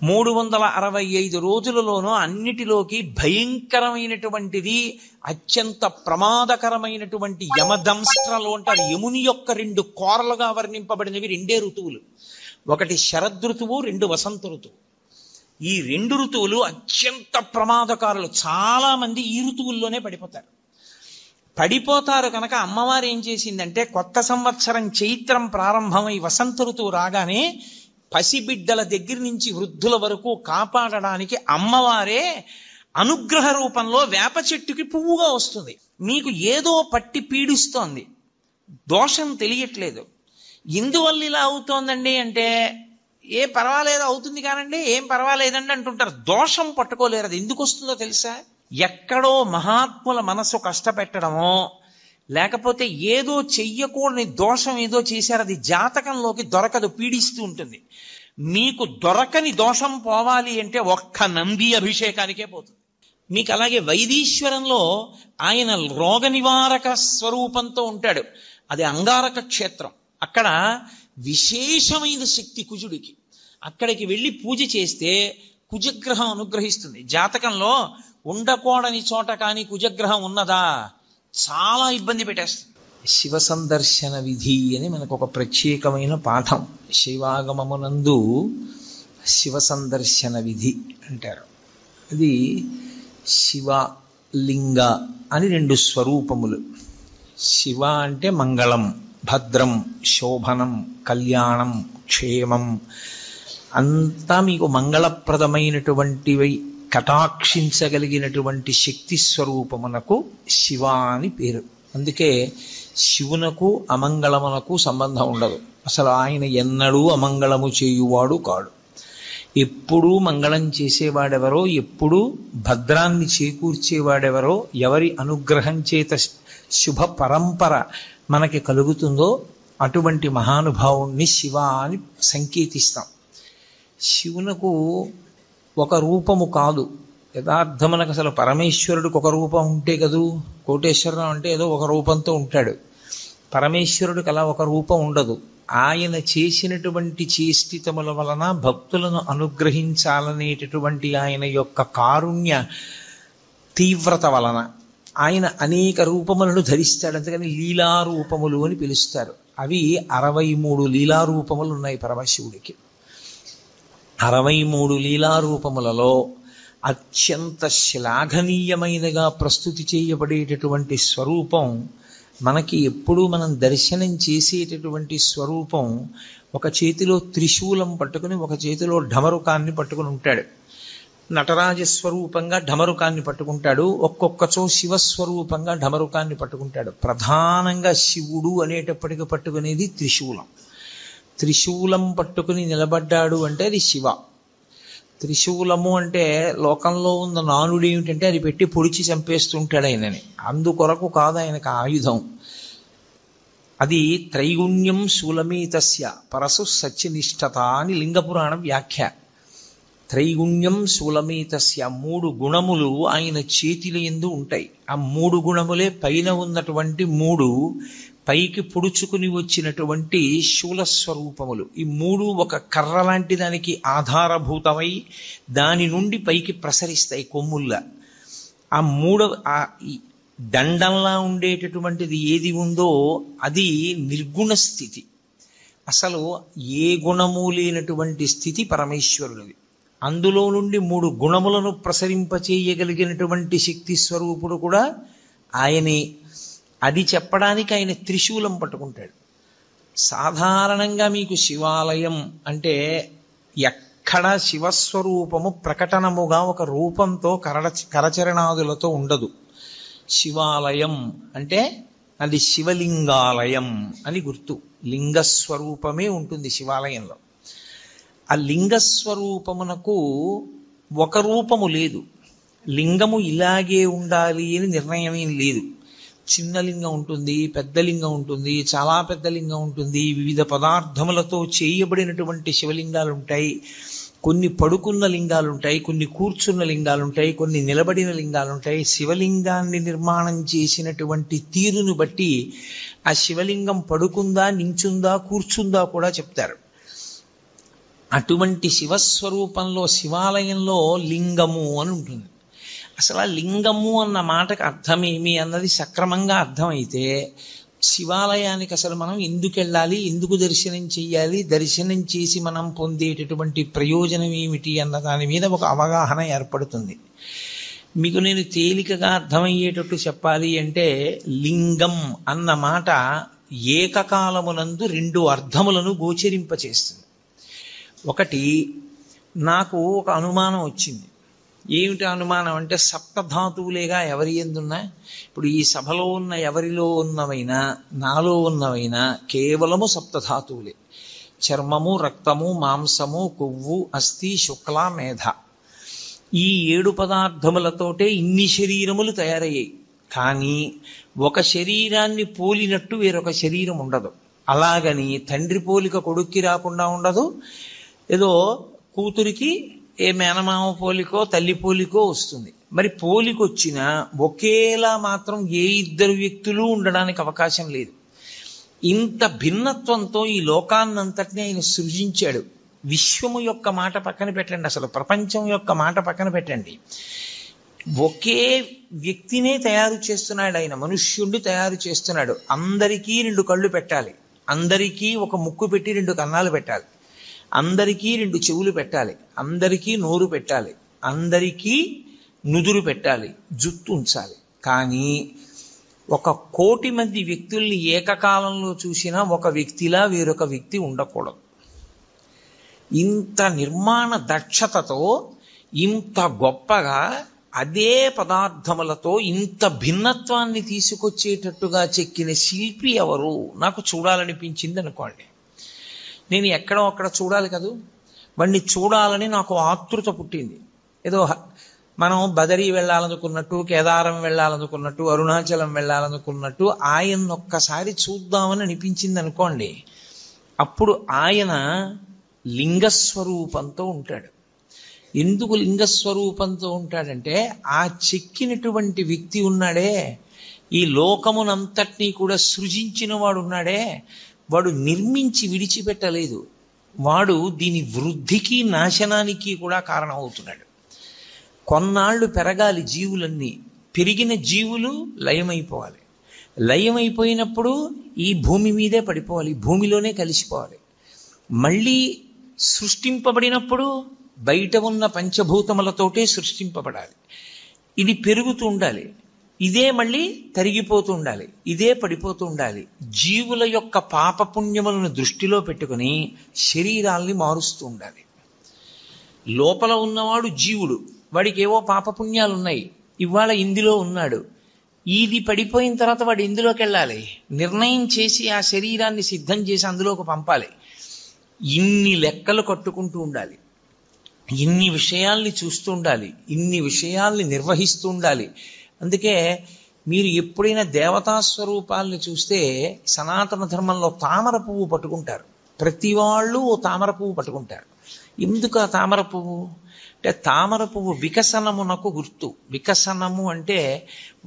365 రోజులలోనూ అన్నిటిలోకి భయంకరమైనటువంటిది, అత్యంత ప్రమాదకరమైనటువంటి యమదంస్ట్రలు అంటారు. యముని యొక్క 2 కోరలుగా వర్ణింపబడినవి 2 ఋతువులు. ఒకటి శరదృతువు, 2 వసంత ఋతువు. ఈ 2 ఋతువులు అత్యంత ప్రమాదకారులు. చాలా మంది ఈ ఋతువుల్లోనే పడిపోతారు కనుక అమ్మవారు ఏం చేసిందంటే, కొత్త సంవత్సరం చైత్రం ప్రారంభమై వసంత ఋతువు రాగానే పసిబిడ్డల దగ్గర నుంచి వృద్ధుల వరకు కాపాడడానికి అమ్మవారే అనుగ్రహ రూపంలో వేప చెట్టుకి పువ్వుగా వస్తుంది. మీకు ఏదో పట్టి పీడిస్తోంది, దోషం తెలియట్లేదు. ఎందువల్ల ఇలా అవుతోందండి అంటే, ఏ పర్వాలేదు అవుతుంది కానండి, ఏం పర్వాలేదండి అంటుంటారు. దోషం పట్టుకోలేరు. అది ఎందుకు వస్తుందో తెలుసా? ఎక్కడో మహాత్ముల మనసు కష్టపెట్టడమో, లేకపోతే ఏదో చెయ్యకూడని దోషం ఏదో చేశారు, అది జాతకంలోకి దొరకదు, పీడిస్తూ ఉంటుంది. మీకు దొరకని దోషం పోవాలి అంటే ఒక్క నంది అభిషేకానికే పోతుంది. మీకు అలాగే వైదీశ్వరంలో ఆయన రోగ నివారక స్వరూపంతో ఉంటాడు. అది అంగారక క్షేత్రం. అక్కడ విశేషమైన శక్తి కుజుడికి. అక్కడికి వెళ్ళి పూజ చేస్తే కుజగ్రహం అనుగ్రహిస్తుంది. జాతకంలో ఉండకూడని చోట కానీ కుజగ్రహం ఉన్నదా, చాలా ఇబ్బంది పెట్టేస్తుంది. శివ సందర్శన విధి అని మనకు ఒక ప్రత్యేకమైన పాఠం. శైవాగమమునందు శివ సందర్శన విధి అంటారు. అది శివ లింగ అని 2 స్వరూపములు. శివ అంటే మంగళం, భద్రం, శోభనం, కళ్యాణం, క్షేమం, అంతా మీకు మంగళప్రదమైనటువంటివి కటాక్షించగలిగినటువంటి శక్తి స్వరూపమునకు శివ అని పేరు. అందుకే శివునకు అమంగళమునకు సంబంధం ఉండదు. అసలు ఆయన ఎన్నడూ అమంగళము చేయువాడు కాడు. ఎప్పుడూ మంగళం చేసేవాడెవరో, ఎప్పుడూ భద్రాన్ని చేకూర్చేవాడెవరో, ఎవరి అనుగ్రహం చేత శుభ పరంపర మనకి కలుగుతుందో అటువంటి మహానుభావుణ్ణి శివ అని సంకేతిస్తాం. శివునకు ఒక రూపము కాదు. యథార్థమునకు అసలు పరమేశ్వరుడికి ఒక రూపం ఉంటే కదూ. కోటేశ్వరరావు అంటే ఏదో ఒక రూపంతో ఉంటాడు. పరమేశ్వరుడికి అలా ఒక రూపం ఉండదు. ఆయన చేసినటువంటి చేష్టితముల వలన భక్తులను అనుగ్రహించాలనేటటువంటి ఆయన యొక్క కారుణ్య తీవ్రత వలన ఆయన అనేక రూపములను ధరిస్తాడు. అందుకని లీలారూపములు అని పిలుస్తారు. అవి 63 లీలారూపములు ఉన్నాయి పరమశివుడికి. 63 లీలారూపములలో అత్యంత శ్లాఘనీయమైనగా ప్రస్తుతి చేయబడేటటువంటి స్వరూపం, మనకి ఎప్పుడూ మనం దర్శనం చేసేటటువంటి స్వరూపం, ఒక చేతిలో త్రిశూలం పట్టుకుని ఒక చేతిలో ఢమరుకాన్ని పట్టుకుని ఉంటాడు. నటరాజస్వరూపంగా ఢమరుకాన్ని పట్టుకుంటాడు, ఒక్కొక్కచో శివస్వరూపంగా ఢమరుకాన్ని పట్టుకుంటాడు. ప్రధానంగా శివుడు అనేటప్పటికి పట్టుకునేది త్రిశూలం. త్రిశూలం పట్టుకుని నిలబడ్డాడు అంటే అది శివ. త్రిశూలము అంటే లోకంలో ఉన్న నానుడు ఏమిటంటే అది పెట్టి పొడిచి చంపేస్తుంటాడు ఆయనని. అందుకొరకు కాదు ఆయనకు ఆయుధం. అది త్రైగుణ్యం శూలమేతస్య పరసు సత్యనిష్టత అని లింగపురాణ వ్యాఖ్య. త్రైగుణ్యం శూలమేతస్య, 3 గుణములు ఆయన చేతిల యందు ఉంటాయి. ఆ 3 గుణములే పైన ఉన్నటువంటి 3 పైకి పొడుచుకుని వచ్చినటువంటి శూలస్వరూపములు. ఈ 3 ఒక కర్ర లాంటి దానికి ఆధారభూతమై దాని నుండి పైకి ప్రసరిస్తాయి కొమ్ముల్లా. ఆ 3 దండంలా ఉండేటటువంటిది ఏది ఉందో అది నిర్గుణ స్థితి. అసలు ఏ గుణము లేనటువంటి స్థితి పరమేశ్వరుడిది. అందులో నుండి 3 గుణములను ప్రసరింపచేయగలిగినటువంటి శక్తి స్వరూపుడు కూడా ఆయనే. అది చెప్పడానికి ఆయన త్రిశూలం పట్టుకుంటాడు. సాధారణంగా మీకు శివాలయం అంటే ఎక్కడ శివస్వరూపము ప్రకటనముగా ఒక రూపంతో కరచరణాదులతో ఉండదు. శివాలయం అంటే అది శివలింగాలయం అని గుర్తు. లింగస్వరూపమే ఉంటుంది శివాలయంలో. ఆ లింగస్వరూపమునకు ఒక రూపము లేదు. లింగము ఇలాగే ఉండాలి అని నిర్ణయం ఏం లేదు. చిన్న లింగం ఉంటుంది, పెద్ద లింగం ఉంటుంది, చాలా పెద్ద లింగం ఉంటుంది, వివిధ పదార్థములతో చేయబడినటువంటి శివలింగాలు ఉంటాయి. కొన్ని పడుకున్న లింగాలు ఉంటాయి, కొన్ని కూర్చున్న లింగాలు ఉంటాయి, కొన్ని నిలబడిన లింగాలు ఉంటాయి. శివలింగాన్ని నిర్మాణం చేసినటువంటి తీరును బట్టి ఆ శివలింగం పడుకుందా, నించుందా, కూర్చుందా కూడా చెప్తారు. అటువంటి శివస్వరూపంలో శివాలయంలో లింగము అని ఉంటుంది. అసలు ఆ లింగము అన్న మాటకు అర్థమేమి అన్నది సక్రమంగా అర్థమైతే శివాలయానికి అసలు మనం ఎందుకు వెళ్ళాలి, ఎందుకు దర్శనం చెయ్యాలి, దర్శనం చేసి మనం పొందేటటువంటి ప్రయోజనం ఏమిటి అన్న దాని మీద ఒక అవగాహన ఏర్పడుతుంది. మీకు నేను తేలికగా అర్థమయ్యేటట్టు చెప్పాలి అంటే, లింగం అన్న మాట ఏకకాలమునందు 2 అర్థములను గోచరింపచేస్తుంది. ఒకటి, నాకు ఒక అనుమానం వచ్చింది. ఏమిటి అనుమానం అంటే, సప్తధాతువులేగా ఎవరి ఎందున్నా, ఇప్పుడు ఈ సభలో ఉన్న ఎవరిలో ఉన్నవైనా నాలో ఉన్నవైనా కేవలము సప్తధాతువులే. చర్మము, రక్తము, మాంసము, కొవ్వు, అస్థి, శుక్ల, మేధ. ఈ 7 పదార్థములతోటే ఇన్ని శరీరములు తయారయ్యాయి. కానీ ఒక శరీరాన్ని పోలినట్టు వేరొక శరీరం ఉండదు. అలాగని తండ్రి పోలిక కొడుక్కి రాకుండా ఉండదు, ఏదో కూతురికి ఏ మేనమామ పోలికో తల్లి పోలికో వస్తుంది. మరి పోలికొచ్చినా ఒకేలా మాత్రం ఏ 2 వ్యక్తులు ఉండడానికి అవకాశం లేదు. ఇంత భిన్నత్వంతో ఈ లోకాన్నంతటినీ ఆయన సృజించాడు. విశ్వము యొక్క మాట పక్కన పెట్టండి, అసలు ప్రపంచం యొక్క మాట పక్కన పెట్టండి, ఒకే వ్యక్తినే తయారు చేస్తున్నాడు ఆయన. మనుష్యుణ్ణి తయారు చేస్తున్నాడు. అందరికీ 2 కళ్ళు పెట్టాలి, అందరికీ ఒక ముక్కు పెట్టి 2 కన్నాలు పెట్టాలి, అందరికీ 2 చెవులు పెట్టాలి, అందరికీ నోరు పెట్టాలి, అందరికీ నుదురు పెట్టాలి, జుట్టు ఉంచాలి. కానీ 1,00,00,000 మంది వ్యక్తుల్ని ఏకకాలంలో చూసినా ఒక వ్యక్తిలా వేరొక వ్యక్తి ఉండకూడదు. ఇంత నిర్మాణ దక్షతతో ఇంత గొప్పగా అదే పదార్థములతో ఇంత భిన్నత్వాన్ని తీసుకొచ్చేటట్టుగా చెక్కిన శిల్పి ఎవరు నాకు చూడాలనిపించింది అనుకోండి. నేను ఎక్కడో అక్కడ చూడాలి కదూ, వాడిని చూడాలని నాకు ఆతృత పుట్టింది. ఏదో మనం బదరీ వెళ్ళాలనుకున్నట్టు, కేదారం వెళ్ళాలనుకున్నట్టు, అరుణాచలం వెళ్ళాలనుకున్నట్టు ఆయన ఒక్కసారి చూద్దామని అనిపించింది అనుకోండి. అప్పుడు ఆయన లింగస్వరూపంతో ఉంటాడు. ఎందుకు లింగస్వరూపంతో ఉంటాడంటే, ఆ చెక్కినటువంటి వ్యక్తి ఉన్నాడే, ఈ లోకమునంతటినీ కూడా సృజించిన వాడు ఉన్నాడే, వాడు నిర్మించి విడిచిపెట్టలేదు. వాడు దీని వృద్ధికి నాశనానికి కూడా కారణం అవుతున్నాడు. కొన్నాళ్ళు పెరగాలి జీవులన్నీ, పెరిగిన జీవులు లయమైపోవాలి. లయమైపోయినప్పుడు ఈ భూమి మీదే పడిపోవాలి, భూమిలోనే కలిసిపోవాలి. మళ్ళీ సృష్టింపబడినప్పుడు బయట ఉన్న పంచభూతములతోటే సృష్టింపబడాలి. ఇది పెరుగుతూ ఉండాలి, ఇదే మళ్ళీ తరిగిపోతూ ఉండాలి, ఇదే పడిపోతూ ఉండాలి. జీవుల యొక్క పాపపుణ్యములను దృష్టిలో పెట్టుకుని శరీరాల్ని మారుస్తూ ఉండాలి. లోపల ఉన్నవాడు జీవుడు, వాడికి ఏవో పాపపుణ్యాలు ఉన్నాయి, ఇవాళ ఇందులో ఉన్నాడు. ఇది పడిపోయిన తర్వాత వాడు ఇందులోకి వెళ్ళాలి, నిర్ణయం చేసి ఆ శరీరాన్ని సిద్ధం చేసి అందులోకి పంపాలి. ఇన్ని లెక్కలు కట్టుకుంటూ ఉండాలి, ఇన్ని విషయాల్ని చూస్తూ ఉండాలి, ఇన్ని విషయాల్ని నిర్వహిస్తూ ఉండాలి. అందుకే మీరు ఎప్పుడైనా దేవతా స్వరూపాల్ని చూస్తే సనాతన ధర్మంలో తామర పువ్వు పట్టుకుంటారు. ప్రతి వాళ్ళు ఓ తామర పువ్వు పట్టుకుంటారు. ఎందుకు ఆ తామర పువ్వు అంటే, తామర పువ్వు వికసనమునకు గుర్తు. వికసనము అంటే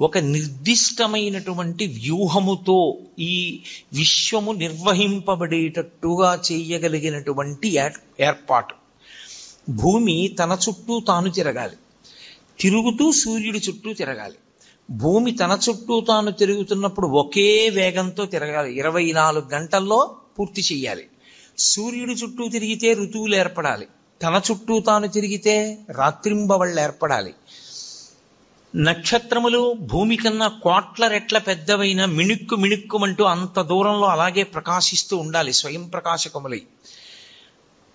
ఒక నిర్దిష్టమైనటువంటి వ్యూహముతో ఈ విశ్వము నిర్వహింపబడేటట్టుగా చేయగలిగినటువంటి ఏర్పాటు. భూమి తన చుట్టూ తాను తిరగాలి, తిరుగుతూ సూర్యుడి చుట్టూ తిరగాలి. భూమి తన చుట్టూ తాను తిరుగుతున్నప్పుడు ఒకే వేగంతో తిరగాలి, 24 గంటల్లో పూర్తి చెయ్యాలి. సూర్యుడి చుట్టూ తిరిగితే ఋతువులు ఏర్పడాలి, తన చుట్టూ తాను తిరిగితే రాత్రింబవళ్ళు ఏర్పడాలి. నక్షత్రములు భూమి కన్నా 1,00,00,000 రెట్ల పెద్దవైన మిణుక్కు మిణుక్కుమంటూ అంత దూరంలో అలాగే ప్రకాశిస్తూ ఉండాలి, స్వయం ప్రకాశకములై.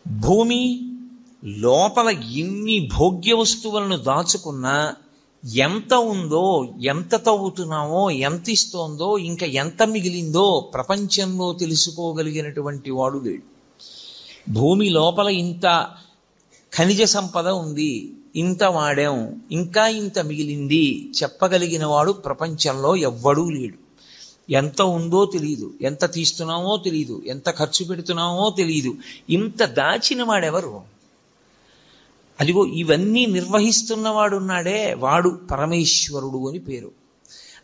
భూమి లోపల ఎన్ని భోగ్య వస్తువులను దాచుకున్నా ఎంత ఉందో, ఎంత తవ్వుతున్నామో, ఎంత ఇస్తోందో, ఇంకా ఎంత మిగిలిందో ప్రపంచంలో తెలుసుకోగలిగినటువంటి వాడు లేడు. భూమి లోపల ఇంత ఖనిజ సంపద ఉంది, ఇంత వాడాం, ఇంకా ఇంత మిగిలింది చెప్పగలిగిన వాడు ప్రపంచంలో ఎవ్వడూ లేడు. ఎంత ఉందో తెలియదు, ఎంత తీస్తున్నామో తెలియదు, ఎంత ఖర్చు పెడుతున్నామో తెలియదు. ఇంత దాచిన వాడెవరు? అదిగో ఇవన్నీ నిర్వహిస్తున్నవాడున్నాడే, వాడు పరమేశ్వరుడు అని పేరు.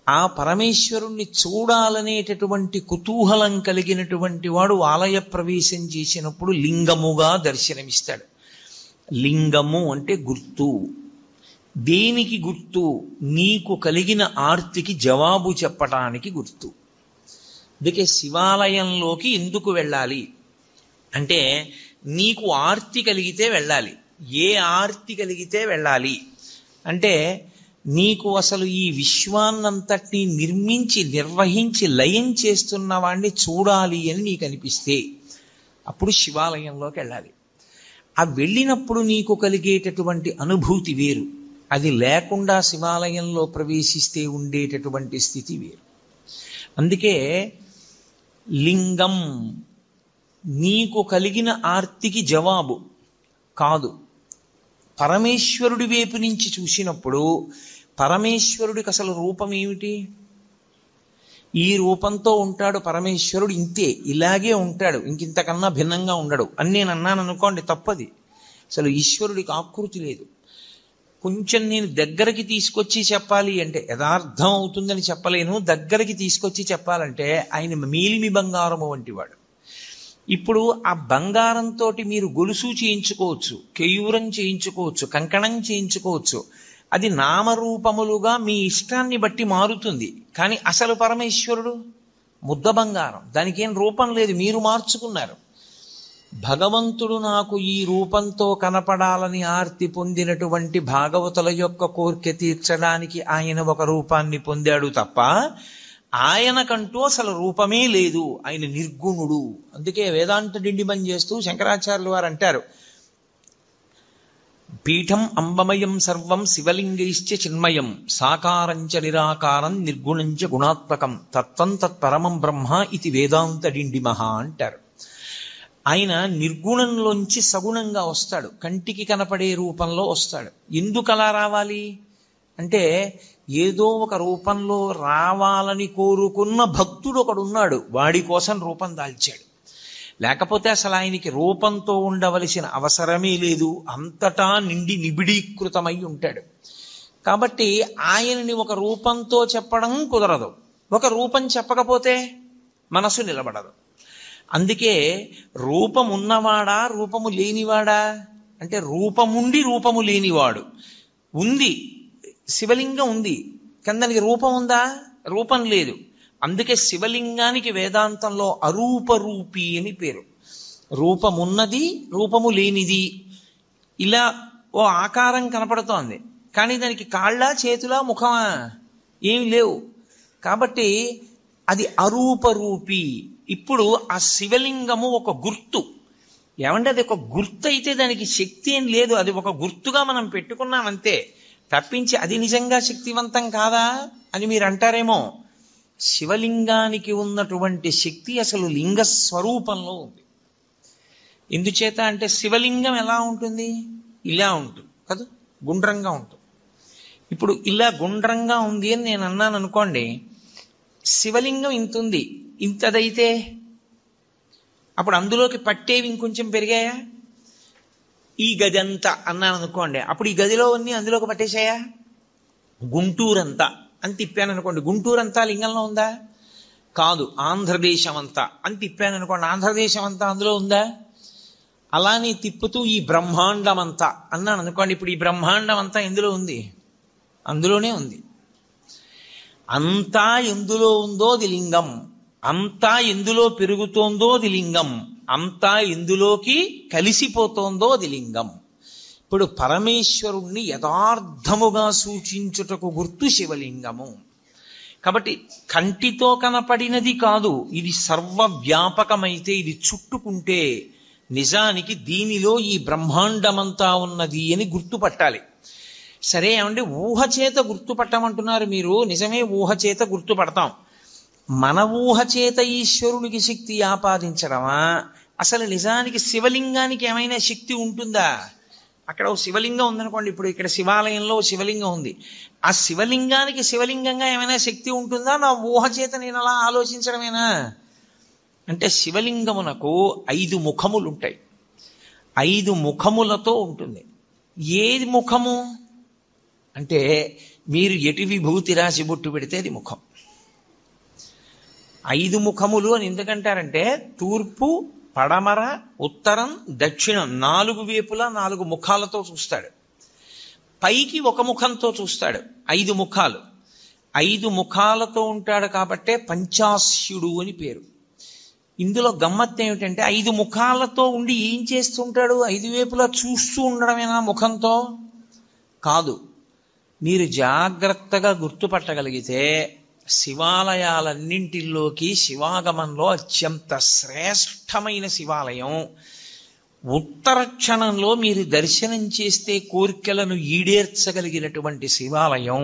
ఆ పరమేశ్వరుణ్ణి చూడాలనేటటువంటి కుతూహలం కలిగినటువంటి వాడు ఆలయ ప్రవేశం చేసినప్పుడు లింగముగా దర్శనమిస్తాడు. లింగము అంటే గుర్తు. దేనికి గుర్తు? నీకు కలిగిన ఆర్తికి జవాబు చెప్పటానికి గుర్తు. అందుకే శివాలయంలోకి ఎందుకు వెళ్ళాలి అంటే, నీకు ఆర్తి కలిగితే వెళ్ళాలి. ఏ ఆర్తి కలిగితే వెళ్ళాలి అంటే, నీకు అసలు ఈ విశ్వాన్నంతటినీ నిర్మించి నిర్వహించి లయం చేస్తున్న వాణ్ణి చూడాలి అని నీకు అనిపిస్తే అప్పుడు శివాలయంలోకి వెళ్ళాలి. ఆ వెళ్ళినప్పుడు నీకు కలిగేటటువంటి అనుభూతి వేరు. అది లేకుండా శివాలయంలో ప్రవేశిస్తే ఉండేటటువంటి స్థితి వేరు. అందుకే లింగం నీకు కలిగిన ఆర్తికి జవాబు కాదు. పరమేశ్వరుడి వైపు నుంచి చూసినప్పుడు పరమేశ్వరుడికి అసలు రూపం ఏమిటి? ఈ రూపంతో ఉంటాడు పరమేశ్వరుడు, ఇంతే, ఇలాగే ఉంటాడు, ఇంకింతకన్నా భిన్నంగా ఉండడు అని నేను అన్నాను అనుకోండి, తప్పది. అసలు ఈశ్వరుడికి ఆకృతి లేదు. కొంచెం నేను దగ్గరికి తీసుకొచ్చి చెప్పాలి అంటే, యథార్థం అవుతుందని చెప్పలేను, దగ్గరికి తీసుకొచ్చి చెప్పాలంటే ఆయన మేలిమి బంగారము వంటివాడు. ఇప్పుడు ఆ బంగారంతో మీరు గొలుసు చేయించుకోవచ్చు, కేయూరం చేయించుకోవచ్చు, కంకణం చేయించుకోవచ్చు. అది నామరూపములుగా మీ ఇష్టాన్ని బట్టి మారుతుంది. కానీ అసలు పరమేశ్వరుడు ముద్ద బంగారం, దానికి ఏం రూపం లేదు, మీరు మార్చుకున్నారు. భగవంతుడు నాకు ఈ రూపంతో కనపడాలని ఆర్తి పొందినటువంటి భాగవతుల యొక్క కోరిక తీర్చడానికి ఆయన ఒక రూపాన్ని పొందాడు తప్ప ఆయనకంటూ అసలు రూపమే లేదు. ఆయన నిర్గుణుడు. అందుకే వేదాంత డిండిమం చేస్తూ శంకరాచార్యులు వారు అంటారు, పీఠం అంబమయం సర్వం శివలింగైశ్చ చిన్మయం సాకారంచ నిరాకారం నిర్గుణంచ గుణాత్మకం తత్వం తత్పరమం బ్రహ్మ ఇది వేదాంత డిండిమః అంటారు. ఆయన నిర్గుణంలోంచి సగుణంగా వస్తాడు, కంటికి కనపడే రూపంలో వస్తాడు. ఎందుకు అలా రావాలి అంటే, ఏదో ఒక రూపంలో రావాలని కోరుకున్న భక్తుడు ఒకడున్నాడు, వాడి కోసం రూపం దాల్చాడు. లేకపోతే అసలు ఆయనకి రూపంతో ఉండవలసిన అవసరమే లేదు, అంతటా నిండి నిబిడీకృతమై ఉంటాడు. కాబట్టి ఆయనని ఒక రూపంతో చెప్పడం కుదరదు. ఒక రూపం చెప్పకపోతే మనసు నిలబడదు. అందుకే రూపం ఉన్నవాడా రూపము లేనివాడా అంటే, రూపముండి రూపము లేనివాడు. ఉంది, శివలింగం ఉంది, కానీ దానికి రూపం ఉందా? రూపం లేదు. అందుకే శివలింగానికి వేదాంతంలో అరూపరూపి అని పేరు. రూపమున్నది, రూపము లేనిది. ఇలా ఓ ఆకారం కనపడుతోంది, కానీ దానికి కాళ్ళ, చేతుల, ముఖమా? ఏమి లేవు. కాబట్టి అది అరూపరూపి. ఇప్పుడు ఆ శివలింగము ఒక గుర్తు. ఏమంటే అది ఒక గుర్తు అయితే దానికి శక్తి ఏం లేదు, అది ఒక గుర్తుగా మనం పెట్టుకున్నామంతే తప్పించి అది నిజంగా శక్తివంతం కాదా అని మీరు అంటారేమో. శివలింగానికి ఉన్నటువంటి శక్తి అసలు లింగ స్వరూపంలో ఉంది. ఎందుచేత అంటే, శివలింగం ఎలా ఉంటుంది? ఇలా ఉంటుంది కదా, గుండ్రంగా ఉంటుంది. ఇప్పుడు ఇలా గుండ్రంగా ఉంది అని నేను అన్నాను అనుకోండి, శివలింగం ఇంత ఉంది, ఇంతదైతే అప్పుడు అందులోకి పట్టేవి ఇంకొంచెం పెరిగాయా? ఈ గది అంతా అన్నాను అనుకోండి, అప్పుడు ఈ గదిలో అన్నీ అందులోకి పట్టేశాయా? గుంటూరంతా అని తిప్పాను అనుకోండి, గుంటూరంతా లింగంలో ఉందా? కాదు. ఆంధ్రదేశం అంతా అని తిప్పాను అనుకోండి, ఆంధ్రదేశం అంతా అందులో ఉందా? అలానే తిప్పుతూ ఈ బ్రహ్మాండం అంతా అన్నాను అనుకోండి, ఇప్పుడు ఈ బ్రహ్మాండం అంతా ఎందులో ఉంది? అందులోనే ఉంది. అంతా ఎందులో ఉందో అది లింగం, అంతా ఎందులో పెరుగుతోందో అది లింగం, అంతా ఎందులోకి కలిసిపోతోందో అది లింగం. ఇప్పుడు పరమేశ్వరుణ్ణి యథార్థముగా సూచించుటకు గుర్తు శివలింగము. కాబట్టి కంటితో కనపడినది కాదు, ఇది సర్వవ్యాపకమైతే, ఇది చుట్టుకుంటే నిజానికి దీనిలో ఈ బ్రహ్మాండమంతా ఉన్నది అని గుర్తుపట్టాలి. సరే ఏమంటే, ఊహ చేత గుర్తుపట్టమంటున్నారు మీరు. నిజమే, ఊహ చేత గుర్తుపడతాం. మన ఊహ చేత ఈశ్వరునికి శక్తి ఆపాదించడమా? అసలు నిజానికి శివలింగానికి ఏమైనా శక్తి ఉంటుందా? అక్కడ ఓ శివలింగం ఉందనుకోండి, ఇప్పుడు ఇక్కడ శివాలయంలో శివలింగం ఉంది, ఆ శివలింగానికి శివలింగంగా ఏమైనా శక్తి ఉంటుందా? నా ఊహ చేత నేను అలా ఆలోచించడమేనా అంటే, శివలింగమునకు 5 ముఖములు ఉంటాయి. 5 ముఖములతో ఉంటుంది. ఏది ముఖము? అంటే మీరు ఎటు విభూతి రాసి బొట్టు పెడితే అది ముఖం. 5 ముఖములు అని ఎందుకంటారంటే తూర్పు, పడమర, ఉత్తరం, దక్షిణం 4 వైపులా 4 ముఖాలతో చూస్తాడు. పైకి 1 ముఖంతో చూస్తాడు. 5 ముఖాలు. 5 ముఖాలతో ఉంటాడు కాబట్టే పంచాస్యుడు అని పేరు. ఇందులో గమ్మత్తు ఏమిటంటే 5 ముఖాలతో ఉండి ఏం చేస్తుంటాడు? 5 వైపులా చూస్తూ ఉండడమేనా ముఖంతో? కాదు. మీరు జాగ్రత్తగా గుర్తుపట్టగలిగితే శివాలయాలన్నింటిలోకి శివాగమంలో అత్యంత శ్రేష్టమైన శివాలయం, ఉత్తర క్షణంలో మీరు దర్శనం చేస్తే కోరికలను ఈడేర్చగలిగినటువంటి శివాలయం,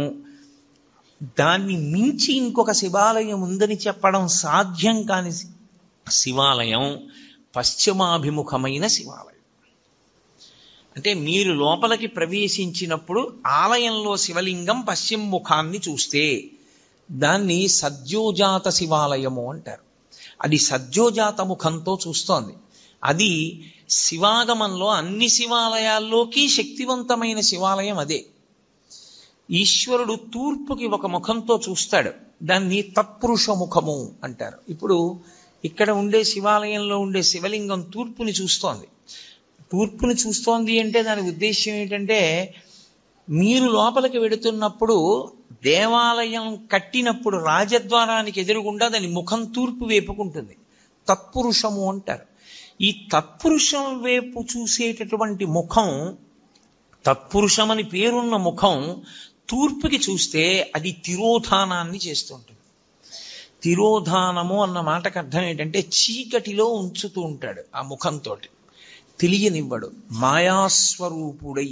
దాన్ని మించి ఇంకొక శివాలయం ఉందని చెప్పడం సాధ్యం కాని శివాలయం పశ్చిమాభిముఖమైన శివాలయం. అంటే మీరు లోపలికి ప్రవేశించినప్పుడు ఆలయంలో శివలింగం పశ్చిమ ముఖాన్ని చూస్తే దాన్ని సద్యోజాత శివాలయము అంటారు. అది సద్యోజాత ముఖంతో చూస్తోంది. అది శివాగమంలో అన్ని శివాలయాల్లోకి శక్తివంతమైన శివాలయం అదే. ఈశ్వరుడు తూర్పుకి 1 ముఖంతో చూస్తాడు. దాన్ని తత్పురుష ముఖము అంటారు. ఇప్పుడు ఇక్కడ ఉండే శివాలయంలో ఉండే శివలింగం తూర్పుని చూస్తోంది. తూర్పుని చూస్తోంది అంటే దాని ఉద్దేశ్యం ఏంటంటే మీరు లోపలికి వెడుతున్నప్పుడు దేవాలయం కట్టినప్పుడు రాజద్వారానికి ఎదురుగుండా దాని ముఖం తూర్పు వైపుకుంటుంది. తత్పురుషము అంటారు. ఈ తత్పురుషం వైపు చూసేటటువంటి ముఖం, తత్పురుషమని పేరున్న ముఖం తూర్పుకి చూస్తే అది తిరోధానాన్ని చేస్తుంటుంది. తిరోధానము అన్న మాటకు అర్థం ఏంటంటే చీకటిలో ఉంచుతూ ఉంటాడు. ఆ ముఖంతో తెలియనివ్వడు. మాయాస్వరూపుడై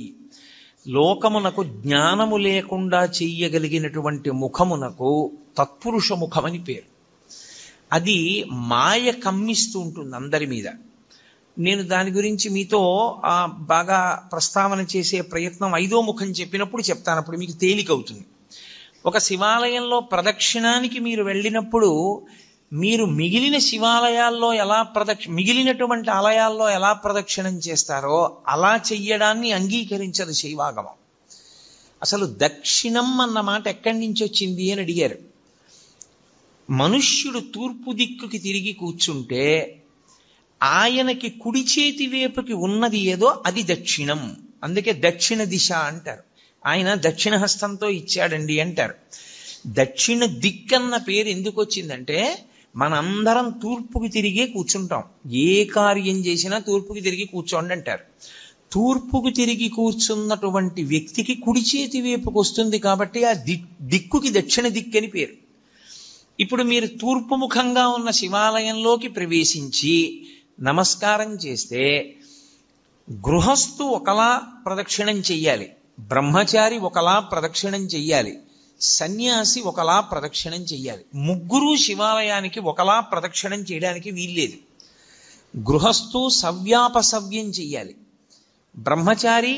లోకమునకు జ్ఞానము లేకుండా చెయ్యగలిగినటువంటి ముఖమునకు తత్పురుష ముఖమని పేరు. అది మాయ కమ్మిస్తూ ఉంటుంది అందరి మీద. నేను దాని గురించి మీతో బాగా ప్రస్తావన చేసే ప్రయత్నం 5వ ముఖం చెప్పినప్పుడు చెప్తాను. అప్పుడు మీకు తేలికవుతుంది. ఒక శివాలయంలో ప్రదక్షిణానికి మీరు వెళ్ళినప్పుడు మీరు మిగిలిన శివాలయాల్లో మిగిలినటువంటి ఆలయాల్లో ఎలా ప్రదక్షిణం చేస్తారో అలా చెయ్యడాన్ని అంగీకరించదు శైవాగమం. అసలు దక్షిణం అన్న మాట ఎక్కడి నుంచి వచ్చింది అని అడిగారు. మనుష్యుడు తూర్పు దిక్కుకి తిరిగి కూర్చుంటే ఆయనకి కుడి చేతి వైపుకి ఉన్నది ఏదో అది దక్షిణం. అందుకే దక్షిణ దిశ అంటారు. ఆయన దక్షిణ హస్తంతో ఇచ్చాడండి అంటారు. దక్షిణ దిక్కన్న పేరు ఎందుకు వచ్చిందంటే మనందరం తూర్పుకి తిరిగే కూర్చుంటాం. ఏ కార్యం చేసినా తూర్పుకి తిరిగి కూర్చోండి అంటారు. తూర్పుకు తిరిగి కూర్చున్నటువంటి వ్యక్తికి కుడి చేతి వైపుకి వస్తుంది కాబట్టి ఆ దిక్కుకి దక్షిణ దిక్కని పేరు. ఇప్పుడు మీరు తూర్పు ముఖంగా ఉన్న శివాలయంలోకి ప్రవేశించి నమస్కారం చేస్తే గృహస్థు ఒకలా ప్రదక్షిణం చెయ్యాలి, బ్రహ్మచారి ఒకలా ప్రదక్షిణం చెయ్యాలి, సన్యాసి ఒకలా ప్రదక్షిణం చెయ్యాలి. ముగ్గురు శివాలయానికి ఒకలా ప్రదక్షిణం చేయడానికి వీల్లేదు. గృహస్థు సవ్యాపసవ్యం చెయ్యాలి, బ్రహ్మచారి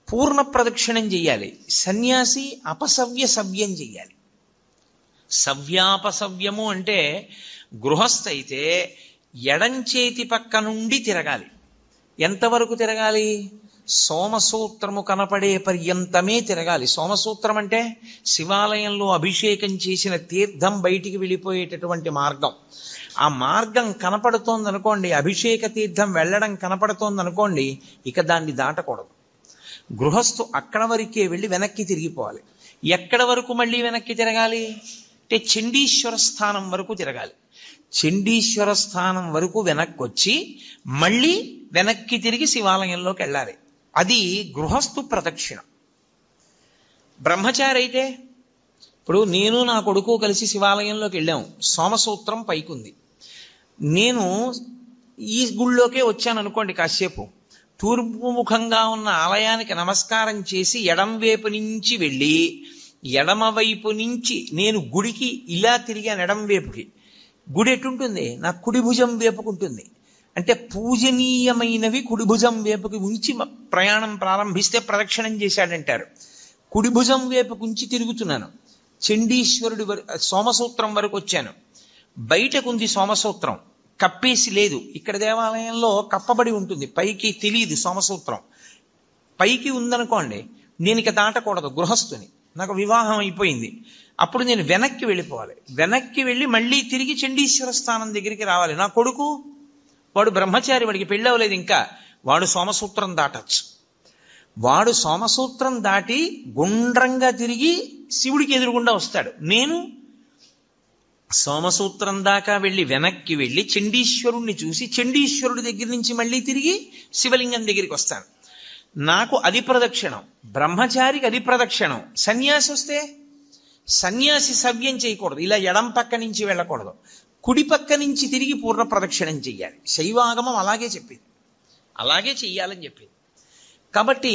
పూర్ణ ప్రదక్షిణం చెయ్యాలి, సన్యాసి అపసవ్య సవ్యం చెయ్యాలి. సవ్యాపసవ్యము అంటే గృహస్థ అయితే ఎడంచేతి పక్క నుండి తిరగాలి. ఎంతవరకు తిరగాలి? సోమసూత్రము కనపడే పర్యంతమే తిరగాలి. సోమసూత్రం అంటే శివాలయంలో అభిషేకం చేసిన తీర్థం బయటికి వెళ్ళిపోయేటటువంటి మార్గం. ఆ మార్గం కనపడుతోందనుకోండి, అభిషేక తీర్థం వెళ్ళడం కనపడుతోందనుకోండి, ఇక దాన్ని దాటకూడదు. గృహస్థు అక్కడ వరకే వెళ్ళి వెనక్కి తిరిగిపోవాలి. ఎక్కడ వరకు మళ్ళీ వెనక్కి తిరగాలి అంటే చండీశ్వర స్థానం వరకు తిరగాలి. చండీశ్వర స్థానం వరకు వెనక్కి వచ్చి మళ్ళీ వెనక్కి తిరిగి శివాలయంలోకి వెళ్ళాలి. అది గృహస్థు ప్రదక్షిణ. బ్రహ్మచారి అయితే ఇప్పుడు నేను నా కొడుకు కలిసి శివాలయంలోకి వెళ్ళాము. సోమసూత్రం పైకుంది. నేను ఈ గుళ్ళోకే వచ్చాను అనుకోండి, కాసేపు తూర్పు ముఖంగా ఉన్న ఆలయానికి నమస్కారం చేసి ఎడం వైపు నుంచి వెళ్ళి ఎడమవైపు నుంచి నేను గుడికి ఇలా తిరిగాను. ఎడం వైపుకి గుడి ఎటుంటుంది? నా కుడి భుజం వైపుకుంటుంది. అంటే పూజనీయమైనవి కుడి భుజం వైపుకి ఉంచి ప్రయాణం ప్రారంభిస్తే ప్రదక్షిణం చేశాడంటారు. కుడి భుజం వైపుకు ఉంచి తిరుగుతున్నాను. చండీశ్వరుడి సోమసూత్రం వరకు వచ్చాను. బయటకుంది సోమసూత్రం, కప్పేసి లేదు. ఇక్కడ దేవాలయంలో కప్పబడి ఉంటుంది, పైకి తెలియదు సోమసూత్రం. పైకి ఉందనుకోండి, నేను ఇక దాటకూడదు, గృహస్థుని, నాకు వివాహం అయిపోయింది. అప్పుడు నేను వెనక్కి వెళ్ళిపోవాలి. వెనక్కి వెళ్ళి మళ్ళీ తిరిగి చండీశ్వర స్థానం దగ్గరికి రావాలి. నా కొడుకు వాడు బ్రహ్మచారి, వాడికి పెళ్ళి అవ్వలేదు ఇంకా, వాడు సోమసూత్రం దాటచ్చు. వాడు సోమసూత్రం దాటి గుండ్రంగా తిరిగి శివుడికి ఎదురుగుండా వస్తాడు. నేను సోమసూత్రం దాకా వెళ్ళి వెనక్కి వెళ్ళి చండీశ్వరుణ్ణి చూసి చండీశ్వరుడి దగ్గర నుంచి మళ్ళీ తిరిగి శివలింగం దగ్గరికి వస్తాను. నాకు అది ప్రదక్షిణం, బ్రహ్మచారికి అది ప్రదక్షిణం. సన్యాసి వస్తే సన్యాసి సవ్యం చేయకూడదు, ఇలా ఎడం పక్క నుంచి వెళ్ళకూడదు, కుడి పక్క నుంచి తిరిగి పూర్ణ ప్రదక్షిణం చెయ్యాలి. శైవాగమం అలాగే చెప్పింది, అలాగే చెయ్యాలని చెప్పింది. కాబట్టి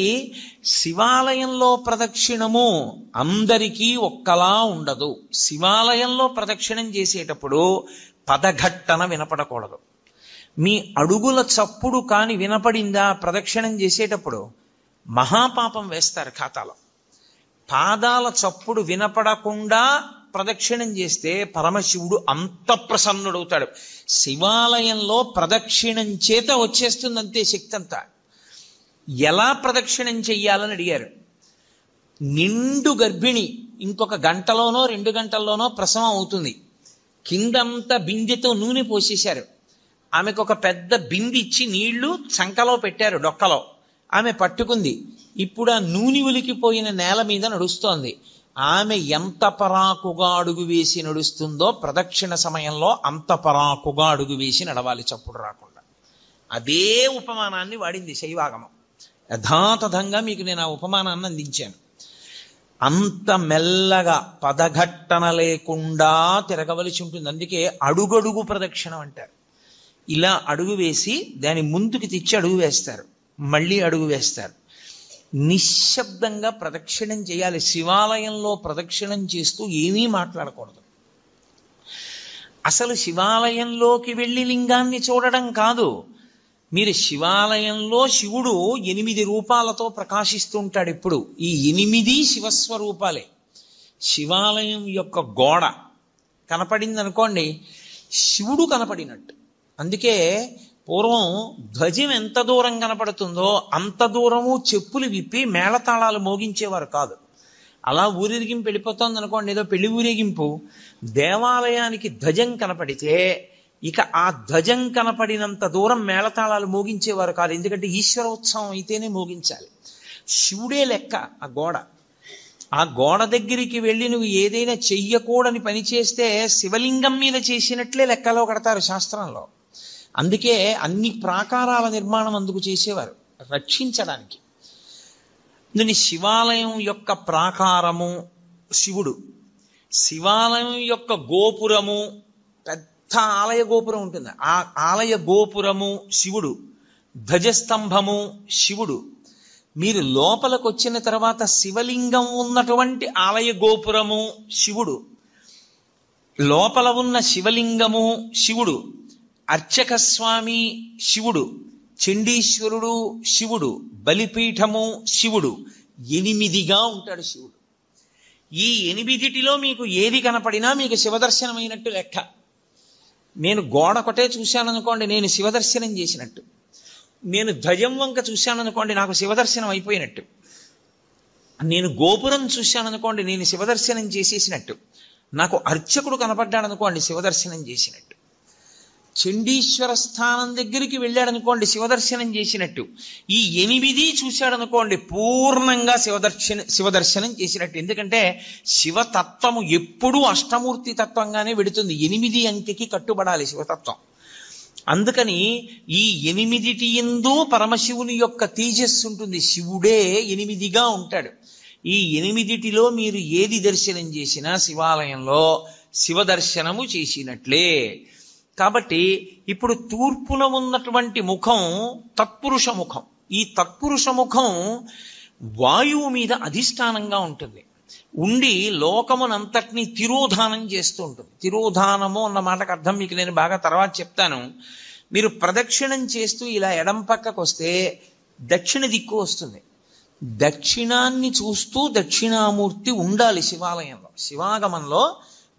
శివాలయంలో ప్రదక్షిణము అందరికీ ఒక్కలా ఉండదు. శివాలయంలో ప్రదక్షిణం చేసేటప్పుడు పదఘట్టన వినపడకూడదు. మీ అడుగుల చప్పుడు కాని వినపడిందా ప్రదక్షిణం చేసేటప్పుడు మహాపాపం వేస్తారు ఖాతాలో. పాదాల చప్పుడు వినపడకుండా ప్రదక్షిణం చేస్తే పరమశివుడు అంత ప్రసన్నుడవుతాడు. శివాలయంలో ప్రదక్షిణం చేత వచ్చేస్తుంది అంతే శక్తి అంతా. ఎలా ప్రదక్షిణం చెయ్యాలని అడిగారు. నిండు గర్భిణి ఇంకొక గంటలోనో 2 గంటల్లోనో ప్రసవం అవుతుంది. కిందంతా బిందెతో నూనె పోసేశారు. ఆమెకు ఒక పెద్ద బింది ఇచ్చి నీళ్లు చంకలో పెట్టారు, డొక్కలో. ఆమె పట్టుకుంది. ఇప్పుడు ఆ నూనె ఉలికిపోయిన నేల మీద నడుస్తోంది. ఆమె ఎంత పరాకుగా అడుగు వేసి నడుస్తుందో ప్రదక్షిణ సమయంలో అంత పరాకుగా అడుగు వేసి నడవాలి, చప్పుడు రాకుండా. అదే ఉపమానాన్ని వాడింది శైవాగమం. యథాతథంగా మీకు నేను ఆ ఉపమానాన్ని అందించాను. అంత మెల్లగా పదఘట్టన లేకుండా తిరగవలసి ఉంటుంది. అందుకే అడుగడుగు ప్రదక్షిణం అంటారు. ఇలా అడుగు వేసి దాని ముందుకు తెచ్చి అడుగు వేస్తారు, మళ్ళీ అడుగు వేస్తారు. నిశ్శబ్దంగా ప్రదక్షిణం చేయాలి. శివాలయంలో ప్రదక్షిణం చేస్తూ ఏమీ మాట్లాడకూడదు. అసలు శివాలయంలోకి వెళ్ళి లింగాన్ని చూడడం కాదు. మీరు శివాలయంలో శివుడు 8 రూపాలతో ప్రకాశిస్తుంటాడు. ఇప్పుడు ఈ 8 శివస్వరూపాలే. శివాలయం యొక్క గోడ కనపడింది అనుకోండి, శివుడు కనపడినట్టు. అందుకే పూర్వం ధ్వజం ఎంత దూరం కనపడుతుందో అంత దూరము చెప్పులు విప్పి మేళతాళాలు మోగించేవారు కాదు. అలా ఊరేగింపు వెళ్ళిపోతుంది అనుకోండి, ఏదో పెళ్లి ఊరేగింపు, దేవాలయానికి ధ్వజం కనపడితే ఇక ఆ ధ్వజం కనపడినంత దూరం మేళతాళాలు మోగించేవారు కాదు. ఎందుకంటే ఈశ్వరోత్సవం అయితేనే మోగించాలి. శివుడే లెక్క ఆ గోడ. ఆ గోడ దగ్గరికి వెళ్ళి నువ్వు ఏదైనా చెయ్యకూడని పని చేస్తే శివలింగం మీద చేసినట్లే లెక్కలో కడతారు శాస్త్రంలో. అందుకే అన్ని ప్రాకారాల నిర్మాణం అందుకు చేసేవారు, రక్షించడానికి. దీని శివాలయం యొక్క ప్రాకారము శివుడు, శివాలయం యొక్క గోపురము, పెద్ద ఆలయ గోపురం ఉంటుంది, ఆ ఆలయ గోపురము శివుడు, ధ్వజస్తంభము శివుడు. మీరు లోపలికి వచ్చిన తర్వాత శివలింగం ఉన్నటువంటి ఆలయ గోపురము శివుడు, లోపల ఉన్న శివలింగము శివుడు, అర్చక స్వామి శివుడు, చండీశ్వరుడు శివుడు, బలిపీఠము శివుడు. 8గా ఉంటాడు శివుడు. ఈ 8లో మీకు ఏది కనపడినా మీకు శివదర్శనమైనట్టు లెక్క. నేను గోడకొటే చూశాననుకోండి, నేను శివదర్శనం చేసినట్టు. నేను ధ్వజం వంక చూశాననుకోండి, నాకు శివదర్శనం అయిపోయినట్టు. నేను గోపురం చూశాననుకోండి, నేను శివదర్శనం చేసేసినట్టు. నాకు అర్చకుడు కనపడ్డాడనుకోండి, శివదర్శనం చేసినట్టు. చండీశ్వర స్థానం దగ్గరికి వెళ్ళాడనుకోండి, శివదర్శనం చేసినట్టు. ఈ 8 చూశాడనుకోండి, పూర్ణంగా శివదర్శనం చేసినట్టు. ఎందుకంటే శివతత్వము ఎప్పుడూ అష్టమూర్తి తత్వంగానే వెడుతుంది. 8 అంకెకి కట్టుబడాలి శివతత్వం. అందుకని ఈ 8 యందు పరమశివుని యొక్క తేజస్సు ఉంటుంది. శివుడే 8గా ఉంటాడు. ఈ 8లో మీరు ఏది దర్శనం చేసినా శివాలయంలో శివదర్శనము చేసినట్లే. కాబట్టి ఇప్పుడు తూర్పున ఉన్నటువంటి ముఖం తత్పురుష ముఖం. ఈ తత్పురుష ముఖం వాయువు మీద అధిష్టానంగా ఉంటుంది. ఉండి లోకమునంతటినీ తిరోధానం చేస్తూ ఉంటుంది. తిరోధానము అన్న మాటకు అర్థం మీకు నేను బాగా తర్వాత చెప్తాను. మీరు ప్రదక్షిణం చేస్తూ ఇలా ఎడం పక్కకు వస్తే దక్షిణ దిక్కు వస్తుంది. దక్షిణాన్ని చూస్తూ దక్షిణామూర్తి ఉండాలి శివాలయంలో. శివాగమంలో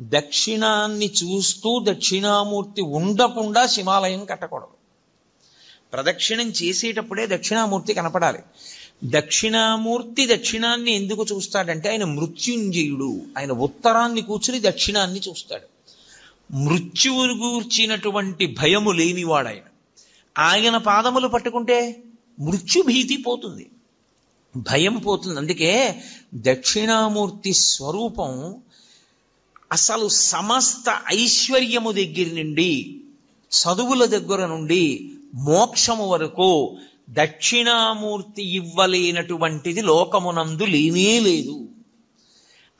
దక్షిణాన్ని చూస్తూ దక్షిణామూర్తి ఉండకుండా శివాలయం కట్టకూడదు. ప్రదక్షిణం చేసేటప్పుడే దక్షిణామూర్తి కనపడాలి. దక్షిణామూర్తి దక్షిణాన్ని ఎందుకు చూస్తాడంటే ఆయన మృత్యుంజయుడు. ఆయన ఉత్తరాన్ని కూర్చుని దక్షిణాన్ని చూస్తాడు. మృత్యువును గూర్చినటువంటి భయము లేనివాడు ఆయన. ఆయన పాదములు పట్టుకుంటే మృత్యుభీతి పోతుంది, భయం పోతుంది. అందుకే దక్షిణామూర్తి స్వరూపం అసలు సమస్త ఐశ్వర్యము దగ్గర నుండి, చదువుల దగ్గర నుండి, మోక్షము వరకు దక్షిణామూర్తి ఇవ్వలేనటువంటిది లోకమునందు లేనే లేదు.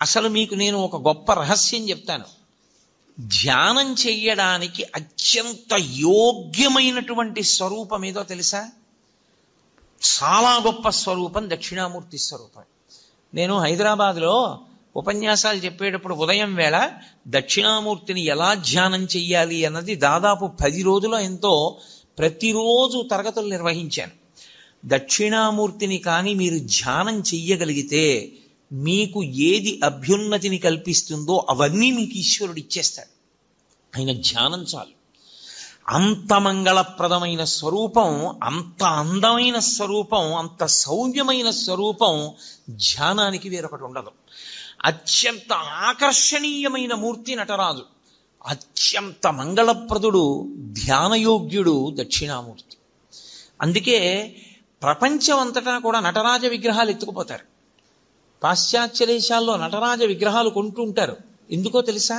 అసలు మీకు నేను ఒక గొప్ప రహస్యం చెప్తాను. ధ్యానం చెయ్యడానికి అత్యంత యోగ్యమైనటువంటి స్వరూపం ఏదో తెలుసా? చాలా గొప్ప స్వరూపం దక్షిణామూర్తి స్వరూపం. నేను హైదరాబాద్లో ఉపన్యాసాలు చెప్పేటప్పుడు ఉదయం వేళ దక్షిణామూర్తిని ఎలా ధ్యానం చెయ్యాలి అన్నది దాదాపు 10 రోజుల ఎంతో ప్రతిరోజు తరగతులు నిర్వహించాను. దక్షిణామూర్తిని కానీ మీరు ధ్యానం చెయ్యగలిగితే మీకు ఏది అభ్యున్నతిని కల్పిస్తుందో అవన్నీ మీకు ఈశ్వరుడు ఇచ్చేస్తాడు. ఆయన ధ్యానం చాలు. అంత మంగళప్రదమైన స్వరూపం, అంత అందమైన స్వరూపం, అంత సౌమ్యమైన స్వరూపం ధ్యానానికి వేరొకటి ఉండదు. అత్యంత ఆకర్షణీయమైన మూర్తి నటరాజు. అత్యంత మంగళప్రదుడు, ధ్యానయోగ్యుడు దక్షిణామూర్తి. అందుకే ప్రపంచం అంతటా కూడా నటరాజ విగ్రహాలు ఎత్తుకుపోతారు. పాశ్చాత్య దేశాల్లో నటరాజ విగ్రహాలు కొంటూ ఉంటారు. ఎందుకో తెలుసా?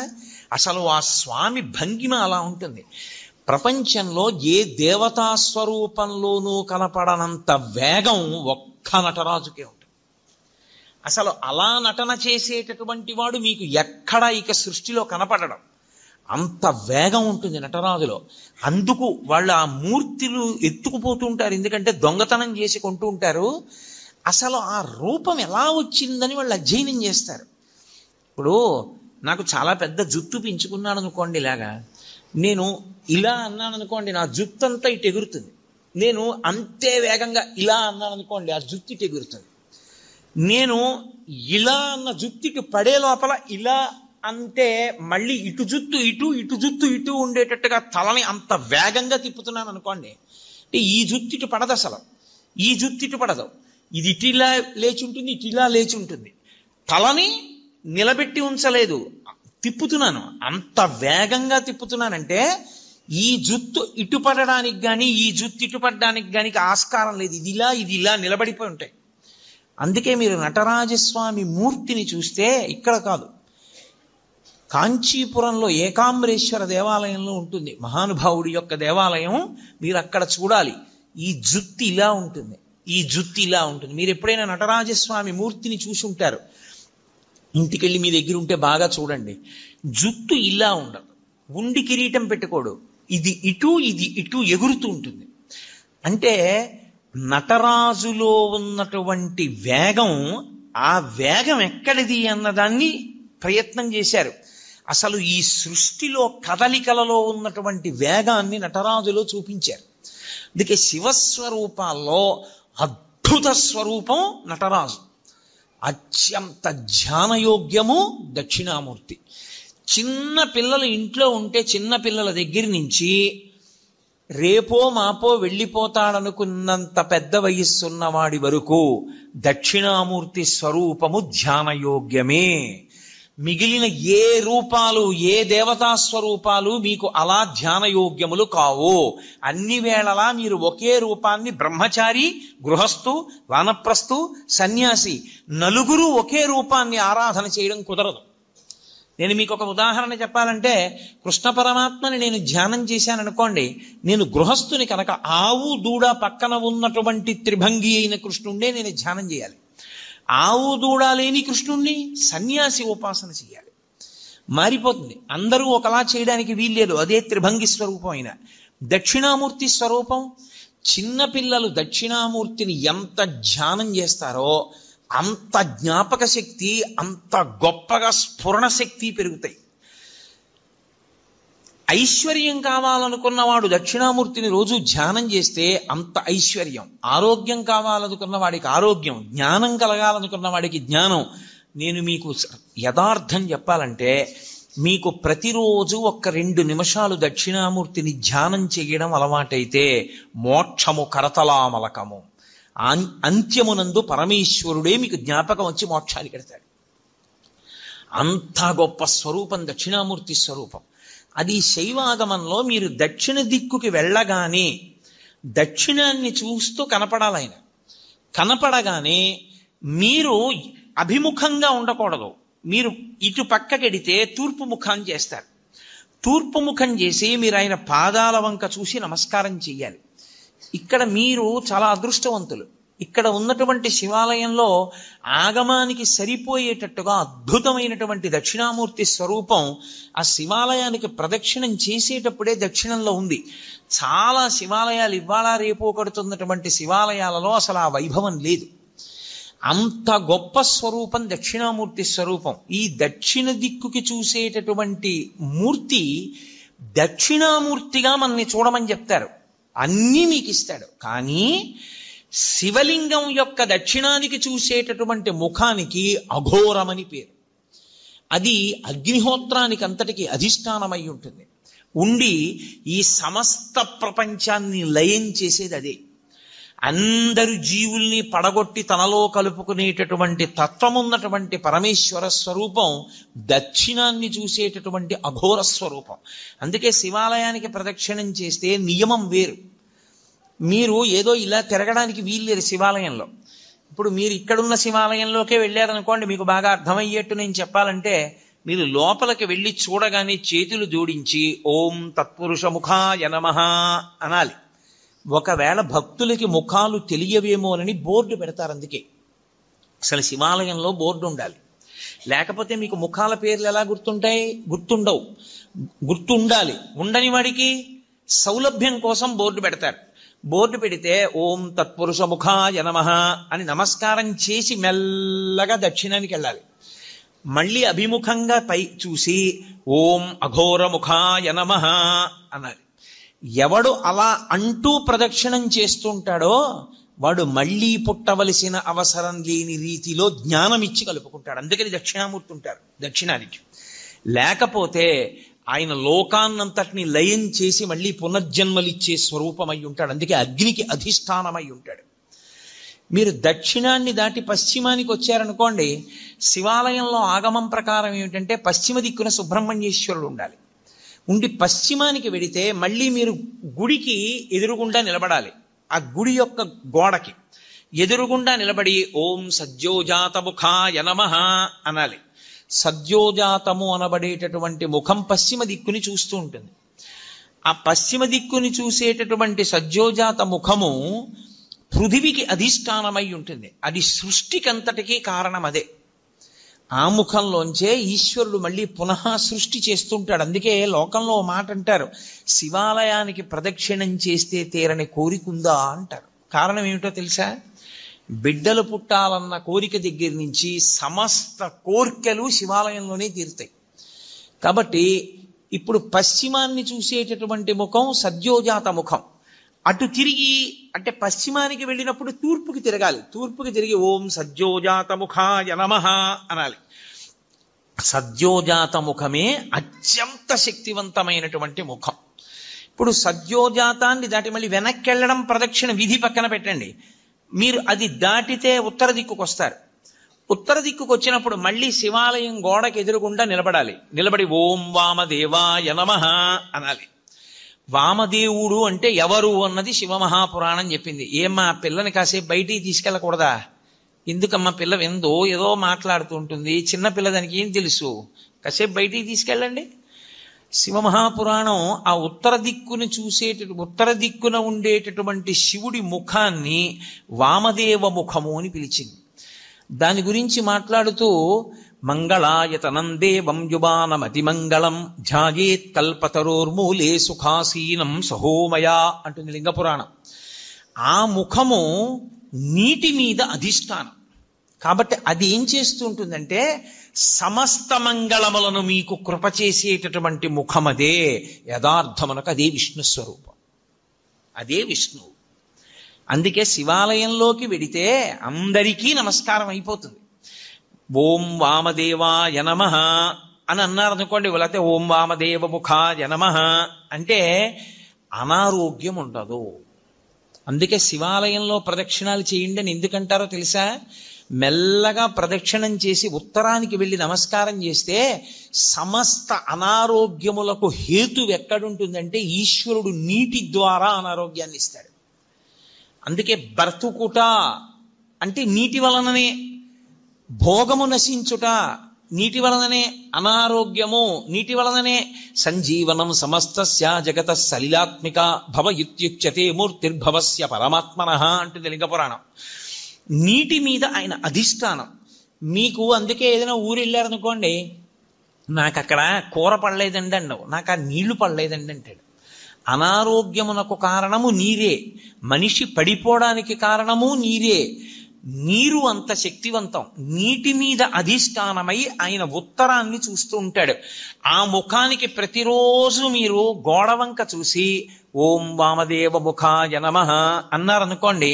అసలు ఆ స్వామి భంగిమ అలా ఉంటుంది. ప్రపంచంలో ఏ దేవతా స్వరూపంలోనూ కనపడనంత వేగం ఒక్క నటరాజుకే ఉంటుంది. అసలు అలా నటన చేసేటటువంటి వాడు మీకు ఎక్కడ ఇక సృష్టిలో కనపడడం. అంత వేగం ఉంటుంది నటరాజులో. అందుకు వాళ్ళు ఆ మూర్తులు ఎత్తుకుపోతూ ఉంటారు. ఎందుకంటే దొంగతనం చేసి కొంటూ ఉంటారు. అసలు ఆ రూపం ఎలా వచ్చిందని వాళ్ళు అధ్యయనం చేస్తారు. ఇప్పుడు నాకు చాలా పెద్ద జుత్తు పెంచుకున్నాడు అనుకోండి, ఇలాగా నేను ఇలా అన్నాను అనుకోండి, నా జుత్తు అంతా ఇటు ఎగురుతుంది. నేను అంతే వేగంగా ఇలా అన్నాను అనుకోండి, ఆ జుత్తు ఇటు ఎగురుతుంది. నేను ఇలా అన్న జుత్తు ఇటు పడే లోపల ఇలా అంటే మళ్ళీ ఇటు జుత్తు ఇటు, ఇటు జుత్తు ఇటు ఉండేటట్టుగా తలని అంత వేగంగా తిప్పుతున్నాను అనుకోండి, అంటే ఈ జుత్తు ఇటు పడదు, అసలు ఈ జుత్తు ఇటు పడదు. ఇది ఇటిలా లేచి ఉంటుంది, ఇటిలా లేచి ఉంటుంది. తలని నిలబెట్టి ఉంచలేదు, తిప్పుతున్నాను. అంత వేగంగా తిప్పుతున్నానంటే ఈ జుత్తు ఇటు పడడానికి కానీ ఈ జుత్తు ఇటు పడడానికి కానీ ఆస్కారం లేదు. ఇది ఇలా నిలబడిపోయి ఉంటాయి. అందుకే మీరు నటరాజస్వామి మూర్తిని చూస్తే ఇక్కడ కాదు, కాంచీపురంలో ఏకాంబరేశ్వర దేవాలయంలో ఉంటుంది మహానుభావుడి యొక్క దేవాలయం. మీరు అక్కడ చూడాలి. ఈ జుత్తు ఇలా ఉంటుంది, ఈ జుత్తు ఇలా ఉంటుంది. మీరు ఎప్పుడైనా నటరాజస్వామి మూర్తిని చూసి ఉంటారు, ఇంటికెళ్ళి మీ దగ్గర ఉంటే బాగా చూడండి. జుత్తు ఇలా ఉండదు, ఉండి కిరీటం పెట్టుకోడు, ఇది ఇటు ఇది ఇటు ఎగురుతూ ఉంటుంది. అంటే నటరాజులో ఉన్నటువంటి వేగం, ఆ వేగం ఎక్కడిది అన్నదాన్ని ప్రయత్నం చేశారు. అసలు ఈ సృష్టిలో కదలికలలో ఉన్నటువంటి వేగాన్ని నటరాజులో చూపించారు. అందుకే శివస్వరూపాల్లో అద్భుత స్వరూపం నటరాజు. అత్యంత ధ్యానయోగ్యము దక్షిణామూర్తి. చిన్న పిల్లలు ఇంట్లో ఉంటే చిన్న పిల్లల దగ్గర నుంచి రేపో మాపో వెళ్ళిపోతాడనుకున్నంత పెద్ద వయస్సున్నవాడి వరకు దక్షిణామూర్తి స్వరూపము ధ్యానయోగ్యమే. మిగిలిన ఏ రూపాలు, ఏ దేవతా స్వరూపాలు మీకు అలా ధ్యానయోగ్యములు కావు. అన్ని వేళలా మీరు ఒకే రూపాన్ని, బ్రహ్మచారి, గృహస్థు, వానప్రస్థు, సన్యాసి, నలుగురు ఒకే రూపాన్ని ఆరాధన చేయడం కుదరదు. నేను మీకు ఒక ఉదాహరణ చెప్పాలంటే, కృష్ణ పరమాత్మని నేను ధ్యానం చేశాను అనుకోండి, నేను గృహస్థుని కనుక ఆవు దూడ పక్కన ఉన్నటువంటి త్రిభంగి అయిన కృష్ణుండే నేను ధ్యానం చేయాలి. ఆవు దూడ లేని కృష్ణుణ్ణి సన్యాసి ఉపాసన చేయాలి. మారిపోతుంది. అందరూ ఒకలా చేయడానికి వీల్లేదు. అదే త్రిభంగి స్వరూపం అయిన దక్షిణామూర్తి స్వరూపం. చిన్నపిల్లలు దక్షిణామూర్తిని ఎంత ధ్యానం చేస్తారో అంత జ్ఞాపక శక్తి, అంత గొప్పగా స్ఫురణ శక్తి పెరుగుతాయి. ఐశ్వర్యం కావాలనుకున్నవాడు దక్షిణామూర్తిని రోజు ధ్యానం చేస్తే అంత ఐశ్వర్యం. ఆరోగ్యం కావాలనుకున్న వాడికి ఆరోగ్యం, జ్ఞానం కలగాలనుకున్న వాడికి జ్ఞానం. నేను మీకు యథార్థం చెప్పాలంటే, మీకు ప్రతిరోజు 1-2 నిమిషాలు దక్షిణామూర్తిని ధ్యానం చేయడం అలవాటైతే మోక్షము కరతలామలకము. అంత్యమునందు పరమేశ్వరుడే మీకు జ్ఞాపకం వచ్చి మోక్షానికి వెడతాడు. అంత గొప్ప స్వరూపం దక్షిణామూర్తి స్వరూపం. అది శైవాగమంలో మీరు దక్షిణ దిక్కుకి వెళ్ళగానే దక్షిణాన్ని చూస్తూ కనపడాలి ఆయన. కనపడగానే మీరు అభిముఖంగా ఉండకూడదు. మీరు ఇటు పక్కకెడితే తూర్పు ముఖం చేస్తారు. తూర్పు ముఖం చేసి మీరు ఆయన పాదాల వంక చూసి నమస్కారం చెయ్యాలి. ఇక్కడ మీరు చాలా అదృష్టవంతులు. ఇక్కడ ఉన్నటువంటి శివాలయంలో ఆగమానికి సరిపోయేటట్టుగా అద్భుతమైనటువంటి దక్షిణామూర్తి స్వరూపం ఆ శివాలయానికి ప్రదక్షిణం చేసేటప్పుడే దక్షిణంలో ఉంది. చాలా శివాలయాలు ఇవాళ రేపు కడుతున్నటువంటి శివాలయాలలో అసలు ఆ వైభవం లేదు. అంత గొప్ప స్వరూపం దక్షిణామూర్తి స్వరూపం. ఈ దక్షిణ దిక్కుకి చూసేటటువంటి మూర్తి దక్షిణామూర్తిగా మనల్ని చూడమని చెప్తారు. అన్నీ మీకు ఇస్తాడు. కానీ శివలింగం యొక్క దక్షిణానికి చూసేటటువంటి ముఖానికి అఘోరమని పేరు. అది అగ్నిహోత్రానికి అంతటికి అధిష్టానమై ఉంటుంది. ఉండి ఈ సమస్త ప్రపంచాన్ని లయం చేసేది అదే. అందరు జీవుల్ని పడగొట్టి తనలో కలుపుకునేటటువంటి తత్వమున్నటువంటి పరమేశ్వర స్వరూపం దక్షిణాన్ని చూసేటటువంటి అఘోర స్వరూపం. అందుకే శివాలయానికి ప్రదక్షిణం చేస్తే నియమం వేరు. మీరు ఏదో ఇలా తిరగడానికి వీల్లేదు శివాలయంలో. ఇప్పుడు మీరు ఇక్కడున్న శివాలయంలోకే వెళ్ళారనుకోండి, మీకు బాగా అర్థమయ్యేట్టు నేను చెప్పాలంటే, మీరు లోపలికి వెళ్ళి చూడగానే చేతులు జోడించి ఓం తత్పురుష ముఖాయ నమః అనాలి. ఒకవేళ భక్తులకి ముఖాలు తెలియవేమోనని బోర్డు పెడతారు. అందుకే అసలు శివాలయంలో బోర్డు ఉండాలి. లేకపోతే మీకు ముఖాల పేర్లు ఎలా గుర్తుంటాయి? గుర్తుండవు. గుర్తుండాలి. ఉండని వాడికి సౌలభ్యం కోసం బోర్డు పెడతారు. బోర్డు పెడితే ఓం తత్పురుష ముఖాయ నమః అని నమస్కారం చేసి మెల్లగా దక్షిణానికి వెళ్ళాలి. మళ్ళీ అభిముఖంగా పై చూసి ఓం అఘోర ముఖాయ నమః అనాలి. ఎవడు అలా అంటూ ప్రదక్షిణం చేస్తుంటాడో వాడు మళ్ళీ పుట్టవలసిన అవసరం లేని రీతిలో జ్ఞానం ఇచ్చి కలుపుకుంటాడు. అందుకని దక్షిణామూర్తి ఉంటారు దక్షిణానికి. లేకపోతే ఆయన లోకాన్నంతటిని లయం చేసి మళ్ళీ పునర్జన్మలిచ్చే స్వరూపమై ఉంటాడు. అందుకే అగ్నికి అధిష్టానమై ఉంటాడు. మీరు దక్షిణాన్ని దాటి పశ్చిమానికి వచ్చారనుకోండి, శివాలయంలో ఆగమం ప్రకారం ఏమిటంటే పశ్చిమ దిక్కున సుబ్రహ్మణ్యేశ్వరుడు ఉండాలి. ఉండి పశ్చిమానికి వెడితే మళ్ళీ మీరు గుడికి ఎదురుగుండా నిలబడాలి. ఆ గుడి యొక్క గోడకి ఎదురుగుండా నిలబడి ఓం సద్యోజాత ముఖాయ నమః అనాలి. సద్యోజాతము అనబడేటటువంటి ముఖం పశ్చిమ దిక్కుని చూస్తూ ఉంటుంది. ఆ పశ్చిమ దిక్కుని చూసేటటువంటి సద్యోజాత ముఖము పృథివికి అధిష్టానమై ఉంటుంది. అది సృష్టికంతటికీ కారణం అదే. ఆ ముఖంలోంచే ఈశ్వరుడు మళ్ళీ పునః సృష్టి చేస్తుంటాడు. అందుకే లోకంలో మాట అంటారు, శివాలయానికి ప్రదక్షిణం చేస్తే తీరని కోరికుందా అంటారు. కారణం ఏమిటో తెలుసా? బిడ్డలు పుట్టాలన్న కోరిక దగ్గర నుంచి సమస్త కోర్కెలు శివాలయంలోనే తీరుతాయి. కాబట్టి ఇప్పుడు పశ్చిమాన్ని చూసేటటువంటి ముఖం సద్యోజాత ముఖం. అటు తిరిగి అంటే పశ్చిమానికి వెళ్ళినప్పుడు తూర్పుకి తిరగాలి. తూర్పుకి తిరిగి ఓం సద్యోజాత ముఖాయ నమః అనాలి. సద్యోజాత ముఖమే అత్యంత శక్తివంతమైనటువంటి ముఖం. ఇప్పుడు సద్యోజాతాన్ని దాటి మళ్ళీ వెనక్కి వెళ్ళడం ప్రదక్షిణ విధి పక్కన పెట్టండి. మీరు అది దాటితే ఉత్తర దిక్కుకు వస్తారు. ఉత్తర దిక్కుకు వచ్చినప్పుడు మళ్ళీ శివాలయం గోడకి ఎదురుగుండా నిలబడాలి. నిలబడి ఓం వామదేవాయ నమః అనాలి. వామదేవుడు అంటే ఎవరు అన్నది శివమహాపురాణం చెప్పింది. ఏమ్మా పిల్లని కాసేపు బయటికి తీసుకెళ్ళకూడదా? ఎందుకమ్మా పిల్ల ఏదో మాట్లాడుతూ ఉంటుంది, చిన్న పిల్ల దానికి ఏం తెలుసు, కాసేపు బయటికి తీసుకెళ్ళండి. శివమహాపురాణం ఆ ఉత్తర దిక్కున ఉండేటటువంటి శివుడి ముఖాన్ని వామదేవ ముఖము అని పిలిచింది. దాని గురించి మాట్లాడుతూ మంగళాయతనం దేవం యువానమతిమంగళం ధ్యాయేత్ కల్పతరోర్మూలే సుఖాసీనం సహోమయా అంటుంది లింగపురాణం. ఆ ముఖము నీటి మీద అధిష్టానం కాబట్టి అది ఏం చేస్తూ ఉంటుందంటే సమస్త మంగళములను మీకు కృప చేసేటటువంటి ముఖమదే. యథార్థమునకు అదే విష్ణు స్వరూపం, అదే విష్ణువు. అందుకే శివాలయంలోకి వెడితే అందరికీ నమస్కారం అయిపోతుంది. ఓం వామదేవాయ నమః అని అన్నారనుకోండి, లేకపోతే ఓం వామదేవ ముఖాయ నమః అంటే అనారోగ్యం ఉండదు. అందుకే శివాలయంలో ప్రదక్షిణాలు చేయండి అని ఎందుకంటారో తెలుసా? మెల్లగా ప్రదక్షిణం చేసి ఉత్తరానికి వెళ్ళి నమస్కారం చేస్తే సమస్త అనారోగ్యములకు హేతు ఎక్కడుంటుందంటే ఈశ్వరుడు నీటి ద్వారా అనారోగ్యాన్ని ఇస్తాడు. అందుకే బ్రతుకుట అంటే నీటి వలననే, భోగము నశించుట నీటి వలననే, అనారోగ్యము నీటి వలననే. సంజీవనం సమస్తస్య జగత సలిలాత్మిక భవ ఇత్యుచ్యతే మూర్తిర్భవస్య పరమాత్మనః అంటుంది లింగ పురాణం. నీటి మీద ఆయన అధిష్టానం. మీకు అందుకే ఏదైనా ఊరు వెళ్ళారనుకోండి, నాకు అక్కడ కూర పడలేదండి అండవు, నాకు ఆ నీళ్లు పడలేదండి అంటాడు. అనారోగ్యమునకు కారణము నీరే, మనిషి పడిపోవడానికి కారణము నీరే. నీరు అంత శక్తివంతం. నీటి మీద అధిష్టానమై ఆయన ఉత్తరాన్ని చూస్తూ ఉంటాడు. ఆ ముఖానికి ప్రతిరోజు మీరు గోడవంక చూసి ఓం వామదేవ ముఖాయ నమః అన్నారనుకోండి,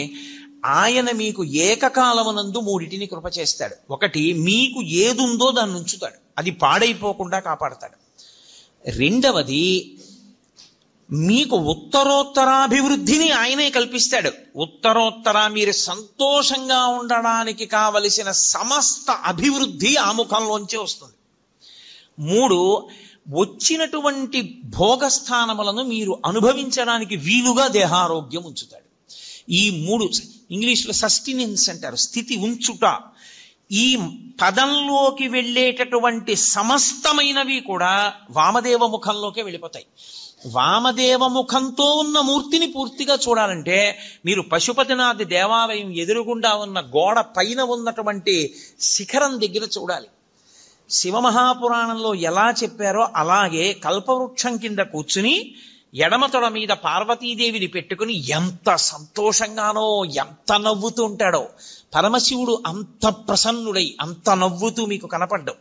ఆయన మీకు ఏకకాలమునందు మూడిటిని కృప చేస్తాడు. ఒకటి, మీకు ఏదుందో దాన్ని ఉంచుతాడు, అది పాడైపోకుండా కాపాడతాడు. రెండవది, మీకు ఉత్తరోత్తరాభివృద్ధిని ఆయనే కల్పిస్తాడు. ఉత్తరోత్తర మీరు సంతోషంగా ఉండడానికి కావలసిన సమస్త అభివృద్ధి ఆ ముఖంలోంచి వస్తుంది. మూడు, వచ్చినటువంటి భోగస్థానములను మీరు అనుభవించడానికి వీలుగా దేహారోగ్యం ఉంచుతాడు. ఈ మూడు ఇంగ్లీష్లో సస్టినెన్స్ అంటారు, స్థితి ఉంచుట. ఈ పదంలోకి వెళ్ళేటటువంటి సమస్తమైనవి కూడా వామదేవ ముఖంలోకే వెళ్ళిపోతాయి. వామదేవ ముఖంతో ఉన్న మూర్తిని పూర్తిగా చూడాలంటే మీరు పశుపతినాథ్ దేవాలయం ఎదురుగుండా ఉన్న గోడ పైన ఉన్నటువంటి శిఖరం దగ్గర చూడాలి. శివమహాపురాణంలో ఎలా చెప్పారో అలాగే కల్పవృక్షం కింద కూర్చుని ఎడమతొడ మీద పార్వతీదేవిని పెట్టుకుని ఎంత సంతోషంగానో, ఎంత నవ్వుతూ ఉంటాడో. పరమశివుడు అంత ప్రసన్నుడై అంత నవ్వుతూ మీకు కనపడ్డం.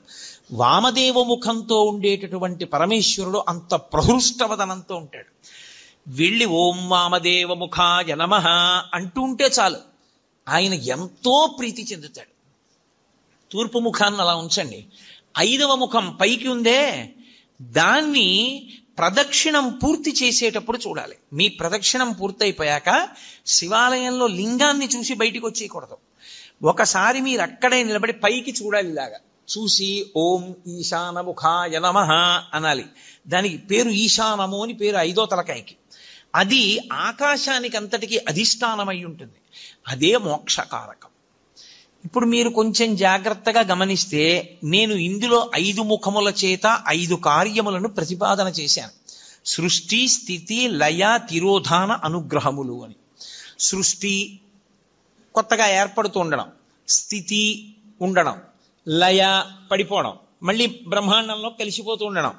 వామదేవ ముఖంతో ఉండేటటువంటి పరమేశ్వరుడు అంత ప్రహృష్టవదనంతో ఉంటాడు. వెళ్ళి ఓం వామదేవ ముఖాయ నమః అంటూ ఉంటే చాలు, ఆయన ఎంతో ప్రీతి చెందుతాడు. తూర్పు ముఖాన్ని అలా ఉంచండి. 5వ ముఖం పైకి ఉందే, దాన్ని ప్రదక్షిణం పూర్తి చేసేటప్పుడు చూడాలి. మీ ప్రదక్షిణం పూర్తయిపోయాక శివాలయంలో లింగాన్ని చూసి బయటికి వచ్చేయకూడదు. ఒకసారి మీరు అక్కడే నిలబడి పైకి చూడాలి. ఇలాగా చూసి ఓం ఈశానముఖాయ నమః అనాలి. దానికి పేరు ఈశానము అని పేరు 5వ తలకాయకి. అది ఆకాశానికి అంతటికి అధిష్టానమై ఉంటుంది. అదే మోక్షకారకం. ఇప్పుడు మీరు కొంచెం జాగ్రత్తగా గమనిస్తే నేను ఇందులో 5 ముఖముల చేత 5 కార్యములను ప్రతిపాదన చేశాను. సృష్టి, స్థితి, లయ, తిరోధాన, అనుగ్రహములు అని. సృష్టి కొత్తగా ఏర్పడుతూ ఉండడం, స్థితి ఉండడం, లయ పడిపోవడం, మళ్ళీ బ్రహ్మాండంలో కలిసిపోతూ ఉండడం.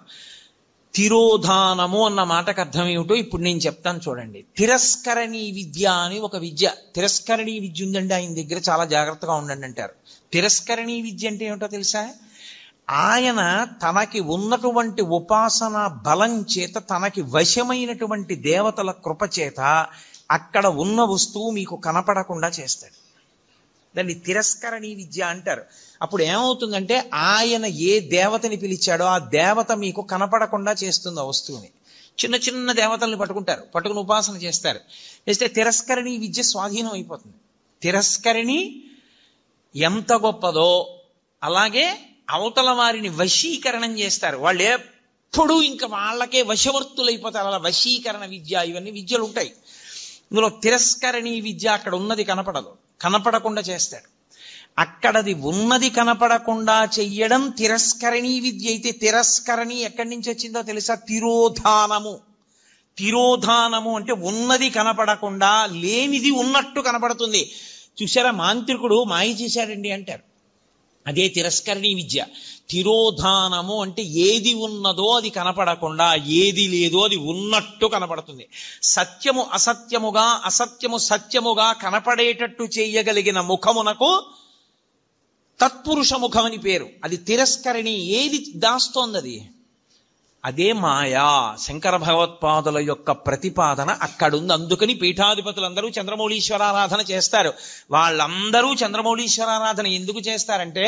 తిరోధానము అన్న మాటకు అర్థం ఏమిటో ఇప్పుడు నేను చెప్తాను చూడండి. తిరస్కరణీ విద్య అని ఒక విద్య, తిరస్కరణీ విద్య ఉందండి ఆయన దగ్గర, చాలా జాగ్రత్తగా ఉండండి అంటారు. తిరస్కరణీ విద్య అంటే ఏమిటో తెలుసా? ఆయన తనకి ఉన్నటువంటి ఉపాసన బలం చేత, తనకి వశమైనటువంటి దేవతల కృప చేత అక్కడ ఉన్న వస్తువు మీకు కనపడకుండా చేస్తాడు. దాన్ని తిరస్కరణీ విద్య అంటారు. అప్పుడు ఏమవుతుందంటే ఆయన ఏ దేవతని పిలిచాడో ఆ దేవత మీకు కనపడకుండా చేస్తుంది ఆ వస్తువుని. చిన్న చిన్న దేవతల్ని పట్టుకుంటారు, పట్టుకుని ఉపాసన చేస్తారు. చేస్తే తిరస్కరణీ విద్య స్వాధీనం అయిపోతుంది. తిరస్కరణి ఎంత గొప్పదో అలాగే అవతల వారిని వశీకరణం చేస్తారు. వాళ్ళు ఎప్పుడూ ఇంకా వాళ్ళకే వశవర్తులైపోతారు. అలా వశీకరణ విద్య, ఇవన్నీ విద్యలు ఉంటాయి. ఇందులో తిరస్కరణీ విద్య అక్కడ ఉన్నది కనపడదు, కనపడకుండా చేస్తాడు. అక్కడది ఉన్నది కనపడకుండా చెయ్యడం తిరస్కరణీ విద్య అయితే, తిరస్కరణి ఎక్కడి నుంచి వచ్చిందో తెలుసా? తిరోధానము. తిరోధానము అంటే ఉన్నది కనపడకుండా లేనిది ఉన్నట్టు కనపడుతుంది. చూసారా, మాంత్రికుడు మాయ చేశాడండి అంటారు. అదే తిరస్కరణీ విద్య. తిరోధానము అంటే ఏది ఉన్నదో అది కనపడకుండా, ఏది లేదో అది ఉన్నట్టు కనపడుతుంది. సత్యము అసత్యముగా, అసత్యము సత్యముగా కనపడేటట్టు చేయగలిగిన ముఖమునకు తత్పురుష ముఖం అని పేరు. అది తిరస్కరణి. ఏది దాస్తోంది అది? అదే మాయా. శంకర భగవత్పాదుల యొక్క ప్రతిపాదన అక్కడుంది. అందుకని పీఠాధిపతులందరూ చంద్రమౌళీశ్వరారాధన చేస్తారు. వాళ్ళందరూ చంద్రమౌళీశ్వరారాధన ఎందుకు చేస్తారంటే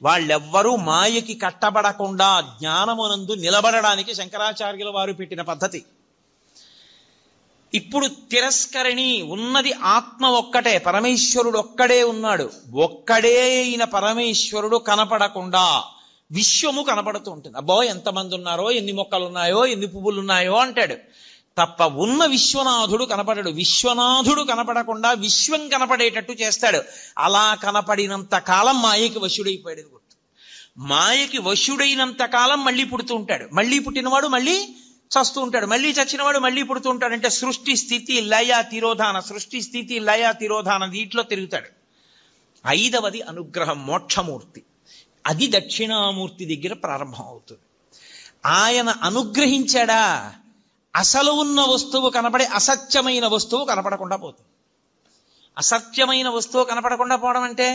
వాళ్ళెవ్వరూ మాయకి కట్టబడకుండా జ్ఞానమునందు నిలబడడానికి శంకరాచార్యుల వారు పెట్టిన పద్ధతి. ఇప్పుడు తిరస్కరిణి ఉన్నది ఆత్మ ఒక్కటే, పరమేశ్వరుడు ఒక్కడే ఉన్నాడు. ఒక్కడే అయిన పరమేశ్వరుడు కనపడకుండా విశ్వము కనపడుతూ ఉంటుంది. అబ్బో ఎంతమంది ఉన్నారో, ఎన్ని మొక్కలు ఉన్నాయో, ఎన్ని పువ్వులు ఉన్నాయో అంటాడు తప్ప ఉన్న విశ్వనాథుడు కనపడడు. విశ్వనాథుడు కనపడకుండా విశ్వం కనపడేటట్టు చేస్తాడు. అలా కనపడినంత కాలం మాయకి వశుడైపోయాడు గుర్తు. మాయకి వశుడైనంత కాలం మళ్ళీ పుడుతూ ఉంటాడు. మళ్ళీ పుట్టినవాడు మళ్ళీ చస్తూ ఉంటాడు. మళ్ళీ చచ్చినవాడు మళ్ళీ పుడుతూ ఉంటాడు. అంటే సృష్టి స్థితి లయ తిరోధాన, సృష్టి స్థితి లయ తిరోధాన వీటిలో తిరుగుతాడు. 5వది అనుగ్రహం, మోక్షమూర్తి. అది దక్షిణామూర్తి దగ్గర ప్రారంభం అవుతుంది. ఆయన అనుగ్రహించాడా అసలు ఉన్న వస్తువు కనపడే అసత్యమైన వస్తువు కనపడకుండా పోతుంది. అసత్యమైన వస్తువు కనపడకుండా పోవడం అంటే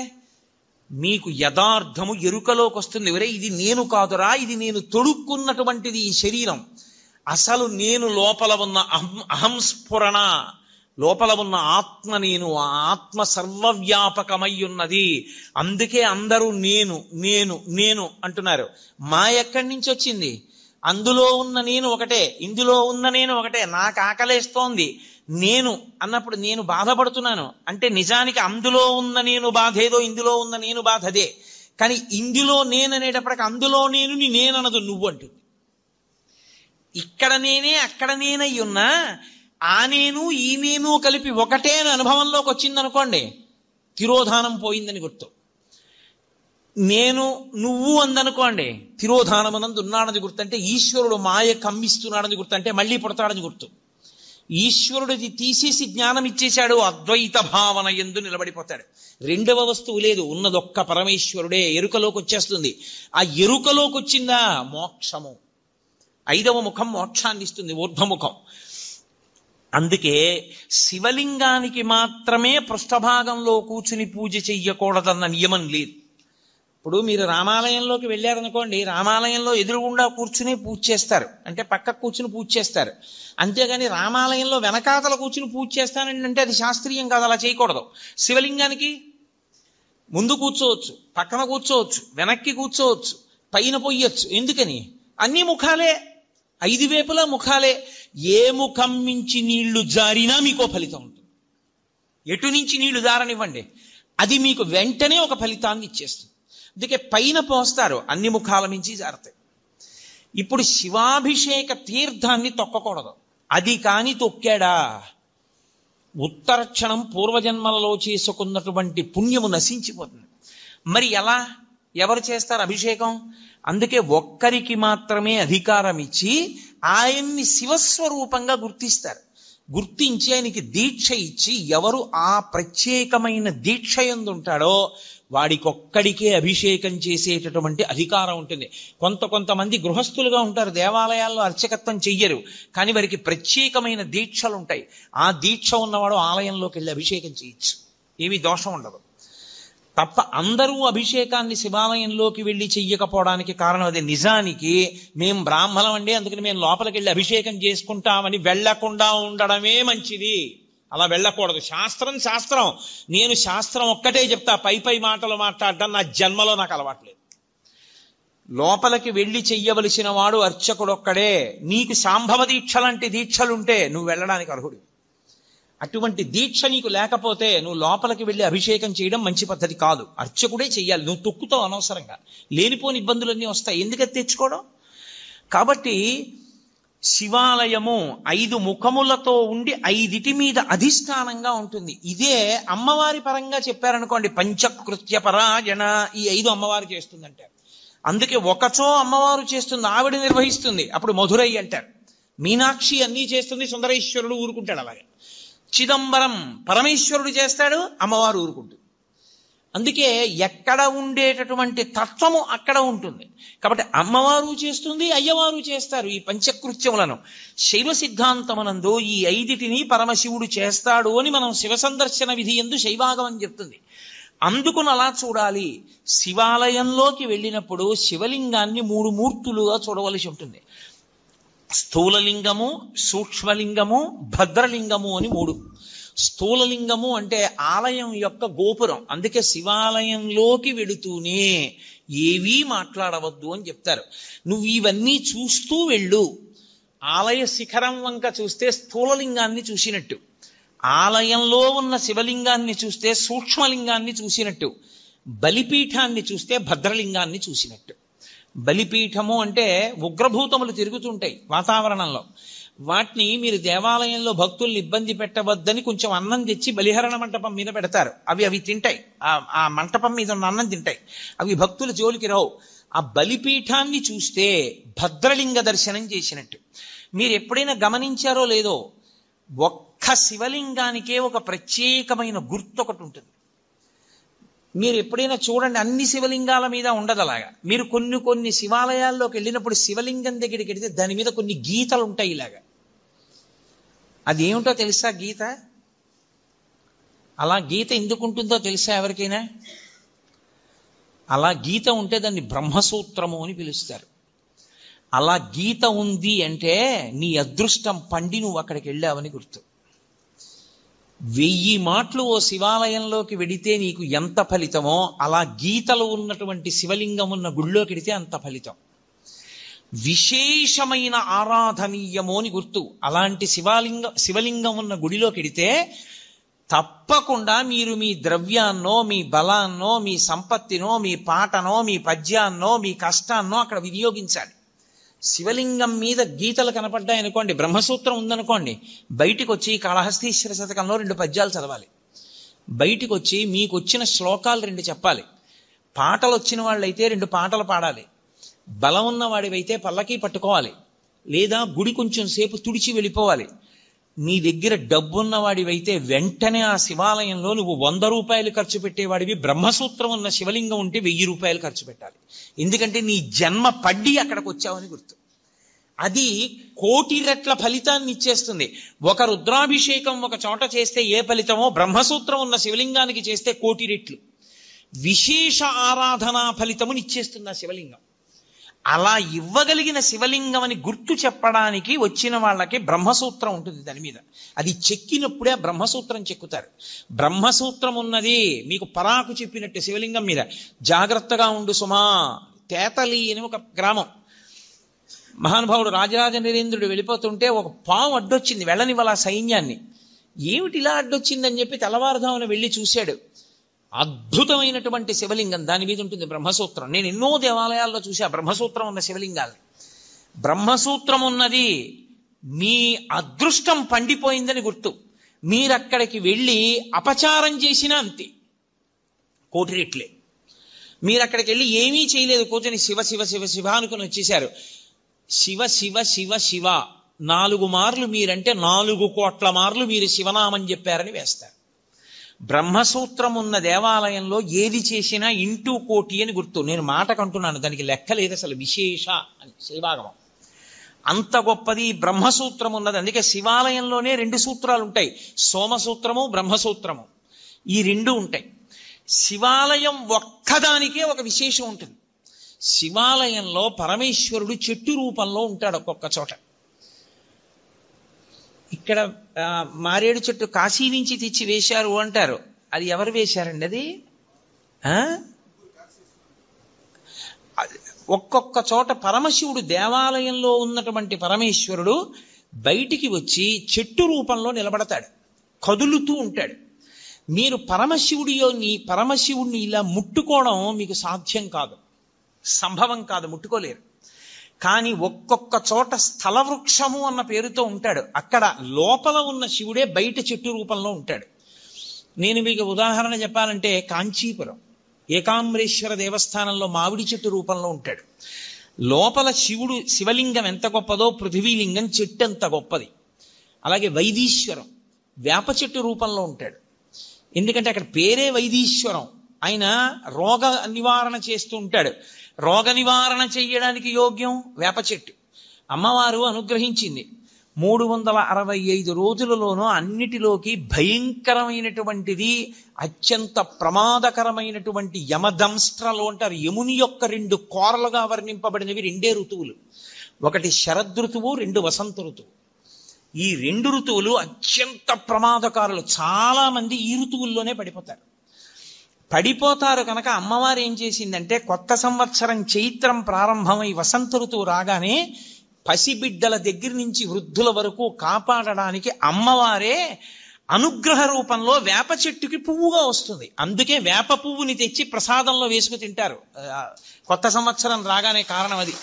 మీకు యథార్థము ఎరుకలోకి వస్తుంది. ఎవరే ఇది నేను కాదురా, ఇది నేను తొడుక్కున్నటువంటిది ఈ శరీరం. అసలు నేను లోపల ఉన్న అహంస్ఫురణ, లోపల ఉన్న ఆత్మ నేను, ఆ ఆత్మ సర్వవ్యాపకమై ఉన్నది. అందుకే అందరూ నేను నేను నేను అంటున్నారు. మా ఎక్కడి నుంచి వచ్చింది? అందులో ఉన్న నేను ఒకటే, ఇందులో ఉన్న నేను ఒకటే. నాకు ఆకలేస్తోంది నేను అన్నప్పుడు నేను బాధపడుతున్నాను అంటే నిజానికి అందులో ఉన్న నేను బాధ ఏదో, ఇందులో ఉన్న నేను బాధ అదే. కానీ ఇందులో నేను అనేటప్పటికి అందులో నేను నేననదు, నువ్వు అంటుంది. ఇక్కడ నేనే అక్కడ నేనై ఉన్నా ఆ నేను ఈ నేను కలిపి ఒకటే అని అనుభవంలోకి వచ్చిందనుకోండి, తిరోధానం పోయిందని గుర్తు. నేను నువ్వు అందనుకోండి, తిరోధానమనందు ఉన్నాడని గుర్తు. అంటే ఈశ్వరుడు మాయ కమ్మిస్తున్నాడని గుర్తు, అంటే మళ్ళీ పుడతాడని గుర్తు. ఈశ్వరుడిది తీసేసి జ్ఞానం ఇచ్చేశాడు, అద్వైత భావన యందు నిలబడిపోతాడు. రెండవ వస్తువు లేదు, ఉన్నదొక్క పరమేశ్వరుడే. ఎరుకలోకి వచ్చేస్తుంది. ఆ ఎరుకలోకి వచ్చిందా మోక్షము. 5వ ముఖం మోక్షాన్ని ఇస్తుంది, ఊర్ధ్వముఖం. అందుకే శివలింగానికి మాత్రమే పృష్ఠభాగంలో కూర్చుని పూజ చెయ్యకూడదన్న నియమం లేదు. ఇప్పుడు మీరు రామాలయంలోకి వెళ్ళారనుకోండి, రామాలయంలో ఎదురుగుండా కూర్చుని పూజ చేస్తారు, అంటే పక్కకు కూర్చుని పూజ చేస్తారు. అంతేగాని రామాలయంలో వెనకాతల కూర్చుని పూజ చేస్తానంటే అది శాస్త్రీయం కాదు, అలా చేయకూడదు. శివలింగానికి ముందు కూర్చోవచ్చు, పక్కన కూర్చోవచ్చు, వెనక్కి కూర్చోవచ్చు, పైన పొయ్యొచ్చు. ఎందుకని? అన్ని ముఖాలే, 5 వైపులా ముఖాలే. ఏ ముఖం నుంచి నీళ్లు జారినా మీకో ఫలితం ఉంటుంది. ఎటు నుంచి నీళ్లు జారనివ్వండి, అది మీకు వెంటనే ఒక ఫలితాన్ని ఇచ్చేస్తుంది. అందుకే పైన పోస్తారు, అన్ని ముఖాల నుంచి జారుతాయి. ఇప్పుడు శివాభిషేక తీర్థాన్ని తొక్కకూడదు. అది కాని తొక్కాడా ఉత్తర క్షణం పూర్వజన్మలలో చేసుకున్నటువంటి పుణ్యము నశించిపోతుంది. మరి ఎలా, ఎవరు చేస్తారు అభిషేకం? అందుకే ఒక్కరికి మాత్రమే అధికారం ఇచ్చి ఆయన్ని శివస్వరూపంగా గుర్తిస్తారు. గుర్తించి ఆయనకి దీక్ష ఇచ్చి ఎవరు ఆ ప్రత్యేకమైన దీక్ష యందు ఉంటాడో వాడికొక్కడికే అభిషేకం చేసేటటువంటి అధికారం ఉంటుంది. కొంతమంది గృహస్థులుగా ఉంటారు, దేవాలయాల్లో అర్చకత్వం చెయ్యరు, కానీ వారికి ప్రత్యేకమైన దీక్షలు ఉంటాయి. ఆ దీక్ష ఉన్నవాడు ఆలయంలోకి వెళ్ళి అభిషేకం చేయొచ్చు, ఏమీ దోషం ఉండదు. తప్ప అందరూ అభిషేకాన్ని శివాలయంలోకి వెళ్ళి చెయ్యకపోవడానికి కారణం అదే. నిజానికి మేము బ్రాహ్మణం అండి, అందుకని మేము లోపలికి వెళ్ళి అభిషేకం చేసుకుంటామని వెళ్లకుండా ఉండడమే మంచిది. అలా వెళ్ళకూడదు. శాస్త్రం శాస్త్రం, నేను శాస్త్రం ఒక్కటే చెప్తా, పై మాటలు మాట్లాడడం నా జన్మలో నాకు అలవాట్లేదు. లోపలికి వెళ్ళి చెయ్యవలసిన వాడు అర్చకుడు ఒక్కడే. నీకు శాంభవ దీక్ష లాంటి దీక్షలుంటే నువ్వు వెళ్ళడానికి అర్హుడు. అటువంటి దీక్ష నీకు లేకపోతే నువ్వు లోపలికి వెళ్ళి అభిషేకం చేయడం మంచి పద్ధతి కాదు. అర్చకుడే చెయ్యాలి. నువ్వు తొక్కుతావు అనవసరంగా, లేనిపోని ఇబ్బందులన్నీ వస్తాయి. ఎందుకని తెచ్చుకోవడం? కాబట్టి శివాలయము 5 ముఖములతో ఉండి 5 మీద అధిష్టానంగా ఉంటుంది. ఇదే అమ్మవారి పరంగా చెప్పారనుకోండి, పంచకృత్య పరాయణ, ఈ 5 అమ్మవారు చేస్తుందంటే. అందుకే ఒకచో అమ్మవారు చేస్తుంది, ఆవిడ నిర్వహిస్తుంది, అప్పుడు మధురై అంటారు. మీనాక్షి అన్నీ చేస్తుంది, సుందరేశ్వరుడు ఊరుకుంటాడు. అలాగే చిదంబరం పరమేశ్వరుడు చేస్తాడు, అమ్మవారు ఊరుకుంటుంది. అందుకే ఎక్కడ ఉండేటటువంటి తత్వము అక్కడ ఉంటుంది. కాబట్టి అమ్మవారు చేస్తుంది, అయ్యవారు చేస్తారు ఈ పంచకృత్యములను. శైవ సిద్ధాంతమునందు ఈ 5 పరమశివుడు చేస్తాడు అని మనం శివ సందర్శన విధి యందు శైవాగమం చెప్తుంది. అందుకుని అలా చూడాలి. శివాలయంలోకి వెళ్ళినప్పుడు శివలింగాన్ని 3 మూర్తులుగా చూడవలసి ఉంటుంది. స్థూలలింగము, సూక్ష్మలింగము, భద్రలింగము అని 3. స్థూలలింగము అంటే ఆలయం యొక్క గోపురం. అందుకే శివాలయంలోకి వెళుతూనే ఏవీ మాట్లాడవద్దు అని చెప్తారు. నువ్వు ఇవన్నీ చూస్తూ వెళ్ళు. ఆలయ శిఖరం వంక చూస్తే స్థూలలింగాన్ని చూసినట్టు, ఆలయంలో ఉన్న శివలింగాన్ని చూస్తే సూక్ష్మలింగాన్ని చూసినట్టు, బలిపీఠాన్ని చూస్తే భద్రలింగాన్ని చూసినట్టు. బలిపీఠము అంటే ఉగ్రభూతములు తిరుగుతుంటాయి వాతావరణంలో, వాటిని మీరు దేవాలయంలో భక్తుల్ని ఇబ్బంది పెట్టవద్దని కొంచెం అన్నం తెచ్చి బలిహరణ మంటపం మీద పెడతారు. అవి తింటాయి, ఆ మంటపం మీద ఉన్న అన్నం తింటాయి, అవి భక్తుల జోలికి రావు. ఆ బలిపీఠాన్ని చూస్తే భద్రలింగ దర్శనం చేసినట్టు. మీరు ఎప్పుడైనా గమనించారో లేదో, ఒక్క శివలింగానికే ఒక ప్రత్యేకమైన గుర్తు ఒకటి ఉంటుంది. మీరు ఎప్పుడైనా చూడండి, అన్ని శివలింగాల మీద ఉండదు అలాగా. మీరు కొన్ని శివాలయాల్లోకి వెళ్ళినప్పుడు శివలింగం దగ్గరికి వెళితే దాని మీద కొన్ని గీతలు ఉంటాయి ఇలాగా. అది ఏమిటో తెలుసా గీత? అలా గీత ఎందుకు ఉంటుందో తెలుసా ఎవరికైనా? అలా గీత ఉంటే దాన్ని బ్రహ్మసూత్రము అని పిలుస్తారు. అలా గీత ఉంది అంటే నీ అదృష్టం పండి నువ్వు అక్కడికి వెళ్ళావని గుర్తు. 1000 మాటలు ఓ శివాలయంలోకి వెడితే నీకు ఎంత ఫలితమో, అలా గీతలు ఉన్నటువంటి శివలింగం ఉన్న గుళ్ళోకి వెడితే అంత ఫలితం. విశేషమైన ఆరాధనీయమో అని గుర్తు. అలాంటి శివలింగం ఉన్న గుడిలోకి వెడితే తప్పకుండా మీరు మీ ద్రవ్యాన్నో, మీ బలాన్నో, మీ సంపత్తినో, మీ పాటనో, మీ పద్యాన్నో, మీ కష్టాన్నో అక్కడ వినియోగించాలి. శివలింగం మీద గీతలు కనపడ్డాయనుకోండి, బ్రహ్మసూత్రం ఉందనుకోండి, బయటికి వచ్చి కాళహస్తీశ్వర శతకంలో 2 పద్యాలు చదవాలి. బయటికి వచ్చి మీకు వచ్చిన శ్లోకాలు 2 చెప్పాలి. పాటలు వచ్చిన వాళ్ళైతే 2 పాటలు పాడాలి. బలం ఉన్న వాడివైతే పల్లకి పట్టుకోవాలి, లేదా గుడి కొంచెం సేపు తుడిచి వెళ్ళిపోవాలి. నీ దగ్గర డబ్బున్న వాడివైతే వెంటనే ఆ శివాలయంలో నువ్వు 100 రూపాయలు ఖర్చు పెట్టేవాడివి, బ్రహ్మసూత్రం ఉన్న శివలింగం ఉంటే 1000 రూపాయలు ఖర్చు పెట్టాలి. ఎందుకంటే నీ జన్మ పడ్డి అక్కడికి వచ్చావని గుర్తు. అది 1,000,000 రెట్ల ఫలితాన్ని ఇచ్చేస్తుంది. ఒక రుద్రాభిషేకం ఒక చోట చేస్తే ఏ ఫలితమో, బ్రహ్మసూత్రం ఉన్న శివలింగానికి చేస్తే 1,000,000 రెట్లు విశేష ఆరాధనా ఫలితముని ఇచ్చేస్తుంది ఆ శివలింగం. అలా ఇవ్వగలిగిన శివలింగం అని గుర్తు చెప్పడానికి వచ్చిన వాళ్ళకి బ్రహ్మసూత్రం ఉంటుంది దాని మీద. అది చెక్కినప్పుడే ఆ బ్రహ్మసూత్రం చెక్కుతారు. బ్రహ్మసూత్రం ఉన్నది మీకు పరాకు చెప్పినట్టు శివలింగం మీద. జాగ్రత్తగా ఉండు సుమా. తేతలి అని ఒక గ్రామం. మహానుభావుడు రాజరాజ నరేంద్రుడు వెళ్ళిపోతుంటే ఒక పాము అడ్డొచ్చింది, వెళ్ళనివ్వాల సైన్యాన్ని. ఏమిటి ఇలా అడ్డొచ్చిందని చెప్పి తెల్లవారుదామున వెళ్ళి చూశాడు. అద్భుతమైనటువంటి శివలింగం, దాని మీద ఉంటుంది బ్రహ్మసూత్రం. నేను ఎన్నో దేవాలయాల్లో చూసా బ్రహ్మసూత్రం ఉన్న శివలింగాల్ని. బ్రహ్మసూత్రం ఉన్నది మీ అదృష్టం పండిపోయిందని గుర్తు. మీరక్కడికి వెళ్ళి అపచారం చేసినా అంతే, 1,000,000 రెట్లే. మీరు అక్కడికి వెళ్ళి ఏమీ చేయలేదు, కూర్చొని శివ శివ శివ శివ అనుకుని వచ్చేశారు. శివ శివ శివ శివ 4 మార్లు మీరంటే 4 కోట్ల మార్లు మీరు శివనామం చెప్పారని వేస్తారు. బ్రహ్మసూత్రం ఉన్న దేవాలయంలో ఏది చేసినా 1,000,000,000 అని గుర్తు. నేను మాటకంటున్నాను, దానికి లెక్క లేదు అసలు. విశేష అని శైవాగమం అంత గొప్పది బ్రహ్మసూత్రం ఉన్నది. అందుకే శివాలయంలోనే 2 సూత్రాలు ఉంటాయి, సోమసూత్రము బ్రహ్మసూత్రము. ఈ 2 ఉంటాయి. శివాలయం ఒక్కదానికే ఒక విశేషం ఉంటుంది. శివాలయంలో పరమేశ్వరుడు చెట్టు రూపంలో ఉంటాడు ఒక్కొక్క చోట. ఇక్కడ మారేడు చెట్టు కాశీ నుంచి తెచ్చి వేశారు అంటారు. అది ఎవరు వేశారండి? అది ఒక్కొక్క చోట పరమశివుడు, దేవాలయంలో ఉన్నటువంటి పరమేశ్వరుడు బయటికి వచ్చి చెట్టు రూపంలో నిలబడతాడు, కదులుతూ ఉంటాడు. మీరు పరమశివుడిని ఇలా ముట్టుకోవడం మీకు సాధ్యం కాదు, సంభవం కాదు, ముట్టుకోలేరు. కానీ ఒక్కొక్క చోట స్థల వృక్షము అన్న పేరుతో ఉంటాడు. అక్కడ లోపల ఉన్న శివుడే బయట చెట్టు రూపంలో ఉంటాడు. నేను మీకు ఉదాహరణ చెప్పాలంటే, కాంచీపురం ఏకాంబరేశ్వర దేవస్థానంలో మామిడి చెట్టు రూపంలో ఉంటాడు. లోపల శివలింగం ఎంత గొప్పదో పృథివీలింగం చెట్టు ఎంత గొప్పది. అలాగే వైదీశ్వరం వేప చెట్టు రూపంలో ఉంటాడు. ఎందుకంటే అక్కడ పేరే వైదీశ్వరం. ఆయన రోగ నివారణ చేస్తూ ఉంటాడు. రోగ నివారణ చెయ్యడానికి యోగ్యం వేప చెట్టు. అమ్మవారు అనుగ్రహించింది. 365 రోజులలోనూ అన్నిటిలోకి భయంకరమైనటువంటిది, అత్యంత ప్రమాదకరమైనటువంటి యమదంస్ట్రలు అంటారు. యముని యొక్క 2 కోరలుగా వర్ణింపబడినవి 2 ఋతువులు. ఒకటి శరదృతువు, 2 వసంత ఋతువు. ఈ 2 ఋతువులు అత్యంత ప్రమాదకారులు. చాలా మంది ఈ ఋతువుల్లోనే పడిపోతారు కనుక అమ్మవారు ఏం చేసిందంటే, కొత్త సంవత్సరం చైత్రం ప్రారంభమై వసంత ఋతువు రాగానే పసిబిడ్డల దగ్గర నుంచి వృద్ధుల వరకు కాపాడడానికి అమ్మవారే అనుగ్రహ రూపంలో వేప చెట్టుకి పువ్వుగా వస్తుంది. అందుకే వేప పువ్వుని తెచ్చి ప్రసాదంలో వేసుకు తింటారు కొత్త సంవత్సరం రాగానే. కారణం అది.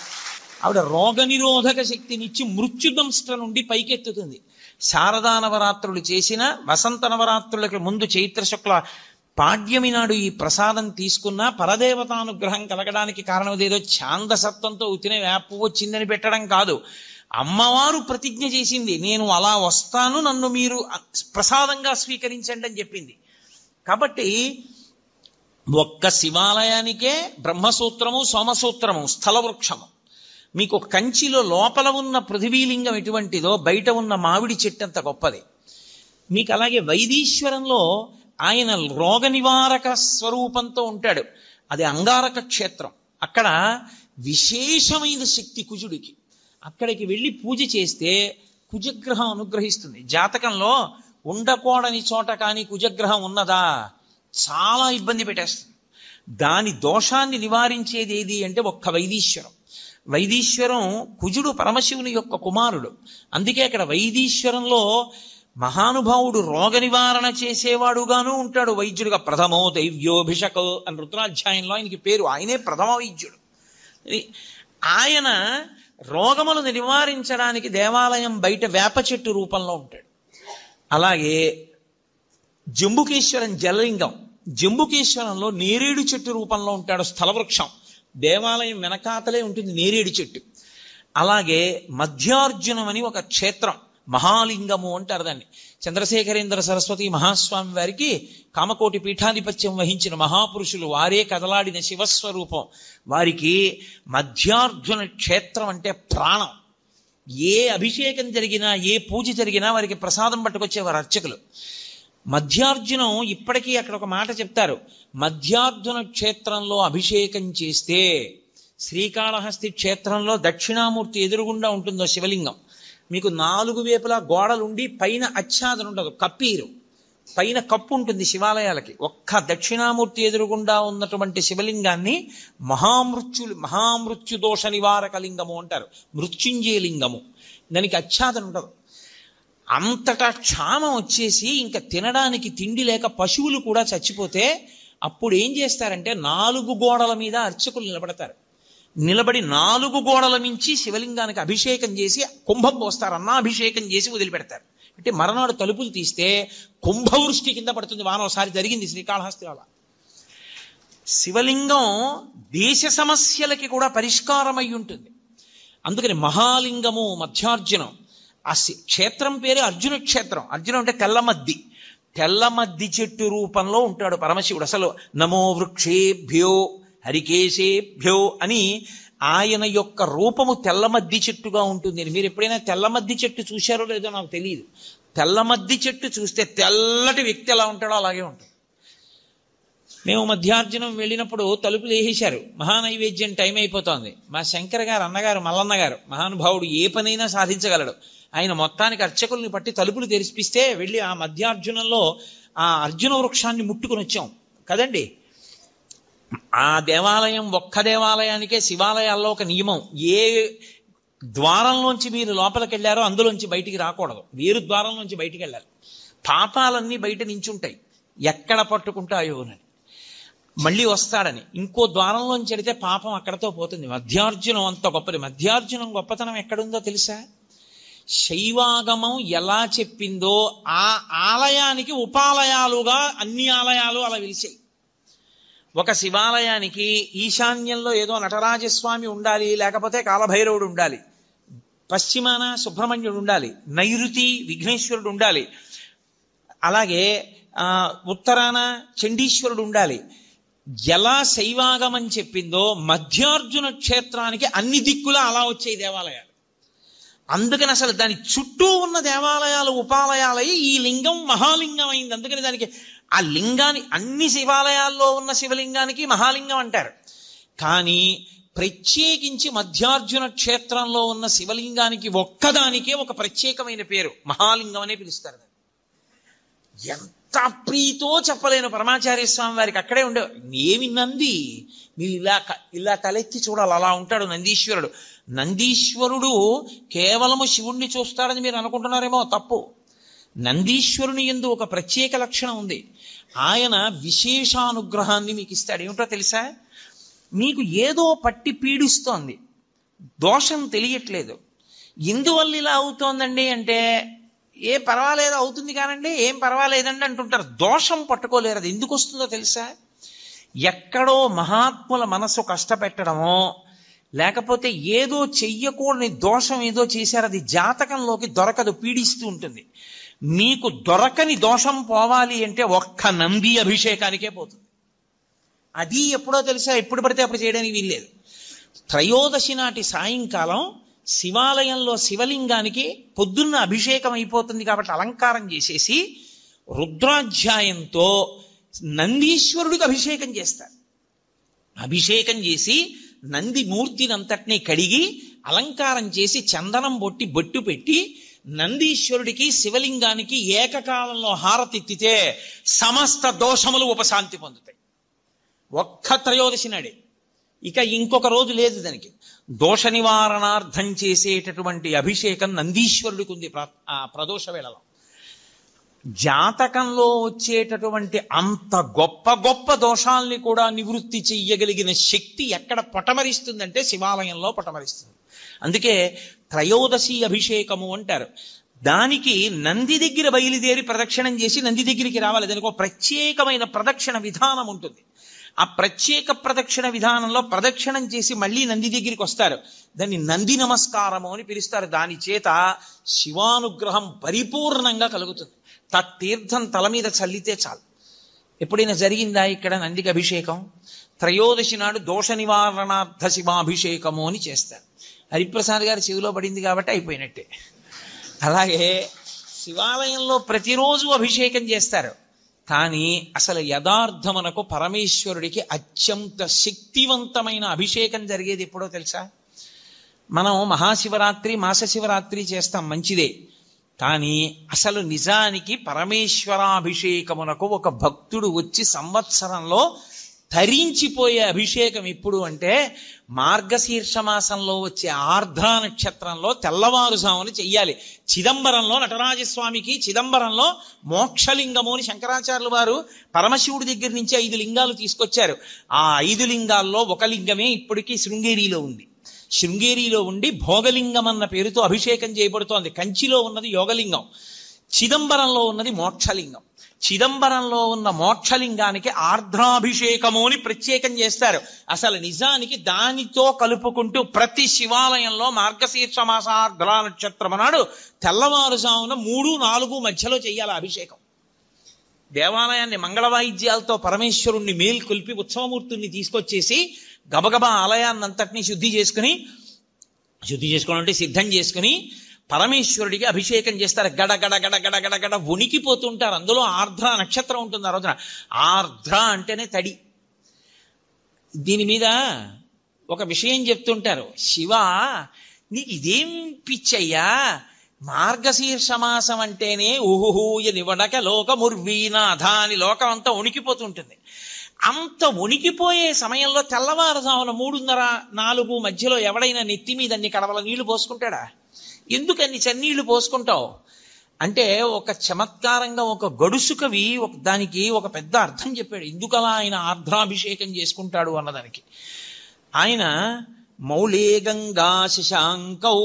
ఆవిడ రోగనిరోధక శక్తినిచ్చి మృత్యుదంష్ట నుండి పైకెత్తుతుంది. శారదా నవరాత్రులు చేసిన వసంత నవరాత్రులకు ముందు చైత్ర శుక్ల పాడ్యమి నాడు ఈ ప్రసాదం తీసుకున్నా పరదేవతానుగ్రహం కలగడానికి కారణం ఏదో ఛాందసత్వంతో ఉతినే వేప వచ్చిందని పెట్టడం కాదు. అమ్మవారు ప్రతిజ్ఞ చేసింది, నేను అలా వస్తాను, నన్ను మీరు ప్రసాదంగా స్వీకరించండి అని చెప్పింది. కాబట్టి ఒక్క శివాలయానికే బ్రహ్మసూత్రము, సోమసూత్రము, స్థల వృక్షము. మీకు కంచిలో లోపల ఉన్న పృథివీలింగం ఎటువంటిదో బయట ఉన్న మామిడి చెట్టు అంత గొప్పది. మీకు అలాగే వైదీశ్వరంలో ఆయన రోగ నివారక స్వరూపంతో ఉంటాడు. అది అంగారక క్షేత్రం. అక్కడ విశేషమైన శక్తి కుజుడికి. అక్కడికి వెళ్ళి పూజ చేస్తే కుజగ్రహం అనుగ్రహిస్తుంది. జాతకంలో ఉండకూడని చోట కానీ కుజగ్రహం ఉన్నదా చాలా ఇబ్బంది పెట్టేస్తుంది. దాని దోషాన్ని నివారించేది ఏది అంటే ఒక్క వైదీశ్వరం. వైదీశ్వరం కుజుడు పరమశివుని యొక్క కుమారుడు. అందుకే అక్కడ వైదీశ్వరంలో మహానుభావుడు రోగ నివారణ చేసేవాడుగాను ఉంటాడు. వైద్యుడిగా ప్రథమో దైవ్యోభిషక్ అని రుద్రాధ్యాయంలో ఆయనకి పేరు. ఆయనే ప్రథమ వైద్యుడు. ఆయన రోగములను నివారించడానికి దేవాలయం బయట వేప చెట్టు రూపంలో ఉంటాడు. అలాగే జంబుకేశ్వరం జలలింగం, జంబుకేశ్వరంలో నేరేడు చెట్టు రూపంలో ఉంటాడు. స్థలవృక్షం దేవాలయం వెనకాతలే ఉంటుంది నేరేడు చెట్టు. అలాగే మధ్యార్జునం అని ఒక క్షేత్రం, మహాలింగము అంటారు దాన్ని. చంద్రశేఖరేంద్ర సరస్వతి మహాస్వామి వారికి కామకోటి పీఠాధిపత్యం వహించిన మహాపురుషులు, వారే కదలాడిన శివస్వరూపం. వారికి మధ్యార్జున క్షేత్రం అంటే ప్రాణం. ఏ అభిషేకం జరిగినా, ఏ పూజ జరిగినా వారికి ప్రసాదం పట్టుకొచ్చేవారు అర్చకులు. మధ్యార్జునం ఇప్పటికీ అక్కడ ఒక మాట చెప్తారు, మధ్యార్జున క్షేత్రంలో అభిషేకం చేస్తే, శ్రీకాళహస్తి క్షేత్రంలో దక్షిణామూర్తి ఎదురుగుండా ఉంటుందో శివలింగం, మీకు 4 వైపులా గోడలుండి పైన ఆచ్ఛాదన ఉండదు, కప్పీరు, పైన కప్పు ఉంటుంది శివాలయాలకి. ఒక్క దక్షిణామూర్తి ఎదురుగుండా ఉన్నటువంటి శివలింగాన్ని మహామృత్యు దోష నివారక లింగము అంటారు, మృత్యుంజయ లింగము. దానికి ఆచ్ఛాదన ఉండదు. అంతటా క్షామం వచ్చేసి ఇంకా తినడానికి తిండి లేక పశువులు కూడా చచ్చిపోతే అప్పుడు ఏం చేస్తారంటే 4 గోడల మీద అర్చకులు నిలబడతారు. నిలబడి 4 గోడల నుంచి శివలింగానికి అభిషేకం చేసి కుంభం పోస్తారు, అన్నాభిషేకం చేసి వదిలిపెడతారు. అంటే మరనాడు తలుపులు తీస్తే కుంభవృష్టి కింద పడుతుంది వాన. ఒకసారి జరిగింది శ్రీకాళహస్తిలో. శివలింగం దేశ సమస్యలకి కూడా పరిష్కారం అయి ఉంటుంది. అందుకని మహాలింగము మధ్యార్జునం. ఆ క్షేత్రం పేరు అర్జున క్షేత్రం. అర్జునం అంటే తెల్లమద్ది, తెల్లమద్ది చెట్టు రూపంలో ఉంటాడు పరమశివుడు. అసలు నమో వృక్షేభ్యో హరికేశేభ్యో అని ఆయన యొక్క రూపము తెల్లమద్ది చెట్టుగా ఉంటుంది. మీరు ఎప్పుడైనా తెల్లమద్ది చెట్టు చూశారో లేదో నాకు తెలియదు. తెల్లమద్ది చెట్టు చూస్తే తెల్లటి వ్యక్తి ఎలా ఉంటాడో అలాగే ఉంటుంది. మేము మధ్యార్జునం వెళ్ళినప్పుడు తలుపులు వేసేశారు, మహానైవేద్యం టైం అయిపోతోంది. మా శంకర గారు అన్నగారు మల్లన్న గారు మహానుభావుడు, ఏ పనైనా సాధించగలడు. ఆయన మొత్తానికి అర్చకుల్ని పట్టి తలుపులు తెరిపిస్తే వెళ్ళి ఆ మధ్యార్జునంలో ఆ అర్జున వృక్షాన్ని ముట్టుకుని వచ్చాం కదండి. ఆ దేవాలయం ఒక్క దేవాలయానికే శివాలయాల్లో ఒక నియమం, ఏ ద్వారంలోంచి మీరు లోపలికి వెళ్ళారో అందులోంచి బయటికి రాకూడదు, వేరు ద్వారంలోంచి బయటికి వెళ్ళాలి. పాపాలన్నీ బయట నించుంటాయి, ఎక్కడ పట్టుకుంటాయో అని, మళ్ళీ వస్తాడని. ఇంకో ద్వారంలోంచి వెడితే పాపం అక్కడతో పోతుంది. మధ్యార్జునం అంత గొప్పది. మధ్యార్జునం గొప్పతనం ఎక్కడుందో తెలుసా? శైవాగమం ఎలా చెప్పిందో ఆ ఆలయానికి ఉపాలయాలుగా అన్ని ఆలయాలు అలా వెలిసాయి. ఒక శివాలయానికి ఈశాన్యంలో ఏదో నటరాజస్వామి ఉండాలి, లేకపోతే కాలభైరవుడు ఉండాలి, పశ్చిమాన సుబ్రహ్మణ్యుడు ఉండాలి, నైరుతి విఘ్నేశ్వరుడు ఉండాలి, అలాగే ఉత్తరాన చండీశ్వరుడు ఉండాలి. ఎలా శైవాగమం చెప్పిందో మధ్యార్జున క్షేత్రానికి అన్ని దిక్కులా అలా వచ్చాయి దేవాలయాలు. అందుకని అసలు దాని చుట్టూ ఉన్న దేవాలయాలు ఉపాలయాలై ఈ లింగం మహాలింగం అయింది. అందుకని దానికి ఆ లింగాన్ని, అన్ని శివాలయాల్లో ఉన్న శివలింగానికి మహాలింగం అంటారు. కానీ ప్రత్యేకించి మధ్యార్జున క్షేత్రంలో ఉన్న శివలింగానికి ఒక్కదానికే ఒక ప్రత్యేకమైన పేరు, మహాలింగం అనే పిలుస్తారు. ఎంత ఎంత ప్రీతో చెప్పలేను పరమాచార్య స్వామి వారికి. అక్కడే ఉండే ఏమి నంది, మీరు ఇలా తలెత్తి చూడాలి, అలా ఉంటాడు నందీశ్వరుడు. నందీశ్వరుడు కేవలము శివుణ్ణి చూస్తాడని మీరు అనుకుంటున్నారేమో, తప్పు. నందీశ్వరుని యందు ఒక ప్రత్యేక లక్షణం ఉంది. ఆయన విశేషానుగ్రహాన్ని మీకు ఇస్తాడు. ఏమిటో తెలుసా? మీకు ఏదో పట్టి పీడిస్తోంది, దోషం తెలియట్లేదు. ఎందువల్ల ఇలా అవుతోందండి అంటే, ఏ పర్వాలేదు అవుతుంది కానండి, ఏం పర్వాలేదండి అంటుంటారు. దోషం పట్టుకోలేరు. అది ఎందుకు వస్తుందో తెలుసా? ఎక్కడో మహాత్ముల మనసు కష్టపెట్టడమో, లేకపోతే ఏదో చెయ్యకూడని దోషం ఏదో చేశారు, అది జాతకంలోకి దొరకదు, పీడిస్తూ ఉంటుంది. మీకు దొరకని దోషం పోవాలి అంటే ఒక్క నంది అభిషేకానికే పోతుంది. అది ఎప్పుడో తెలుసా? ఎప్పుడు పడితే అప్పుడు చేయడానికి వీల్లేదు. త్రయోదశి నాటి సాయంకాలం శివాలయంలో శివలింగానికి పొద్దున్న అభిషేకం అయిపోతుంది కాబట్టి అలంకారం చేసేసి రుద్రాధ్యాయంతో నందీశ్వరుడికి అభిషేకం చేస్తారు. అభిషేకం చేసి నంది మూర్తిని అంతటినీ కడిగి అలంకారం చేసి చందనం బొట్టు పెట్టి నందీశ్వరుడికి శివలింగానికి ఏకకాలంలో హారతిత్తితే సమస్త దోషములు ఉపశాంతి పొందుతాయి. ఒక్క త్రయోదశి నాడే. ఇక ఇంకొక రోజు లేదు దానికి. దోష నివారణార్థం చేసేటటువంటి అభిషేకం నందీశ్వరుడికి ఉంది ప్రదోష వేళలో. జాతకంలో వచ్చేటటువంటి అంత గొప్ప గొప్ప దోషాల్ని కూడా నివృత్తి చెయ్యగలిగిన శక్తి ఎక్కడ పటమరిస్తుందంటే శివాలయంలో పటమరిస్తుంది. అందుకే త్రయోదశి అభిషేకము అంటారు. దానికి నంది దగ్గర బయలుదేరి ప్రదక్షిణం చేసి నంది దగ్గరికి రావాలి. దానికి ఒక ప్రత్యేకమైన ప్రదక్షిణ విధానం ఉంటుంది. ఆ ప్రత్యేక ప్రదక్షిణ విధానంలో ప్రదక్షిణం చేసి మళ్ళీ నంది దగ్గరికి వస్తారు. దాన్ని నంది నమస్కారము అని పిలుస్తారు. దాని చేత శివానుగ్రహం పరిపూర్ణంగా కలుగుతుంది. తత్తీర్థం తల మీద చల్లితే చాలు. ఎప్పుడైనా జరిగిందా ఇక్కడ నందికి అభిషేకం? త్రయోదశి నాడు దోష నివారణార్థ శివాభిషేకము అని చేస్తారు. హరిప్రసాద్ గారి చెవిలో పడింది కాబట్టి అయిపోయినట్టే. అలాగే శివాలయంలో ప్రతిరోజు అభిషేకం చేస్తారు. కానీ అసలు యథార్థమునకు పరమేశ్వరుడికి అత్యంత శక్తివంతమైన అభిషేకం జరిగేది ఎప్పుడో తెలుసా? మనం మహాశివరాత్రి, మాస శివరాత్రి చేస్తాం, మంచిదే. కానీ అసలు నిజానికి పరమేశ్వరాభిషేకమునకు ఒక భక్తుడు వచ్చి సంవత్సరంలో తరించిపోయే అభిషేకం ఎప్పుడు అంటే మార్గశీర్ష మాసంలో వచ్చే ఆర్ద్రా నక్షత్రంలో తెల్లవారుజామున చెయ్యాలి. చిదంబరంలో నటరాజస్వామికి చిదంబరంలో మోక్షలింగము అని శంకరాచార్యులు వారు పరమశివుడి దగ్గర నుంచి 5 లింగాలు తీసుకొచ్చారు. ఆ 5 లింగాల్లో ఒక లింగమే ఇప్పటికీ శృంగేరిలో ఉంది. శృంగేరిలో ఉండి భోగలింగం అన్న పేరుతో అభిషేకం చేయబడుతోంది. కంచిలో ఉన్నది యోగలింగం, చిదంబరంలో ఉన్నది మోక్షలింగం. చిదంబరంలో ఉన్న మోక్షలింగానికి ఆర్ద్రాభిషేకము అని ప్రత్యేకం చేస్తారు. అసలు నిజానికి దానితో కలుపుకుంటూ ప్రతి శివాలయంలో మార్గశీర్ష మాస ఆర్ద్రా నక్షత్రం నాడు తెల్లవారుజామున 3-4 మధ్యలో చెయ్యాలి అభిషేకం. దేవాలయాన్ని మంగళవాయిద్యాలతో పరమేశ్వరుణ్ణి మేల్కొల్పి ఉత్సవమూర్తుల్ని తీసుకొచ్చేసి గబగబా ఆలయాన్నంతటినీ శుద్ధి చేసుకోవడం అంటే సిద్ధం చేసుకుని పరమేశ్వరుడికి అభిషేకం చేస్తారు. గడ గడ గడ గడ గడ గడ వణికిపోతుంటారు. అందులో ఆర్ద్ర నక్షత్రం ఉంటుంది ఆ రోజున. ఆర్ద్ర అంటేనే తడి. దీని మీద ఒక విషయం చెప్తుంటారు. శివ, నీకు ఇదేం పిచ్చయ్యా, మార్గశీర్ష మాసం అంటేనే ఊహూయ నివడక లోకముర్వీనాథ అని లోకం అంతా వణికిపోతుంటుంది. అంత వణికిపోయే సమయంలో తెల్లవారుజామున 3:30-4 మధ్యలో ఎవడైనా నెత్తి మీద అన్ని కడవల నీళ్లు పోసుకుంటాడా? ఎందుకన్ని చన్నీళ్లు పోసుకుంటావు అంటే ఒక చమత్కారంగా ఒక గడుసు కవి దానికి ఒక పెద్ద అర్థం చెప్పాడు. ఎందుకలా ఆయన ఆర్ద్రాభిషేకం చేసుకుంటాడు అన్నదానికి. ఆయన మౌళే గంగా శశాంకౌ,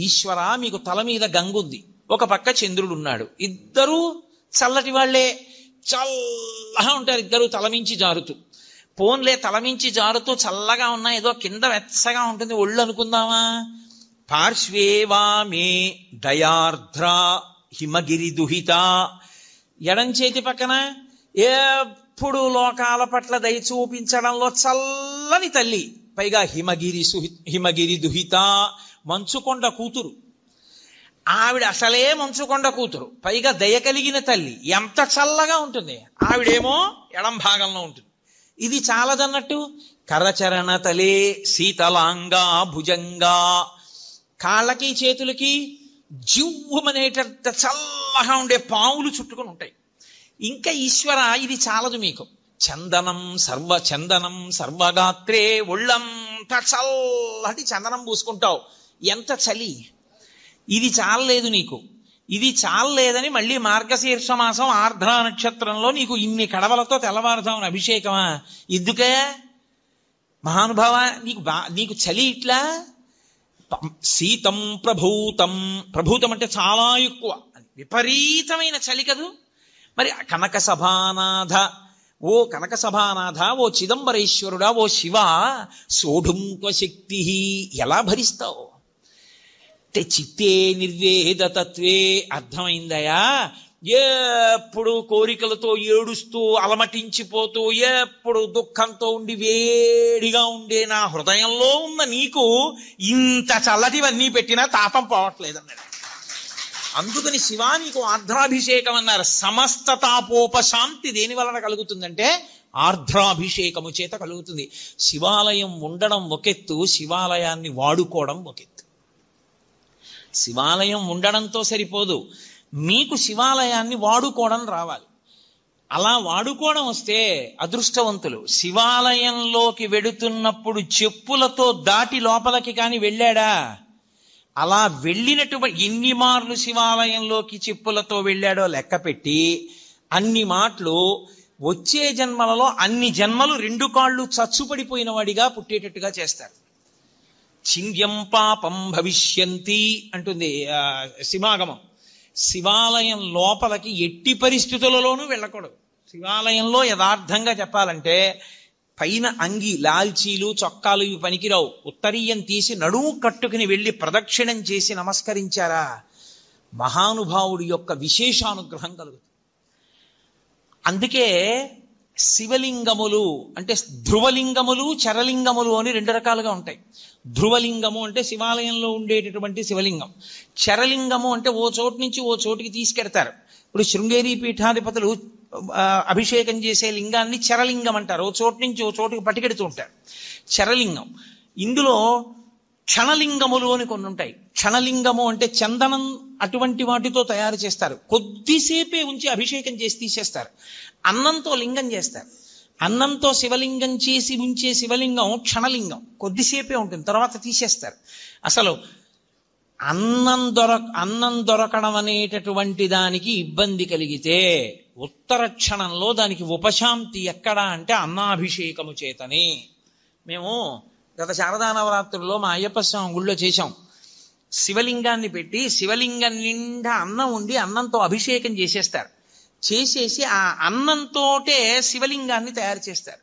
ఈశ్వర మీకు తల మీద గంగ ఉంది, ఒక పక్క చంద్రుడు ఉన్నాడు, ఇద్దరూ చల్లటి వాళ్లే, చల్లగా ఉంటారు ఇద్దరు తలమించి జారుతూ. పోన్లే తలమించి జారుతూ చల్లగా ఉన్నా ఏదో కింద వెచ్చగా ఉంటుంది ఒళ్ళు అనుకుందామా. పార్శ్వే వామే దయార్ద్ర హిమగిరి దుహిత, ఎడం చేతి పక్కన ఎప్పుడు లోకాల పట్ల దయ చూపించడంలో చల్లని తల్లి, పైగా హిమగిరి దుహిత మంచుకొండ కూతురు. ఆవిడ అసలే మంచుకొండ కూతురు, పైగా దయ కలిగిన తల్లి. ఎంత చల్లగా ఉంటుంది. ఆవిడేమో ఎడం భాగంలో ఉంటుంది. ఇది చాలదన్నట్టు కరచరణ తలే శీతలాంగా భుజంగా, కాళ్ళకి చేతులకి జివ్వుమనేటంత చల్లగా ఉండే పావులు చుట్టుకొని ఉంటాయి. ఇంకా ఈశ్వర ఇది చాలదు మీకు. చందనం సర్వగాత్రే, ఒళ్ళంత చల్లటి చందనం పూసుకుంటావు, ఎంత చలి. ఇది చాలలేదు నీకు. ఇది చాలలేదని మళ్ళీ మార్గశీర్ష మాసం ఆర్ద్ర నక్షత్రంలో నీకు ఇన్ని కడవలతో తెల్లవారుజామున అభిషేకమా? ఎందుకే మహానుభావ, నీకు చలి ఇట్లా. శీతం ప్రభూతం అంటే చాలా ఎక్కువ, విపరీతమైన చలి కదూ. మరి కనక సభానాథ, ఓ చిదంబరేశ్వరుడా, ఓ శివ, సోఢుంత్వ శక్తి, ఎలా భరిస్తావు? చిత్తే నిర్వేదతత్వే, అర్థమైందయా? ఎప్పుడు కోరికలతో ఏడుస్తూ అలమటించిపోతూ ఎప్పుడు దుఃఖంతో ఉండి వేడిగా ఉండే నా హృదయంలో ఉన్న నీకు ఇంత చల్లటివన్నీ పెట్టినా తాపం పోవట్లేదన్నాడు. అందుకని శివా నీకు ఆర్ద్రాభిషేకం అన్నారు. సమస్త తాపోపశాంతి దేని వలన కలుగుతుందంటే ఆర్ద్రాభిషేకము చేత కలుగుతుంది. శివాలయం ఉండడం ఒకెత్తు, శివాలయాన్ని వాడుకోవడం ఒకెత్తు. శివాలయం ఉండడంతో సరిపోదు, మీకు శివాలయాన్ని వాడుకోవడం రావాలి. అలా వాడుకోవడం వస్తే అదృష్టవంతులు. శివాలయంలోకి వెడుతున్నప్పుడు చెప్పులతో దాటి లోపలికి కాని వెళ్ళాడా? అలా వెళ్ళినటువంటి ఎన్ని మార్లు శివాలయంలోకి చెప్పులతో వెళ్ళాడో లెక్క పెట్టి అన్ని మాటలు వచ్చే జన్మలలో అన్ని జన్మలు 2 కాళ్ళు చచ్చుపడిపోయిన వాడిగా పుట్టేటట్టుగా చేస్తారు. చింద్యం పాపం భవిష్యంతి అంటుంది శివాగమం. శివాలయం లోపలికి ఎట్టి పరిస్థితులలోనూ వెళ్ళకూడదు. శివాలయంలో యథార్థంగా చెప్పాలంటే పైన అంగి, లాల్చీలు, చొక్కాలు ఇవి పనికిరావు. ఉత్తరీయం తీసి నడుము కట్టుకుని వెళ్ళి ప్రదక్షిణం చేసి నమస్కరించారా, మహానుభావుడి యొక్క విశేషానుగ్రహం కలుగుతుంది. అందుకే శివలింగములు అంటే ధ్రువలింగములు, చరలింగములు అని 2 రకాలుగా ఉంటాయి. ధ్రువలింగము అంటే శివాలయంలో ఉండేటటువంటి శివలింగం. చరలింగము అంటే ఓ చోటు నుంచి ఓ చోటుకి తీసుకెడతారు. ఇప్పుడు శృంగేరి పీఠాధిపతులు అభిషేకం చేసే లింగాన్ని చరలింగం అంటారు. ఓ చోటు నుంచి ఓ చోటుకి పట్టుకెడుతూ ఉంటారు, చరలింగం. ఇందులో క్షణలింగములు అని కొన్ని ఉంటాయి. క్షణలింగము అంటే చందనం అటువంటి వాటితో తయారు చేస్తారు. కొద్దిసేపే ఉంచి అభిషేకం చేసి తీసేస్తారు. అన్నంతో లింగం చేస్తారు. అన్నంతో శివలింగం చేసి ఉంచే శివలింగం క్షణలింగం, కొద్దిసేపే ఉంటుంది, తర్వాత తీసేస్తారు. అసలు అన్నం దొరకడం అనేటటువంటి దానికి ఇబ్బంది కలిగితే ఉత్తర క్షణంలో దానికి ఉపశాంతి ఎక్కడా అంటే అన్నాభిషేకము చేతనే. మేము గత శారదా నవరాత్రుల్లో మా అయ్యప్ప స్వామి గుళ్ళో చేశాం. శివలింగాన్ని పెట్టి శివలింగం నిండా అన్నం ఉండి అన్నంతో అభిషేకం చేసేస్తారు. చేసేసి ఆ అన్నంతోటే శివలింగాన్ని తయారు చేస్తారు.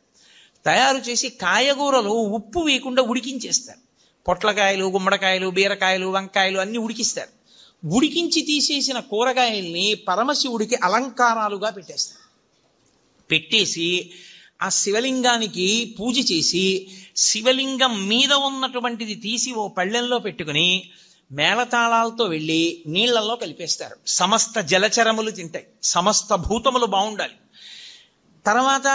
తయారు చేసి కాయగూరలు ఉప్పు వేయకుండా ఉడికించేస్తారు. పొట్లకాయలు, గుమ్మడికాయలు, బీరకాయలు, వంకాయలు అన్ని ఉడికిస్తారు. ఉడికించి తీసేసిన కూరగాయల్ని పరమశివుడికి అలంకారాలుగా పెట్టేస్తారు. పెట్టేసి ఆ శివలింగానికి పూజ చేసి శివలింగం మీద ఉన్నటువంటిది తీసి ఓ పళ్ళెంలో పెట్టుకుని మేళతాళాలతో వెళ్ళి నీళ్లలో కలిపేస్తారు. సమస్త జలచరములు తింటాయి, సమస్త భూతములు బాగుండాలి. తర్వాత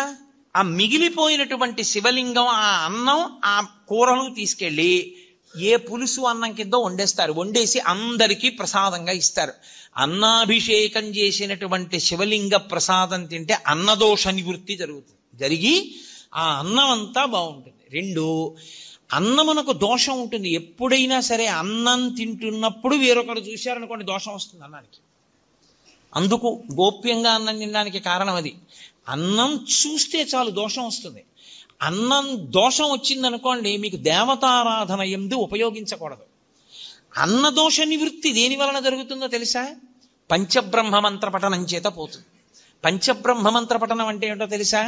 ఆ మిగిలిపోయినటువంటి శివలింగం, ఆ అన్నం, ఆ కూరను తీసుకెళ్ళి ఏ పులుసు అన్నం కింద వండేస్తారు. వండేసి అందరికీ ప్రసాదంగా ఇస్తారు. అన్నాభిషేకం చేసినటువంటి శివలింగ ప్రసాదం తింటే అన్నదోష నివృత్తి జరిగి ఆ అన్నం అంతా బాగుంటుంది. 2, అన్నమునకు దోషం ఉంటుంది. ఎప్పుడైనా సరే అన్నం తింటున్నప్పుడు వేరొకరు చూశారనుకోండి దోషం వస్తుంది అన్నానికి. అందుకు గోప్యంగా అన్నం తినడానికి కారణం అది. అన్నం చూస్తే చాలు దోషం వస్తుంది. అన్నం దోషం వచ్చిందనుకోండి మీకు దేవతారాధన యందు ఉపయోగించకూడదు. అన్నదోష నివృత్తి దేని వలన జరుగుతుందో తెలుసా? పంచబ్రహ్మ మంత్ర పఠనం చేత పోతుంది. పంచబ్రహ్మ మంత్ర పఠనం అంటే ఏంటో తెలుసా?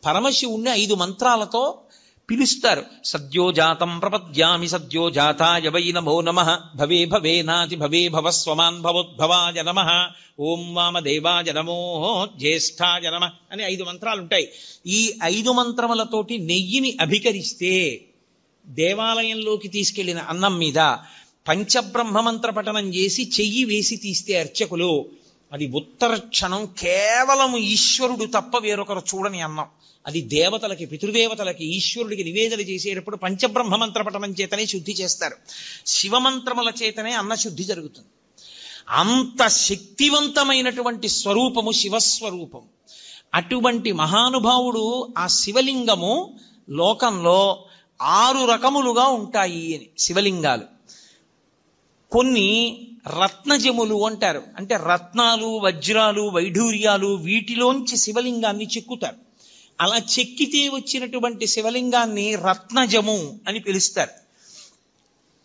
పరమశివుణ్ణి 5 మంత్రాలతో పిలుస్తారు. సద్యోజాతం ప్రపద్యామి సద్యోజాతాయ వై నమో నమః, భవే భవేనాతి భవే భవస్వమాన్ భవోద్భవాయ నమః, ఓం వామదేవాయ నమో జ్యేష్ఠాయ నమః అని 5 మంత్రాలు ఉంటాయి. ఈ 5 మంత్రములతోటి నెయ్యిని అభికరిస్తే దేవాలయంలోకి తీసుకెళ్లిన అన్నం మీద పంచబ్రహ్మ మంత్ర పఠనం చేసి చెయ్యి వేసి తీస్తే అర్చకులు, అది ఉత్తర క్షణం కేవలం ఈశ్వరుడు తప్ప వేరొకరు చూడని అన్నం. అది దేవతలకి, పితృదేవతలకి, ఈశ్వరుడికి నివేదన చేసేటప్పుడు పంచబ్రహ్మ మంత్ర పఠనం చేతనే శుద్ధి చేస్తారు. శివమంత్రముల చేతనే అన్న శుద్ధి జరుగుతుంది. అంత శక్తివంతమైనటువంటి స్వరూపము శివస్వరూపం. అటువంటి మహానుభావుడు ఆ శివలింగము లోకంలో 6 రకములుగా ఉంటాయి అని శివలింగాలు. కొన్ని రత్నజములు అంటారు, అంటే రత్నాలు, వజ్రాలు, వైఢూర్యాలు వీటిలోంచి శివలింగాన్ని చెక్కుతారు. అలా చెక్కితే వచ్చినటువంటి శివలింగాన్ని రత్నజము అని పిలుస్తారు.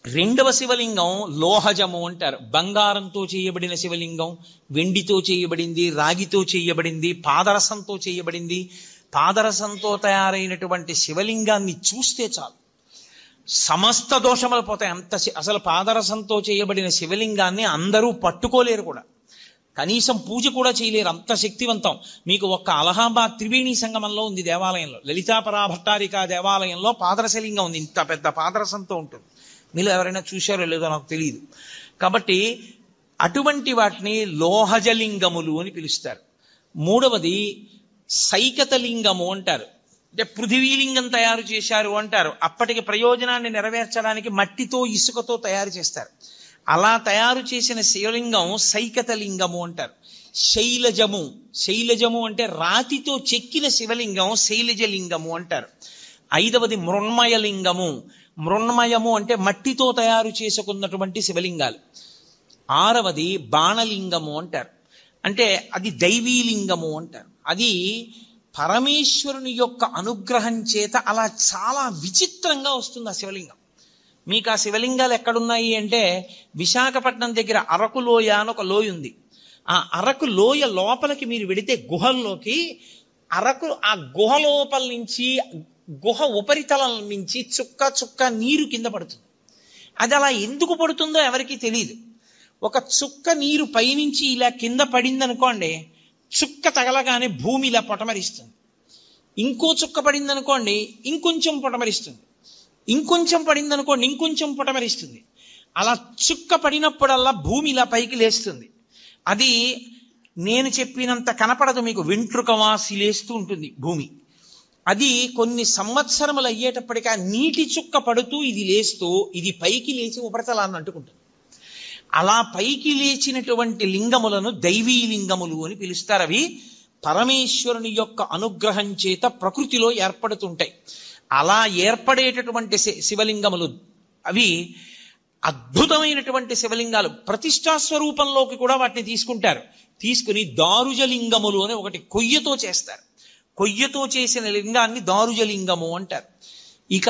రెండవ శివలింగం లోహజము అంటారు. బంగారంతో చేయబడిన శివలింగం, వెండితో చేయబడింది, రాగితో చేయబడింది, పాదరసంతో చేయబడింది. పాదరసంతో తయారైనటువంటి శివలింగాన్ని చూస్తే చాలు సమస్త దోషములు పోతాయి. అసలు పాదరసంతో చేయబడిన శివలింగాన్ని అందరూ పట్టుకోలేరు కూడా, కనీసం పూజ కూడా చేయలేరు, అంత శక్తివంతం. మీకు ఒక్క అలహాబాద్ త్రివేణి సంగమంలో ఉంది దేవాలయంలో, లలితాపరా భట్టారికా దేవాలయంలో పాదరసలింగం ఉంది. ఇంత పెద్ద పాదరసంతో ఉంటుంది. మీరు ఎవరైనా చూశారో లేదో నాకు తెలియదు. కాబట్టి అటువంటి వాటిని లోహజలింగములు అని పిలుస్తారు. మూడవది సైకతలింగము అంటారు. అంటే పృథివీలింగం తయారు చేశారు అంటారు. అప్పటికి ప్రయోజనాన్ని నెరవేర్చడానికి మట్టితో ఇసుకతో తయారు చేస్తారు. అలా తయారు చేసిన శివలింగం సైకతలింగము అంటారు. శైలజము అంటే రాతితో చెక్కిన శివలింగం శైలజలింగము అంటారు. ఐదవది మృణ్మయలింగము. మృణ్మయము అంటే మట్టితో తయారు చేసుకున్నటువంటి శివలింగాలు. ఆరవది బాణలింగము అంటారు, అంటే అది దైవీలింగము అంటారు. అది పరమేశ్వరుని యొక్క అనుగ్రహం చేత అలా చాలా విచిత్రంగా వస్తుంది ఆ శివలింగం. మీకు ఆ శివలింగాలు ఎక్కడున్నాయి అంటే విశాఖపట్నం దగ్గర అరకు లోయ అని ఒక లోయ ఉంది. ఆ అరకు లోయ లోపలికి మీరు వెడితే గుహల్లోకి, ఆ గుహ లోపల నుంచి, గుహ ఉపరితలం నుంచి చుక్క చుక్క నీరు కింద పడుతుంది. అది అలా ఎందుకు పడుతుందో ఎవరికీ తెలియదు. ఒక చుక్క నీరు పైనుంచి ఇలా కింద పడింది అనుకోండి, చుక్క తగలగానే భూమి ఇలా పొటమరిస్తుంది. ఇంకో చుక్క పడింది అనుకోండి, ఇంకొంచెం పొటమరిస్తుంది. ఇంకొంచెం పడింది అనుకోండి, ఇంకొంచెం పొటమరిస్తుంది. అలా చుక్క పడినప్పుడల్లా భూమి ఇలా పైకి లేస్తుంది. అది నేను చెప్పినంత కనపడదు మీకు, వెంట్రుక వాసి లేస్తూ ఉంటుంది భూమి. అది కొన్ని సంవత్సరములు అయ్యేటప్పటికీ ఆ నీటి చుక్క పడుతూ ఇది లేస్తూ ఇది పైకి లేచి ఉపరితలాన్ని అంటుకుంటుంది. అలా పైకి లేచినటువంటి లింగములను దైవీ లింగములు అని పిలుస్తారు. అవి పరమేశ్వరుని యొక్క అనుగ్రహం చేత ప్రకృతిలో ఏర్పడుతుంటాయి. అలా ఏర్పడేటటువంటి శివలింగములు అవి అద్భుతమైనటువంటి శివలింగాలు. ప్రతిష్టా స్వరూపంలోకి కూడా వాటిని తీసుకుంటారు. తీసుకుని దారుజలింగములు అని ఒకటి కొయ్యతో చేస్తారు. కొయ్యతో చేసిన లింగాన్ని దారుజలింగము అంటారు. ఇక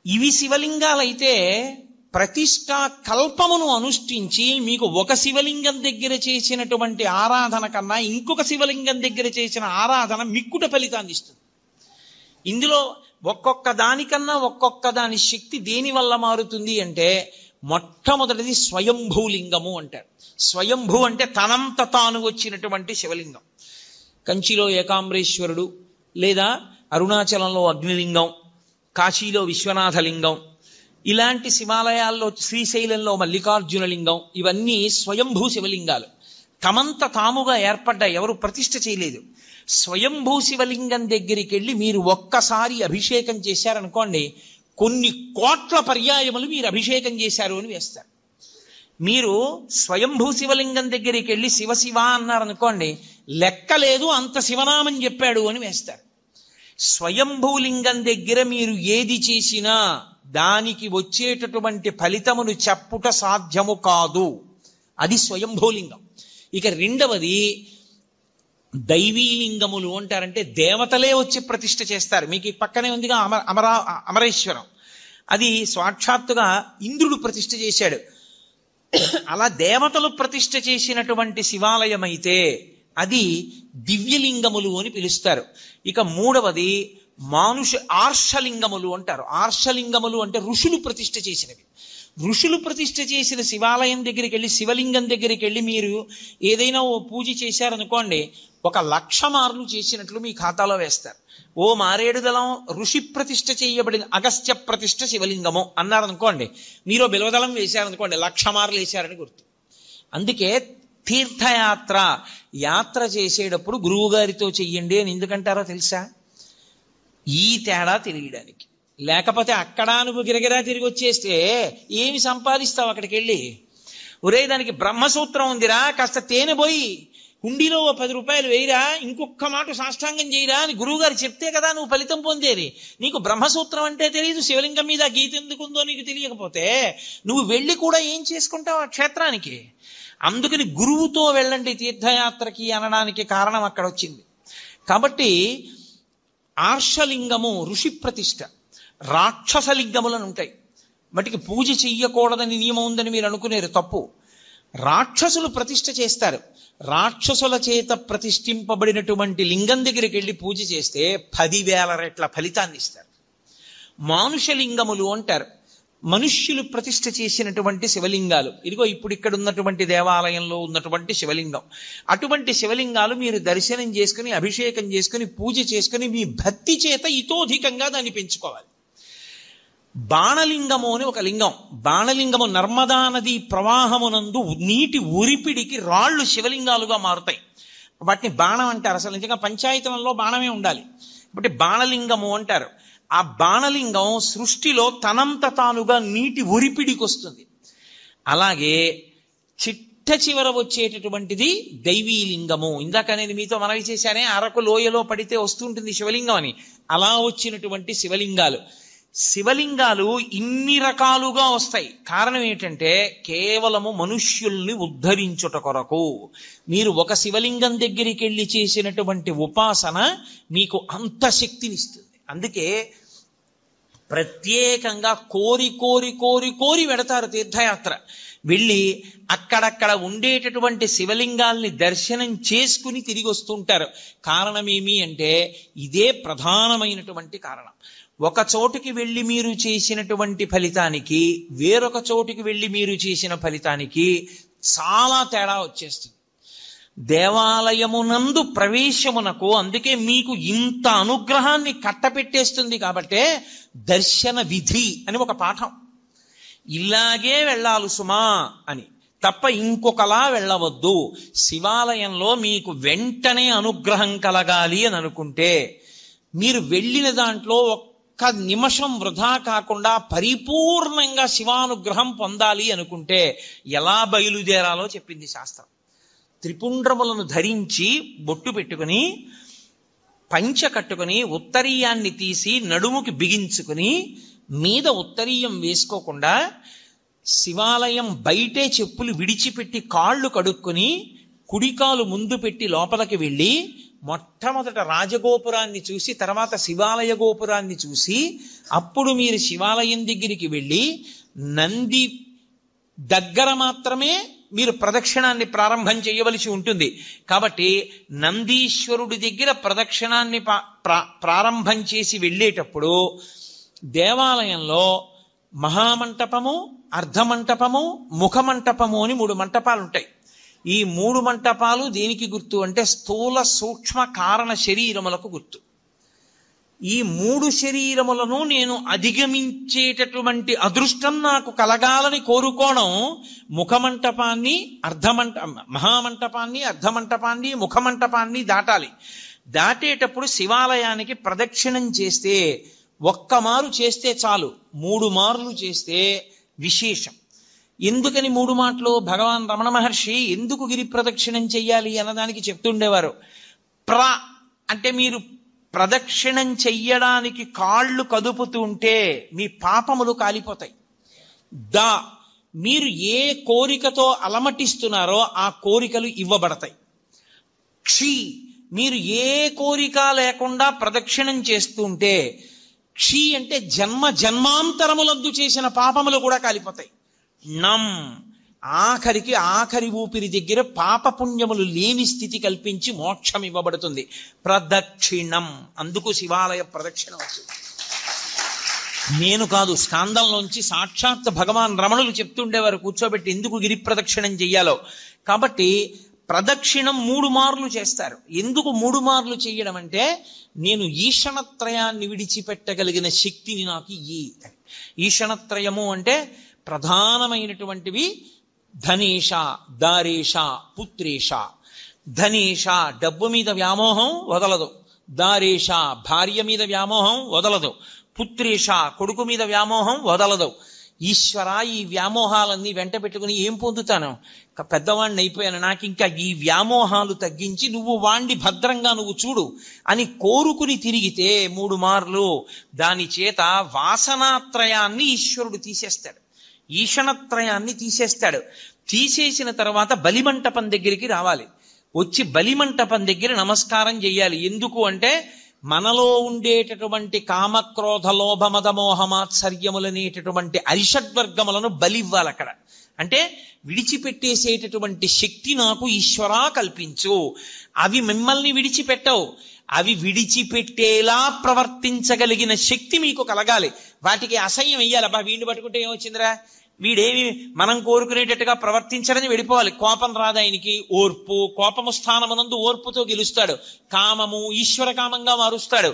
ఇవి శివలింగాలైతే ప్రతిష్టా కల్పమును అనుష్ఠించి మీకు ఒక శివలింగం దగ్గర చేసినటువంటి ఆరాధన కన్నా ఇంకొక శివలింగం దగ్గర చేసిన ఆరాధన మిక్కుట ఫలితాన్ని ఇస్తుంది. ఇందులో ఒక్కొక్క దానికన్నా ఒక్కొక్క దాని శక్తి దేని వల్ల మారుతుంది అంటే మొట్టమొదటిది స్వయంభూలింగము అంటారు. స్వయంభూ అంటే తనంత తాను వచ్చినటువంటి శివలింగం. కంచిలో ఏకాంబరేశ్వరుడు, లేదా అరుణాచలంలో అగ్నిలింగం, కాశీలో విశ్వనాథలింగం, ఇలాంటి శివాలయాల్లో శ్రీశైలంలో మల్లికార్జున లింగం, ఇవన్నీ స్వయంభూ శివలింగాలు. తమంత తాముగా ఏర్పడ్డాయి, ఎవరు ప్రతిష్ఠ చేయలేదు. స్వయంభూ శివలింగం దగ్గరికి వెళ్ళి మీరు ఒక్కసారి అభిషేకం చేశారనుకోండి, కొన్ని కోట్ల పర్యాయములు మీరు అభిషేకం చేశారు అని వేస్తారు. మీరు స్వయంభూ శివలింగం దగ్గరికి వెళ్ళి శివ శివ అన్నారనుకోండి, లెక్కలేదు అంత శివనామం చెప్పాడు అని వేస్తారు. స్వయంభూలింగం దగ్గర మీరు ఏది చేసినా దానికి వచ్చేటటువంటి ఫలితమును చెప్పుట సాధ్యము కాదు. అది స్వయంభూలింగం. ఇక రెండవది దైవీలింగములు అంటారంటే దేవతలే వచ్చి ప్రతిష్ఠ చేస్తారు. మీకు ఈ పక్కనే ఉందిగా అమరేశ్వరం, అది సాక్షాత్తుగా ఇంద్రుడు ప్రతిష్ఠ చేశాడు. అలా దేవతలు ప్రతిష్ఠ చేసినటువంటి శివాలయం అయితే అది దివ్యలింగములు అని పిలుస్తారు. ఇక మూడవది ఆర్షలింగములు అంటారు. ఆర్షలింగములు అంటే ఋషులు ప్రతిష్ఠ చేసినవి. ఋషులు ప్రతిష్ఠ చేసిన శివాలయం దగ్గరికి వెళ్ళి, శివలింగం దగ్గరికి వెళ్ళి మీరు ఏదైనా ఓ పూజ చేశారనుకోండి, 1,00,000 మార్లు చేసినట్లు మీ ఖాతాలో వేస్తారు. ఓ మారేడుదలం ఋషి ప్రతిష్ఠ చేయబడిన అగస్త్య ప్రతిష్ఠ శివలింగము అన్నారనుకోండి, మీరు బిలవదళం వేశారనుకోండి, 1,00,000 మార్లు వేశారని గుర్తు. అందుకే తీర్థయాత్ర యాత్ర చేసేటప్పుడు గురువు గారితో చెయ్యండి అని ఎందుకంటారో తెలుసా? ఈ తేడా తెలియడానికి. లేకపోతే అక్కడ నువ్వు గిరగిరా తిరిగి వచ్చేస్తే ఏమి సంపాదిస్తావు అక్కడికి వెళ్ళి? ఒరే దానికి బ్రహ్మసూత్రం ఉందిరా, కాస్త తేనె పోయి హుండీలో 10 రూపాయలు వేయిరా, ఇంకొక మాట సాష్టాంగం చేయరా అని గురువుగారు చెప్తే కదా నువ్వు ఫలితం పొందేది. నీకు బ్రహ్మసూత్రం అంటే తెలియదు, శివలింగం మీద గీత ఎందుకుందో నీకు తెలియకపోతే నువ్వు వెళ్ళి కూడా ఏం చేసుకుంటావు ఆ క్షేత్రానికి? అందుకని గురువుతో వెళ్ళండి తీర్థయాత్రకి అనడానికి కారణం అక్కడ వచ్చింది. కాబట్టి ఆర్షలింగము ఋషి ప్రతిష్ఠ, రాక్షసలింగములను ఉంటాయి. వాటికి పూజ చెయ్యకూడదని నియమం ఉందని మీరు అనుకునేరు, తప్పు. రాక్షసులు ప్రతిష్ఠ చేస్తారు. రాక్షసుల చేత ప్రతిష్ఠింపబడినటువంటి లింగం దగ్గరికి వెళ్ళి పూజ చేస్తే 10,000 రెట్ల ఫలితాన్ని ఇస్తారు. మానుషలింగములు అంటారు, మనుష్యులు ప్రతిష్ఠ చేసినటువంటి శివలింగాలు. ఇదిగో ఇప్పుడు ఇక్కడ ఉన్నటువంటి దేవాలయంలో ఉన్నటువంటి శివలింగం. అటువంటి శివలింగాలు మీరు దర్శనం చేసుకుని, అభిషేకం చేసుకుని, పూజ చేసుకుని మీ భక్తి చేత ఇతోధికంగా దాన్ని పెంచుకోవాలి. బాణలింగము అని ఒక లింగం. బాణలింగము నర్మదా నది ప్రవాహమునందు నీటి ఉరిపిడికి రాళ్లు శివలింగాలుగా మారుతాయి. వాటిని బాణం అంటారు. అసలు నిజంగా పంచాయతనంలో బాణమే ఉండాలి. కాబట్టి బాణలింగము అంటారు. ఆ బాణలింగం సృష్టిలో తనంత తానుగా నీటి ఉరిపిడికి వస్తుంది. అలాగే చిట్ట చివర వచ్చేటటువంటిది దైవీలింగము. ఇందాక నేను మీతో మనవి చేశానే, అరకు లోయలో పడితే వస్తుంటుంది శివలింగం అని. అలా వచ్చినటువంటి శివలింగాలు. శివలింగాలు ఇన్ని రకాలుగా వస్తాయి. కారణం ఏంటంటే కేవలము మనుష్యుల్ని ఉద్ధరించుట కొరకు. మీరు ఒక శివలింగం దగ్గరికి వెళ్ళి చేసినటువంటి ఉపాసన మీకు అంత శక్తినిస్తుంది. అందుకే ప్రత్యేకంగా కోరి కోరి కోరి కోరి వెడతారు తీర్థయాత్ర. వెళ్ళి అక్కడక్కడ ఉండేటటువంటి శివలింగాల్ని దర్శనం చేసుకుని తిరిగి వస్తుంటారు. కారణమేమి అంటే ఇదే ప్రధానమైనటువంటి కారణం. ఒక చోటుకి వెళ్ళి మీరు చేసినటువంటి ఫలితానికి వేరొక చోటుకి వెళ్ళి మీరు చేసిన ఫలితానికి చాలా తేడా వచ్చేస్తుంది. దేవాలయమునందు ప్రవేశమునకు అందుకే మీకు ఇంత అనుగ్రహాన్ని కట్టపెట్టేస్తుంది. కాబట్టే దర్శన విధి అని ఒక పాఠం. ఇలాగే వెళ్ళాలి సుమా అని, తప్ప ఇంకొకలా వెళ్ళవద్దు. శివాలయంలో మీకు వెంటనే అనుగ్రహం కలగాలి అని అనుకుంటే, మీరు వెళ్ళిన దాంట్లో ఒక్క నిమిషం వృధా కాకుండా పరిపూర్ణంగా శివానుగ్రహం పొందాలి అనుకుంటే ఎలా బయలుదేరాలో చెప్పింది శాస్త్రం. త్రిపుండ్రములను ధరించి బొట్టు పెట్టుకుని పంచ కట్టుకుని ఉత్తరీయాన్ని తీసి నడుముకి బిగించుకుని మీద ఉత్తరీయం వేసుకోకుండా శివాలయం బయటే చెప్పులు విడిచిపెట్టి కాళ్ళు కడుక్కుని కుడికాలు ముందు పెట్టి లోపలికి వెళ్ళి మొట్టమొదట రాజగోపురాన్ని చూసి తర్వాత శివాలయ గోపురాన్ని చూసి అప్పుడు మీరు శివాలయం దగ్గరికి వెళ్ళి నంది దగ్గర మాత్రమే మీరు ప్రదక్షిణాన్ని ప్రారంభం చేయవలసి ఉంటుంది. కాబట్టి నందీశ్వరుడి దగ్గర ప్రదక్షిణాన్ని ప్రారంభం చేసి వెళ్ళేటప్పుడు దేవాలయంలో మహామంటపము, అర్ధమంటపము, ముఖమంటపము అని 3 మంటపాలు ఉంటాయి. ఈ 3 మంటపాలు దేనికి గుర్తు అంటే స్థూల సూక్ష్మ కారణ శరీరములకు గుర్తు. ఈ 3 శరీరములను నేను అధిగమించేటటువంటి అదృష్టం నాకు కలగాలని కోరుకోవడం ముఖమంటపాన్ని, మహామంటపాన్ని, అర్ధమంటపాన్ని, ముఖమంటపాన్ని దాటాలి. దాటేటప్పుడు శివాలయానికి ప్రదక్షిణం చేస్తే ఒక్క మారు చేస్తే చాలు, 3 మార్లు చేస్తే విశేషం. ఎందుకని 3 మాటలు? భగవాన్ రమణ మహర్షి ఎందుకు గిరి ప్రదక్షిణం చెయ్యాలి అన్నదానికి చెప్తుండేవారు. అంటే మీరు ప్రదక్షిణం చెయ్యడానికి కాళ్ళు కదుపుతుంటే మీ పాపములు కాలిపోతాయి. మీరు ఏ కోరికతో అలమటిస్తున్నారో ఆ కోరికలు ఇవ్వబడతాయి. మీరు ఏ కోరిక లేకుండా ప్రదక్షిణం చేస్తుంటే అంటే జన్మాంతరములందు చేసిన పాపములు కూడా కాలిపోతాయి. ఆఖరి ఊపిరి దగ్గర పాపపుణ్యములు లేని స్థితి కల్పించి మోక్షం ఇవ్వబడుతుంది. ప్రదక్షిణం, అందుకు శివాలయ ప్రదక్షిణ వచ్చింది. నేను కాదు, స్కాందంలోంచి సాక్షాత్ భగవాన్ రమణులు చెప్తుండేవారు కూర్చోబెట్టి ఎందుకు గిరి ప్రదక్షిణం చెయ్యాలో. కాబట్టి ప్రదక్షిణం 3 మార్లు చేస్తారు. ఎందుకు 3 మార్లు చేయడం అంటే నేను ఈషణత్రయాన్ని విడిచిపెట్టగలిగిన శక్తిని నాకు ఈషణత్రయము అంటే ప్రధానమైనటువంటివి ధనేష, దారేష, పుత్రేష. ధనేష డబ్బు మీద వ్యామోహం వదలదు, దారేష భార్య మీద వ్యామోహం వదలదు, పుత్రేష కొడుకు మీద వ్యామోహం వదలదు. ఈశ్వర ఈ వ్యామోహాలన్నీ వెంట పెట్టుకుని ఏం పొందుతాను, పెద్దవాడిని అయిపోయాను, నాకు ఇంకా ఈ వ్యామోహాలు తగ్గించి నువ్వు వాణ్ణి భద్రంగా నువ్వు చూడు అని కోరుకుని తిరిగితే 3 మార్లు దాని చేత వాసనాత్రయాన్ని ఈశ్వరుడు తీసేస్తాడు, ఈషణత్రయాన్ని తీసేస్తాడు. తీసేసిన తర్వాత బలిమంటపం దగ్గరికి రావాలి. వచ్చి బలిమంటపం దగ్గర నమస్కారం చెయ్యాలి. ఎందుకు అంటే మనలో ఉండేటటువంటి కామక్రోధ లోభ మద మోహమాత్సర్యములనేటటువంటి అరిషడ్వర్గములను బలివ్వాలి అక్కడ. అంటే విడిచిపెట్టేసేటటువంటి శక్తి నాకు ఈశ్వరా కల్పించు. అవి మిమ్మల్ని విడిచిపెట్టవు, అవి విడిచిపెట్టేలా ప్రవర్తించగలిగిన శక్తి మీకు కలగాలి. వాటికి అసహ్యం వెయ్యాలి. అబ్బా వీడిని పట్టుకుంటే ఏమొచ్చిందిరా, వీడేమి మనం కోరుకునేటట్టుగా ప్రవర్తించడని వెళ్ళిపోవాలి. కోపం రాదు ఆయనకి, ఓర్పు, కోపము స్థానమునందు ఓర్పుతో గెలుస్తాడు. కామము ఈశ్వర కామంగా మారుస్తాడు.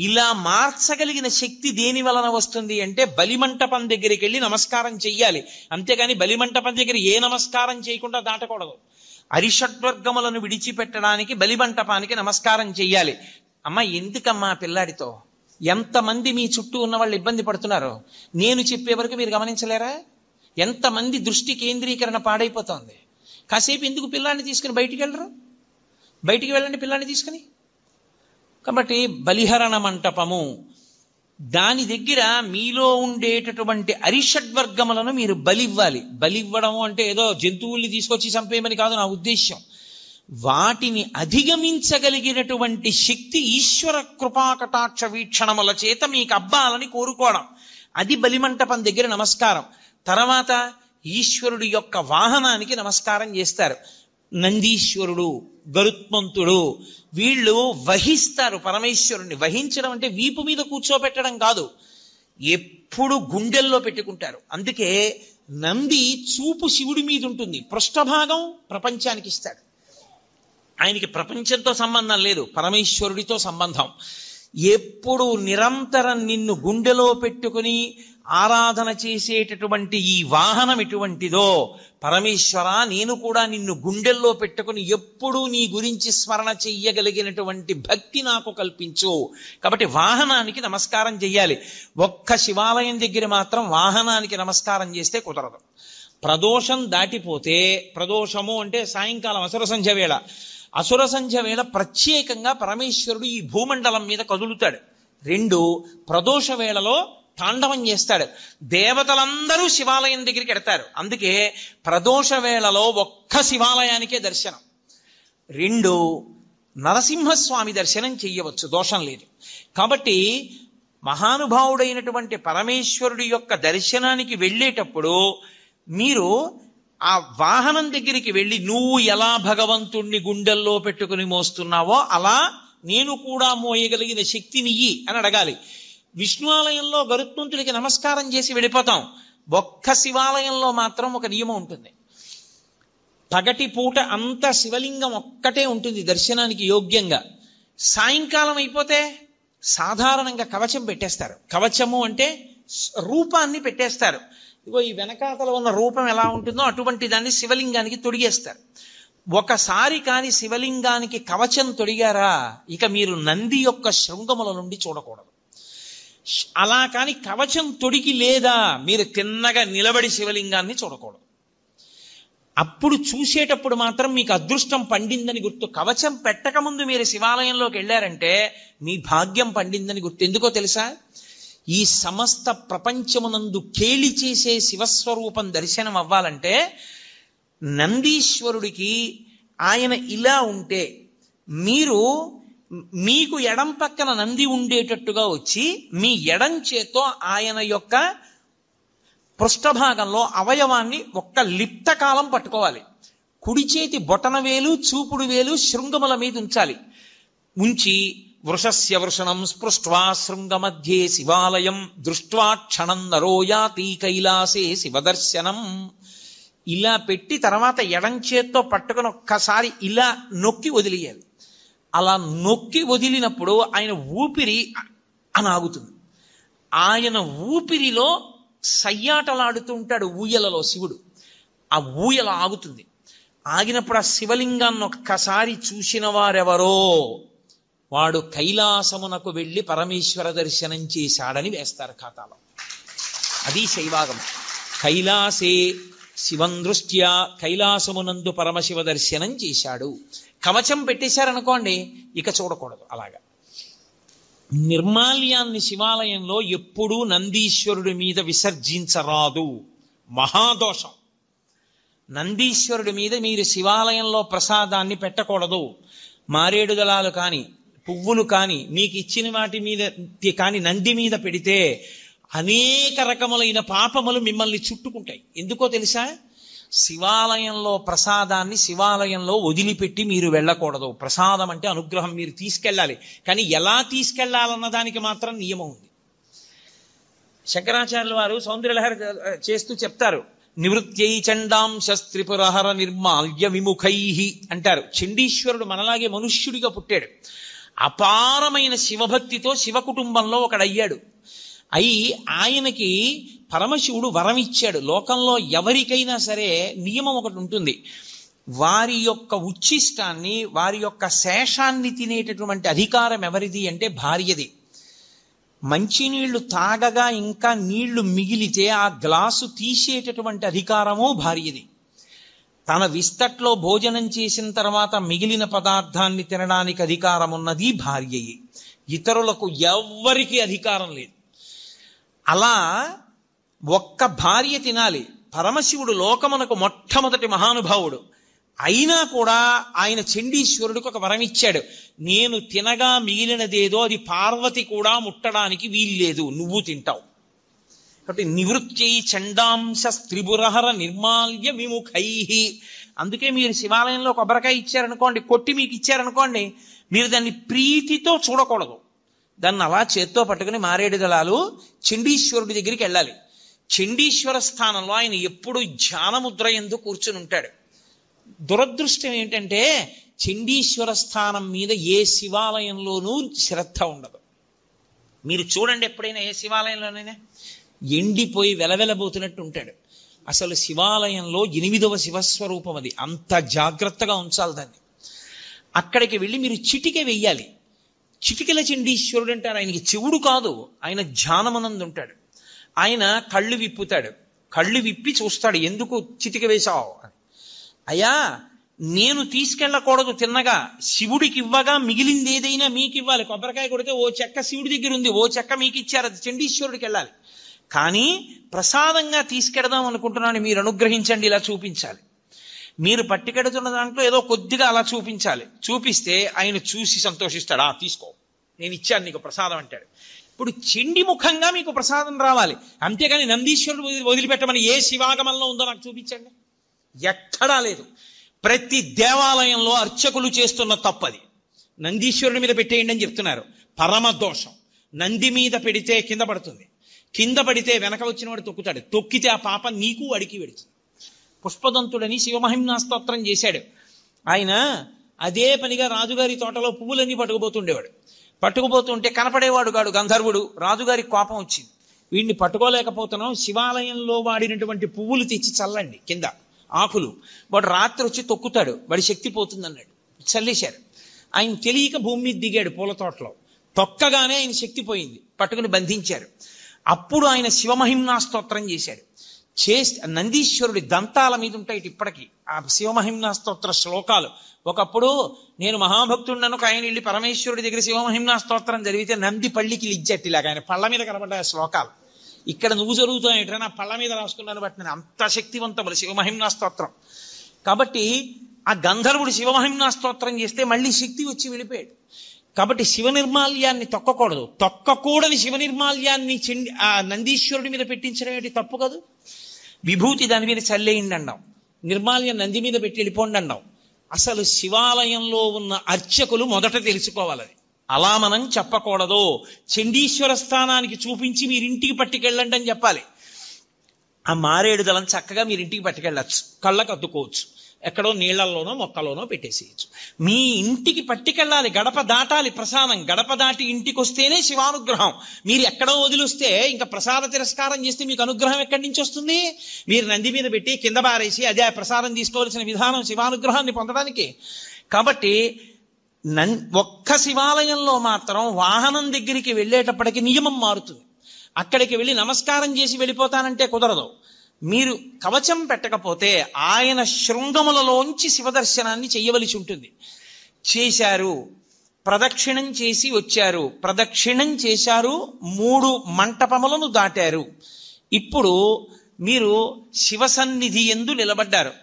ఇలా మార్చగలిగిన శక్తి దేని వలన వస్తుంది అంటే బలిమంటపం దగ్గరికి వెళ్ళి నమస్కారం చెయ్యాలి. అంతేగాని బలిమంటపం దగ్గర ఏ నమస్కారం చేయకుండా దాటకూడదు. అరిషడ్వర్గములను విడిచిపెట్టడానికి బలిమంటపానికి నమస్కారం చెయ్యాలి. అమ్మ ఎందుకమ్మా పిల్లాడితో ఎంతమంది మీ చుట్టూ ఉన్న వాళ్ళు ఇబ్బంది పడుతున్నారు, నేను చెప్పే వరకు మీరు గమనించలేరా? ఎంతమంది దృష్టి కేంద్రీకరణ పాడైపోతుంది. కాసేపు ఎందుకు పిల్లాన్ని తీసుకుని బయటికి వెళ్ళరు? బయటికి వెళ్ళండి పిల్లాన్ని తీసుకుని. కాబట్టి బలిహరణ మంటపము, దాని దగ్గర మీలో ఉండేటటువంటి అరిషడ్వర్గములను మీరు బలివ్వాలి. బలివ్వడము అంటే ఏదో జంతువుల్ని తీసుకొచ్చి చంపేయమని కాదు నా ఉద్దేశ్యం. వాటిని అధిగమించగలిగినటువంటి శక్తి ఈశ్వర కృపాకటాక్ష వీక్షణముల చేత మీకు అబ్బాలని కోరుకోవడం, అది బలిమంటపం దగ్గర నమస్కారం. తర్వాత ఈశ్వరుడి యొక్క వాహనానికి నమస్కారం చేస్తారు. నందీశ్వరుడు, గరుత్మంతుడు వీళ్ళు వహిస్తారు పరమేశ్వరుణ్ణి. వహించడం అంటే వీపు మీద కూర్చోబెట్టడం కాదు, ఎప్పుడు గుండెల్లో పెట్టుకుంటారు. అందుకే నంది చూపు శివుడి మీద ఉంటుంది, పృష్ఠభాగం ప్రపంచానికి ఇస్తాడు. ఆయనకి ప్రపంచంతో సంబంధం లేదు, పరమేశ్వరుడితో సంబంధం. ఎప్పుడు నిరంతరం నిన్ను గుండెలో పెట్టుకుని ఆరాధన చేసేటటువంటి ఈ వాహనం ఎటువంటిదో, పరమేశ్వర నేను కూడా నిన్ను గుండెల్లో పెట్టుకుని ఎప్పుడూ నీ గురించి స్మరణ చెయ్యగలిగినటువంటి భక్తి నాకు కల్పించు. కాబట్టి వాహనానికి నమస్కారం చెయ్యాలి. ఒక్క శివాలయం దగ్గర మాత్రం వాహనానికి నమస్కారం చేస్తే కుదరదు. ప్రదోషం దాటిపోతే, ప్రదోషము అంటే సాయంకాలం అసుర సంధ్య వేళ, అసుర సంధ్య వేళ ప్రత్యేకంగా పరమేశ్వరుడు ఈ భూమండలం మీద కదులుతాడు. 2 ప్రదోష వేళలో తాండవం చేస్తాడు. దేవతలందరూ శివాలయం దగ్గరికి ఎడతారు. అందుకే ప్రదోష వేళలో ఒక్క శివాలయానికే దర్శనం. 2 నరసింహస్వామి దర్శనం చెయ్యవచ్చు, దోషం లేదు. కాబట్టి మహానుభావుడైనటువంటి పరమేశ్వరుడి యొక్క దర్శనానికి వెళ్ళేటప్పుడు మీరు ఆ వాహనం దగ్గరికి వెళ్ళి నువ్వు ఎలా భగవంతుణ్ణి గుండెల్లో పెట్టుకుని మోస్తున్నావో అలా నేను కూడా మోయగలిగిన శక్తినియ్యి అని అడగాలి. విష్ణు ఆలయంలో గరుత్మంతుడికి నమస్కారం చేసి వెళ్ళిపోతాం. ఒక్క శివాలయంలో మాత్రం ఒక నియమం ఉంటుంది. పగటి పూట అంత శివలింగం ఒక్కటే ఉంటుంది దర్శనానికి యోగ్యంగా. సాయంకాలం అయిపోతే సాధారణంగా కవచం పెట్టేస్తారు. కవచము అంటే రూపాన్ని పెట్టేస్తారు. ఇగో ఈ వెనకాతల ఉన్న రూపం ఎలా ఉంటుందో అటువంటి దాన్ని శివలింగానికి తొడిగేస్తారు. ఒకసారి కాని శివలింగానికి కవచం తొడిగారా ఇక మీరు నంది యొక్క శృంగముల నుండి చూడకూడదు. అలా కాని కవచం తొడిగి లేదా మీరు తిన్నగా నిలబడి శివలింగాన్ని చూడకూడదు. అప్పుడు చూసేటప్పుడు మాత్రం మీకు అదృష్టం పండిందని గుర్తు. కవచం పెట్టకముందు మీరు శివాలయంలోకి వెళ్ళారంటే మీ భాగ్యం పండిందని గుర్తు. ఎందుకో తెలుసా? ఈ సమస్త ప్రపంచమునందు కేళి చేసే శివస్వరూపం దర్శనం అవ్వాలంటే నందీశ్వరుడికి ఆయన ఇలా ఉంటే మీకు ఎడం పక్కన నంది ఉండేటట్టుగా వచ్చి మీ ఎడం చేత్తో ఆయన యొక్క పృష్ఠభాగంలో అవయవాన్ని ఒక్క లిప్త కాలం పట్టుకోవాలి. కుడి చేతి బొటన వేలు చూపుడు వేలు శృంగముల మీద ఉంచాలి. ఉంచి వృషస్య వృషణం స్పృష్ట్వా శృంగమధ్యే శివాలయం దృష్ట్వా క్షణం నరో యాతి కైలాసే శివదర్శనం. ఇలా పెట్టి తర్వాత ఎడం చేత్తో పట్టుకుని ఒక్కసారి ఇలా నొక్కి వదిలేయాలి. అలా నొక్కి వదిలినప్పుడు ఆయన ఊపిరి అని ఆగుతుంది. ఆయన ఊపిరిలో సయ్యాటలాడుతుంటాడు ఊయలలో శివుడు. ఆ ఊయల ఆగుతుంది. ఆగినప్పుడు ఆ శివలింగాన్ని ఒక్కసారి చూసిన వారెవరో వాడు కైలాసమునకు వెళ్ళి పరమేశ్వర దర్శనం చేశాడని వేస్తారు ఖాతాలో. అది శైవాగం. కైలాసే శివం దృష్ట్యా, కైలాసమునందు పరమశివ దర్శనం చేశాడు. కవచం పెట్టేశారనుకోండి, ఇక చూడకూడదు. అలాగా నిర్మాల్యాన్ని శివాలయంలో ఎప్పుడూ నందీశ్వరుడి మీద విసర్జించరాదు, మహాదోషం. నందీశ్వరుడి మీద మీరు శివాలయంలో ప్రసాదాన్ని పెట్టకూడదు. మారేడు దళాలు కాని, పువ్వులు కాని, మీకు ఇచ్చిన వాటి మీద కాని నంది మీద పెడితే అనేక రకములైన పాపములు మిమ్మల్ని చుట్టుకుంటాయి. ఎందుకో తెలుసా? శివాలయంలో ప్రసాదాన్ని శివాలయంలో వదిలిపెట్టి మీరు వెళ్ళకూడదు. ప్రసాదం అంటే అనుగ్రహం, మీరు తీసుకెళ్ళాలి. కానీ ఎలా తీసుకెళ్లాలన్న దానికి మాత్రం నియమం ఉంది. శంకరాచార్యుల వారు సౌందర్యలహరి చేస్తూ చెప్తారు, నివృత్యై చండాంశ త్రిపురహర నిర్మాల్య విముఖై అంటారు. చండీశ్వరుడు మనలాగే మనుష్యుడిగా పుట్టాడు. అపారమైన శివభక్తితో శివ కుటుంబంలో ఒకడయ్యాడు. అయి ఆయనకి పరమశివుడు వరం ఇచ్చాడు. లోకంలో ఎవరికైనా సరే నియమం ఒకటి ఉంటుంది, వారి యొక్క ఉచ్ఛిష్టాన్ని, వారి యొక్క శేషాన్ని తినేటటువంటి అధికారం ఎవరిది అంటే భార్యది. మంచినీళ్లు తాగగా ఇంకా నీళ్లు మిగిలితే ఆ గ్లాసు తీసేటటువంటి అధికారము భార్యది. తన విస్తట్లో భోజనం చేసిన తర్వాత మిగిలిన పదార్థాన్ని తినడానికి అధికారం ఉన్నది భార్యయే. ఇతరులకు ఎవ్వరికీ అధికారం లేదు. అలా ఒక్క భార్య తినాలి. పరమశివుడు లోకమునకు మొట్టమొదటి మహానుభావుడు అయినా కూడా ఆయన చండీశ్వరుడికి ఒక వరం ఇచ్చాడు, నేను తినగా మిగిలినదేదో అది పార్వతి కూడా ముట్టడానికి వీల్లేదు, నువ్వు తింటావు. కాబట్టి నివృత్యై చండాంశ త్రిపురహర నిర్మాల్య విముఖై. అందుకే మీరు శివాలయంలో కొబ్బరికాయ ఇచ్చారనుకోండి, కొట్టి మీకు ఇచ్చారనుకోండి, మీరు దాన్ని ప్రీతితో చూడకూడదు. దాన్ని అలా చేత్తో పట్టుకుని మారేడు దళాలు చండీశ్వరుడి దగ్గరికి వెళ్ళాలి. చండీశ్వర స్థానంలో ఆయన ఎప్పుడు ధ్యానముద్ర యందు కూర్చుని ఉంటాడు. దురదృష్టం ఏంటంటే చండీశ్వర స్థానం మీద ఏ శివాలయంలోనూ శ్రద్ధ ఉండదు. మీరు చూడండి, ఎప్పుడైనా ఏ శివాలయంలోనైనా ఎండిపోయి వెలవెలబోతున్నట్టు ఉంటాడు. అసలు శివాలయంలో 8వ శివస్వరూపం అది, అంత జాగ్రత్తగా ఉంచాలి దాన్ని. అక్కడికి వెళ్ళి మీరు చిటిక వెయ్యాలి. చిటికల చండీశ్వరుడు అంటారు. ఆయనకి చెవుడు కాదు, ఆయన ధ్యానమనందు ఉంటాడు. ఆయన కళ్ళు విప్పుతాడు, కళ్ళు విప్పి చూస్తాడు, ఎందుకు చిటిక వేశావు అని. అయ్యా, నేను తీసుకెళ్ళకూడదు తిన్నగా, శివుడికి ఇవ్వగా మిగిలింది ఏదైనా మీకు ఇవ్వాలి. కొబ్బరికాయ కొడితే ఓ చెక్క శివుడి దగ్గర ఉంది, ఓ చెక్క మీకు ఇచ్చారు, అది చండీశ్వరుడికి వెళ్ళాలి. కానీ ప్రసాదంగా తీసుకెడదాం అనుకుంటున్నాను, మీరు అనుగ్రహించండి, ఇలా చూపించాలి. మీరు పట్టుకెడుతున్న దాంట్లో ఏదో కొద్దిగా అలా చూపించాలి. చూపిస్తే ఆయన చూసి సంతోషిస్తాడు, తీసుకో, నేను ఇచ్చాను నీకు ప్రసాదం అంటాడు. ఇప్పుడు చండి ముఖంగా మీకు ప్రసాదం రావాలి, అంతేగాని నందీశ్వరుడు వదిలిపెట్టమని ఏ శివాగమంలో ఉందో నాకు చూపించండి. ఎక్కడా లేదు. ప్రతి దేవాలయంలో అర్చకులు చేస్తున్న తప్పది. నందీశ్వరుడి మీద పెట్టేయండి అని చెప్తున్నారు, పరమ దోషం. నంది మీద పెడితే కింద పడుతుంది, కింద పడితే వెనక వచ్చిన వాడు తొక్కుతాడు, తొక్కితే ఆ పాప నీకు అడికి వెడుతుంది. పుష్పదంతుడని శివమహిమ్నా స్తోత్రం చేశాడు. ఆయన అదే పనిగా రాజుగారి తోటలో పువ్వులన్నీ పట్టుకుపోతుండేవాడు. పట్టుకుపోతుంటే కనపడేవాడు కాడు గంధర్వుడు. రాజుగారికి కోపం వచ్చింది, వీడిని పట్టుకోలేకపోతున్నాం, శివాలయంలో వాడినటువంటి పువ్వులు తెచ్చి చల్లండి కింద ఆకులు. వాడు రాత్రి వచ్చి తొక్కుతాడు, వాడి శక్తి పోతుంది అన్నాడు. చల్లేశారు. ఆయన తెలియక భూమి మీద దిగాడు పూల తోటలో, తొక్కగానే ఆయన శక్తి పోయింది, పట్టుకుని బంధించారు. అప్పుడు ఆయన శివమహిమ్నా స్తోత్రం చేశాడు. నందీశ్వరుడి దంతాల మీద ఉంటాయి ఇప్పటికీ ఆ శివమహిమ్నా స్తోత్ర శ్లోకాలు. ఒకప్పుడు నేను మహాభక్తుడినను ఆయన వెళ్ళి పరమేశ్వరుడి దగ్గర శివమహిమ్నా స్తోత్రం జరిగితే నంది పళ్ళికి లిజ్జట్టిలాగా ఆయన పళ్ళ మీద కనబడ్డాయి శ్లోకాలు. ఇక్కడ నువ్వు జరుగుతాయంటే నా పళ్ళ మీద రాసుకున్నాను బట్టి నేను అంత శక్తివంతములు శివమహిమ్నా స్తోత్రం. కాబట్టి ఆ గంధర్వుడు శివమహిమ్నా స్తోత్రం చేస్తే మళ్ళీ శక్తి వచ్చి వెళ్ళిపోయాడు. కాబట్టి శివ నిర్మాల్యాన్ని తొక్కకూడదు. తొక్కకూడని శివ నిర్మాల్యాన్ని ఆ నందీశ్వరుడి మీద పెట్టించడం ఏంటి? తప్పు కాదు. విభూతి దాని మీద చల్లేయండి అన్నాం, నిర్మాల్యం నంది మీద పెట్టి వెళ్ళిపోండి అన్నాం. అసలు శివాలయంలో ఉన్న అర్చకులు మొదట తెలుసుకోవాలి, అలా మనం చెప్పకూడదు. చండీశ్వర స్థానానికి చూపించి మీరింటికి పట్టుకెళ్ళండి అని చెప్పాలి. ఆ మారేడు దళం చక్కగా మీరింటికి పట్టుకెళ్ళచ్చు, కళ్ళకు అద్దుకోవచ్చు, ఎక్కడో నీళ్లలోనో మొక్కలోనో పెట్టేసేయచ్చు. మీ ఇంటికి పట్టుకెళ్ళాలి, గడప దాటాలి ప్రసాదం. గడప దాటి ఇంటికి వస్తేనే శివానుగ్రహం. మీరు ఎక్కడో వదిలిస్తే ఇంకా ప్రసాద తిరస్కారం చేస్తే మీకు అనుగ్రహం ఎక్కడి నుంచి వస్తుంది? మీరు నంది మీద పెట్టి కింద బారేసి అదే ప్రసాదం తీసుకోవాల్సిన విధానం శివానుగ్రహాన్ని పొందడానికి. కాబట్టి ఒక్క శివాలయంలో మాత్రం వాహనం దగ్గరికి వెళ్ళేటప్పటికి నియమం మారుతుంది. అక్కడికి వెళ్ళి నమస్కారం చేసి వెళ్ళిపోతానంటే కుదరదు. మీరు కవచం పెట్టకపోతే ఆయన శృంగములలోంచి శివదర్శనాన్ని చెయ్యవలసి ఉంటుంది. చేశారు, ప్రదక్షిణం చేసి వచ్చారు, ప్రదక్షిణం చేశారు, 3 మంటపములను దాటారు. ఇప్పుడు మీరు శివసన్నిధి యందు నిలబడ్డారు.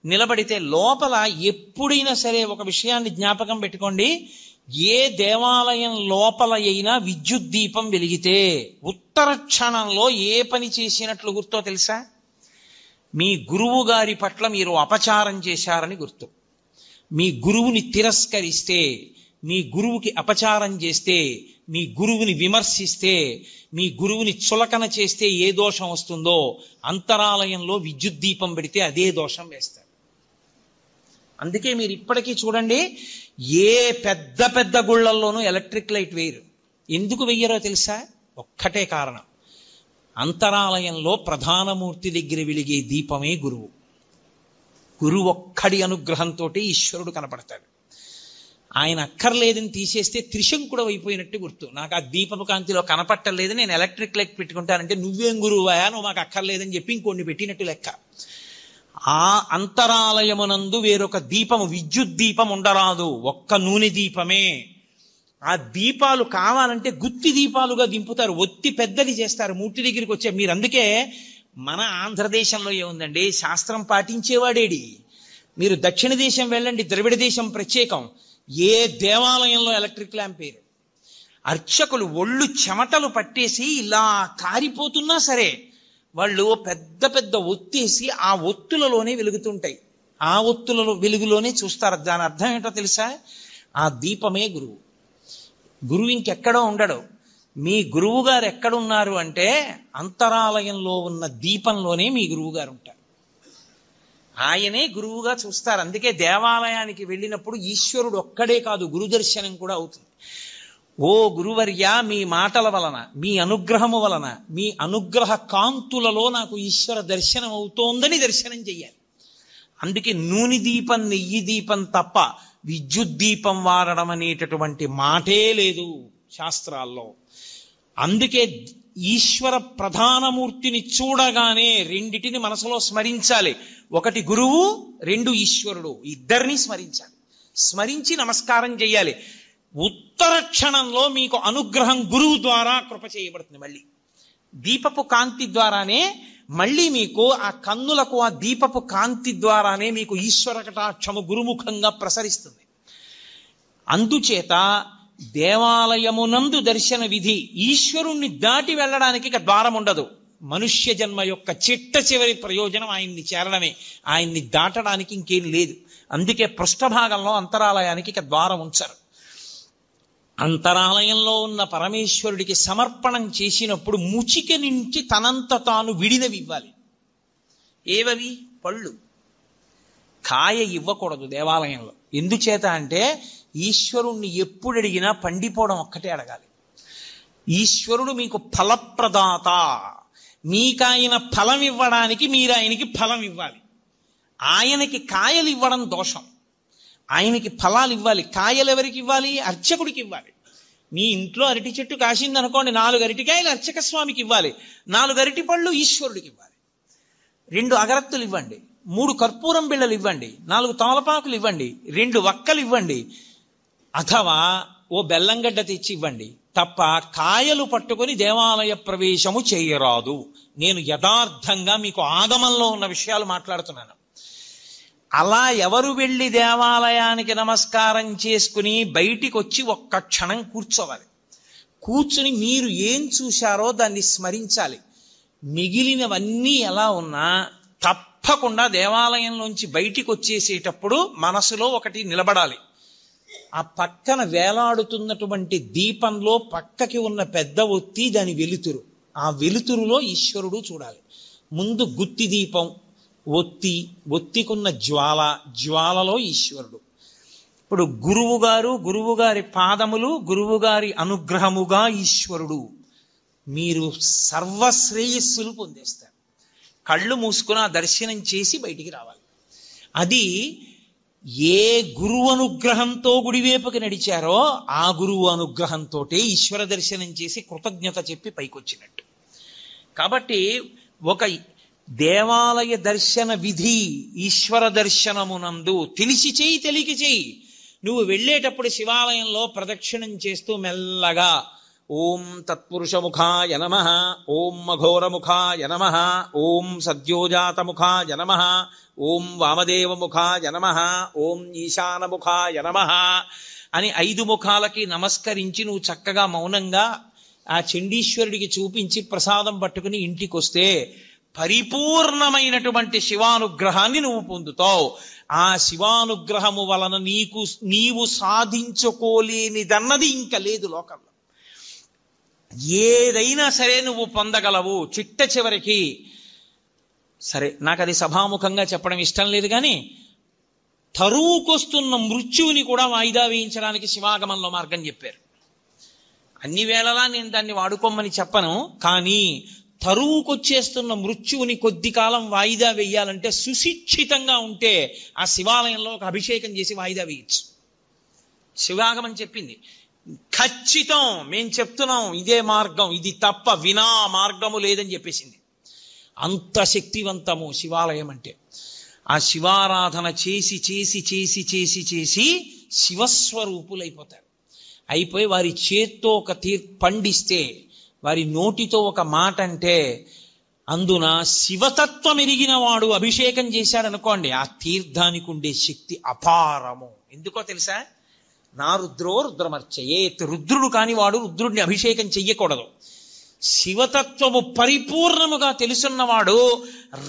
నిలబడితే లోపల ఎప్పుడైనా సరే ఒక విషయాన్ని జ్ఞాపకం పెట్టుకోండి. ఏ దేవాలయం లోపల అయినా విద్యుత్ దీపం వెలిగితే ఉత్తర క్షణంలో ఏ పని చేసినట్లు గుర్తో తెలుసా? మీ గురువు గారి పట్ల మీరు అపచారం చేశారని గుర్తు. మీ గురువుని తిరస్కరిస్తే, మీ గురువుకి అపచారం చేస్తే, మీ గురువుని విమర్శిస్తే, మీ గురువుని చులకన చేస్తే ఏ దోషం వస్తుందో అంతరాలయంలో విద్యుత్ దీపం పెడితే అదే దోషం వేస్తారు. అందుకే మీరు ఇప్పటికీ చూడండి, ఏ పెద్ద పెద్ద గుళ్ళల్లోనూ ఎలక్ట్రిక్ లైట్ వేయరు. ఎందుకు వెయ్యరో తెలుసా? ఒక్కటే కారణం, అంతరాలయంలో ప్రధానమూర్తి దగ్గర వెలిగే దీపమే గురువు. గురువు ఒక్కడి అనుగ్రహంతో ఈశ్వరుడు కనపడతాడు. ఆయన అక్కర్లేదని తీసేస్తే త్రిశంకుడు అయిపోయినట్టు గుర్తు. నాకు ఆ దీపపు కాంతిలో కనపట్టలేదు, నేను ఎలక్ట్రిక్ లైట్ పెట్టుకుంటానంటే నువ్వేం గురువయా, నువ్వు మాకు అక్కర్లేదని చెప్పి ఇంకొన్ని పెట్టినట్టు లెక్క. ఆ అంతరాలయమునందు వేరొక దీపము, విద్యుత్ దీపం ఉండరాదు, ఒక్క నూనె దీపమే. ఆ దీపాలు కావాలంటే గుత్తి దీపాలుగా దింపుతారు, ఒత్తి పెద్దది చేస్తారు మూర్తి దగ్గరికి వచ్చే. మీరు అందుకే మన ఆంధ్రదేశంలో ఏముందండి, శాస్త్రం పాటించేవాడేడి. మీరు దక్షిణ దేశం వెళ్ళండి, ద్రవిడ దేశం ప్రత్యేకం, ఏ దేవాలయంలో ఎలక్ట్రిక్ ల్యాంప్ వేరు. అర్చకులు ఒళ్ళు చెమటలు పట్టేసి ఇలా కారిపోతున్నా సరే వాళ్ళు పెద్ద పెద్ద ఒత్తేసి ఆ ఒత్తులలోనే వెలుగుతుంటాయి, ఆ ఒత్తులలో వెలుగులోనే చూస్తారు. దాని అర్థం ఏంటో తెలుసా? ఆ దీపమే గురువు. గురువు ఇంకెక్కడో ఉండడు. మీ గురువు గారు ఎక్కడున్నారు అంటే అంతరాలయంలో ఉన్న దీపంలోనే మీ గురువు గారు ఉంటారు. ఆయనే గురువుగా చూస్తారు. అందుకే దేవాలయానికి వెళ్ళినప్పుడు ఈశ్వరుడు ఒక్కడే కాదు, గురు దర్శనం కూడా అవుతుంది. ఓ గురువర్య, మీ మాటల వలన, మీ అనుగ్రహము వలన, మీ అనుగ్రహ కాంతులలో నాకు ఈశ్వర దర్శనం అవుతోందని దర్శనం చెయ్యాలి. అందుకే నూనె దీపం, నెయ్యి దీపం తప్ప విద్యుత్ దీపం వాడడం అనేటటువంటి మాటే లేదు శాస్త్రాల్లో. అందుకే ఈశ్వర ప్రధానమూర్తిని చూడగానే రెండిటిని మనసులో స్మరించాలి. ఒకటి గురువు, 2 ఈశ్వరుడు, ఇద్దరిని స్మరించాలి. స్మరించి నమస్కారం చెయ్యాలి. ఉత్తర క్షణంలో మీకు అనుగ్రహం గురువు ద్వారా కృప చేయబడుతుంది. మళ్ళీ దీపపు కాంతి ద్వారానే మళ్ళీ మీకు ఆ కన్నులకు ఆ దీపపు కాంతి ద్వారానే మీకు ఈశ్వర కటాక్షము గురుముఖంగా ప్రసరిస్తుంది. అందుచేత దేవాలయమునందు దర్శన విధి, ఈశ్వరుణ్ణి దాటి వెళ్ళడానికి ఇక ద్వారం ఉండదు. మనుష్య జన్మ యొక్క చిట్ట చివరి ప్రయోజనం ఆయన్ని చేరడమే, ఆయన్ని దాటడానికి ఇంకేం లేదు. అందుకే పృష్ఠభాగంలో అంతరాలయానికి ఇక ద్వారం ఉంచరు. అంతరాలయంలో ఉన్న పరమేశ్వరుడికి సమర్పణం చేసినప్పుడు ముచిక నుంచి తనంత తాను విడినవి ఇవ్వాలి. ఏవవి? పళ్ళు. కాయ ఇవ్వకూడదు దేవాలయంలో. ఎందుచేత అంటే ఈశ్వరుణ్ణి ఎప్పుడు అడిగినా పండిపోవడం ఒక్కటే అడగాలి. ఈశ్వరుడు మీకు ఫలప్రదాత, మీకాయన ఫలం ఇవ్వడానికి మీరు ఆయనకి ఫలం ఇవ్వాలి. ఆయనకి కాయలు ఇవ్వడం దోషం, ఆయనకి ఫలాలు ఇవ్వాలి. కాయలు ఎవరికి ఇవ్వాలి? అర్చకుడికి ఇవ్వాలి. మీ ఇంట్లో అరటి చెట్టు కాసింది అనుకోండి, 4 అరటికాయలు అర్చక స్వామికి ఇవ్వాలి, 4 అరటి పళ్ళు ఈశ్వరుడికి ఇవ్వాలి. 2 అగరత్తులు ఇవ్వండి, 3 కర్పూరం బిళ్ళలు ఇవ్వండి, 4 తమలపాకులు ఇవ్వండి, 2 వక్కలు ఇవ్వండి, అథవా ఓ బెల్లంగడ్డ తెచ్చి ఇవ్వండి. తప్ప కాయలు పట్టుకొని దేవాలయ ప్రవేశము చేయరాదు. నేను యథార్థంగా మీకు ఆగమంలో ఉన్న విషయాలు మాట్లాడుతున్నాను. అలా ఎవరు వెళ్ళి దేవాలయానికి నమస్కారం చేసుకుని బయటికి వచ్చి ఒక్క క్షణం కూర్చోవాలి. కూర్చుని మీరు ఏం చూశారో దాన్ని స్మరించాలి. మిగిలినవన్నీ ఎలా ఉన్నా తప్పకుండా దేవాలయంలోంచి బయటికి వచ్చేసేటప్పుడు మనసులో ఒకటి నిలబడాలి. ఆ పక్కన వేలాడుతున్నటువంటి దీపంలో పక్కకి ఉన్న పెద్ద ఒత్తి, దాని వెలుతురు, ఆ వెలుతురులో ఈశ్వరుడు చూడాలి. ముందు గుత్తి దీపం, ఒత్తి, ఒత్తికున్న జ్వాల, జ్వాలలో ఈశ్వరుడు. ఇప్పుడు గురువుగారి పాదములు, గురువుగారి అనుగ్రహముగా ఈశ్వరుడు. మీరు సర్వశ్రేయస్సులు పొందేస్తారు. కళ్ళు మూసుకుని ఆ దర్శనం చేసి బయటికి రావాలి. అది ఏ గురువు అనుగ్రహంతో గుడివేపుకి నడిచారో ఆ గురువు అనుగ్రహంతో ఈశ్వర దర్శనం చేసి కృతజ్ఞత చెప్పి పైకొచ్చినట్టు. కాబట్టి ఒక దేవాలయ దర్శన విధి ఈశ్వర దర్శనమునందు తెలిసి చెయ్యి, తెలియక చెయ్యి. నువ్వు వెళ్ళేటప్పుడు శివాలయంలో ప్రదక్షిణం చేస్తూ మెల్లగా ఓం తత్పురుషముఖాయ నమః, ఓం అఘోరముఖాయ నమః, ఓం సద్యోజాతముఖాయ నమః, ఓం వామదేవముఖాయ నమః, ఓం ఈశానముఖాయ నమః అని 5 ముఖాలకి నమస్కరించి నువ్వు చక్కగా మౌనంగా ఆ చండీశ్వరుడికి చూపించి ప్రసాదం పట్టుకుని ఇంటికి వస్తే పరిపూర్ణమైనటువంటి శివానుగ్రహాన్ని నువ్వు పొందుతావు. ఆ శివానుగ్రహము వలన నీవు సాధించుకోలేనిదన్నది ఇంకా లేదు లోకంలో. ఏదైనా సరే నువ్వు పొందగలవు. చిట్ట చివరికి సరే, నాకు అది సభాముఖంగా చెప్పడం ఇష్టం లేదు, కానీ తరువుకొస్తున్న మృత్యువుని కూడా వాయిదా వేయించడానికి శివాగమంలో మార్గం చెప్పారు. అన్ని వేళలా నేను దాన్ని వాడుకోమని చెప్పను, కానీ తరువుకొచ్చేస్తున్న మృత్యువుని కొద్ది కాలం వాయిదా వేయాలంటే సుశిక్షితంగా ఉంటే ఆ శివాలయంలో ఒక అభిషేకం చేసి వాయిదా వేయచ్చు. శివాగమని చెప్పింది. ఖచ్చితం మేం చెప్తున్నాం ఇదే మార్గం, ఇది తప్ప వినా మార్గము లేదని చెప్పేసింది. అంత శక్తివంతము శివాలయం అంటే. ఆ శివారాధన చేసి చేసి చేసి చేసి చేసి శివస్వరూపులైపోతారు. అయిపోయి వారి చేత్తో ఒక పండిస్తే, వారి నోటితో ఒక మాట అంటే, అందున శివతత్వం ఎరిగిన వాడు అభిషేకం చేశాడనుకోండి, ఆ తీర్థానికి ఉండే శక్తి అపారము. ఎందుకో తెలుసా? నా రుద్రో రుద్రమర్చయేత్. రుద్రుడు కాని వాడు రుద్రుడిని అభిషేకం చెయ్యకూడదు. శివతత్వము పరిపూర్ణముగా తెలుసున్నవాడు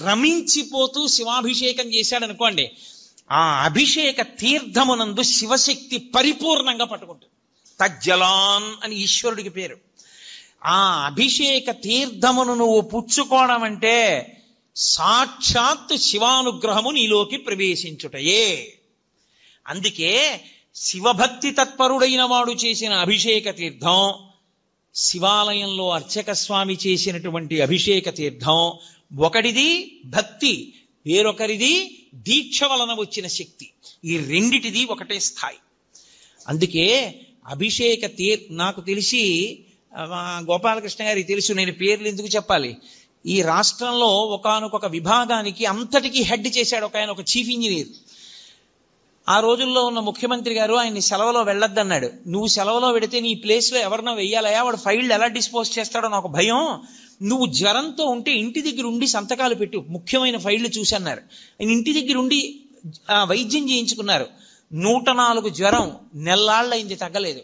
రమించిపోతూ శివాభిషేకం చేశాడనుకోండి, ఆ అభిషేక తీర్థమునందు శివశక్తి పరిపూర్ణంగా పట్టుకుంటుంది. తజ్జలాన్ అని ఈశ్వరుడికి పేరు. ఆ అభిషేక తీర్థమును నువ్వు పుచ్చుకోవడం అంటే సాక్షాత్ శివానుగ్రహము నీలోకి ప్రవేశించుటయే. అందుకే శివభక్తి తత్పరుడైన వాడు చేసిన అభిషేక తీర్థం, శివాలయంలో అర్చక స్వామి చేసినటువంటి అభిషేక తీర్థం, ఒకటిది భక్తి, వేరొకరిది దీక్ష వలన వచ్చిన శక్తి. ఈ రెండిటిది ఒకటే స్థాయి. అందుకే అభిషేక నాకు తెలిసి గోపాలకృష్ణ గారికి తెలుసు, నేను పేర్లు ఎందుకు చెప్పాలి. ఈ రాష్ట్రంలో ఒకానొక విభాగానికి అంతటికీ హెడ్ చేశాడు ఒక ఆయన, ఒక చీఫ్ ఇంజనీర్. ఆ రోజుల్లో ఉన్న ముఖ్యమంత్రి గారు ఆయన్ని సెలవులో వెళ్ళొద్దన్నాడు. నువ్వు సెలవులో పెడితే నీ ప్లేస్లో ఎవరినో వెయ్యాలయా, వాడు ఫైళ్ళు ఎలా డిస్పోజ్ చేస్తాడో నాకు భయం. నువ్వు జ్వరంతో ఉంటే ఇంటి దగ్గర ఉండి సంతకాలు పెట్టు, ముఖ్యమైన ఫైళ్లు చూసి అన్నారు. ఆయన ఇంటి దగ్గర ఉండి వైద్యం చేయించుకున్నారు. 104 జ్వరం, నెల్లాళ్ళైంది, తగ్గలేదు.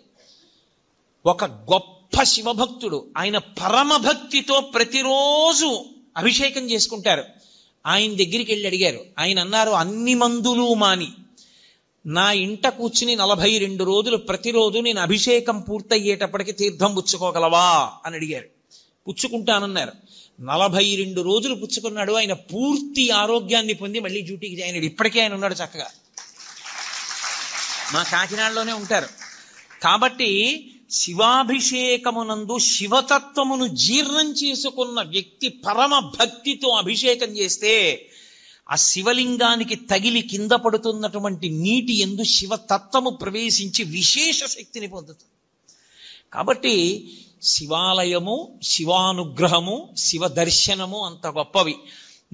ఒక గొప్ప శివభక్తుడు, ఆయన పరమభక్తితో ప్రతిరోజు అభిషేకం చేసుకుంటారు. ఆయన దగ్గరికి వెళ్ళి అడిగారు. ఆయన అన్నారు, అన్ని మందులు మాని నా ఇంట కూర్చుని 42 రోజులు ప్రతిరోజు నేను అభిషేకం పూర్తయ్యేటప్పటికి తీర్థం పుచ్చుకోగలవా అని అడిగారు. పుచ్చుకుంటానన్నారు. 42 రోజులు పుచ్చుకున్నాడు. ఆయన పూర్తి ఆరోగ్యాన్ని పొంది మళ్ళీ డ్యూటీకి జాయిన్ అయ్యాడు. ఇప్పటికే ఆయన ఉన్నాడు చక్కగా, మా కాకినాడలోనే ఉంటారు. కాబట్టి శివాభిషేకమునందు శివతత్వమును జీర్ణం చేసుకున్న వ్యక్తి పరమ భక్తితో అభిషేకం చేస్తే ఆ శివలింగానికి తగిలి కింద పడుతున్నటువంటి నీటి యందు శివతత్వము ప్రవేశించి విశేష శక్తిని పొందుతుంది. కాబట్టి శివాలయము, శివానుగ్రహము, శివ దర్శనము అంత గొప్పవి.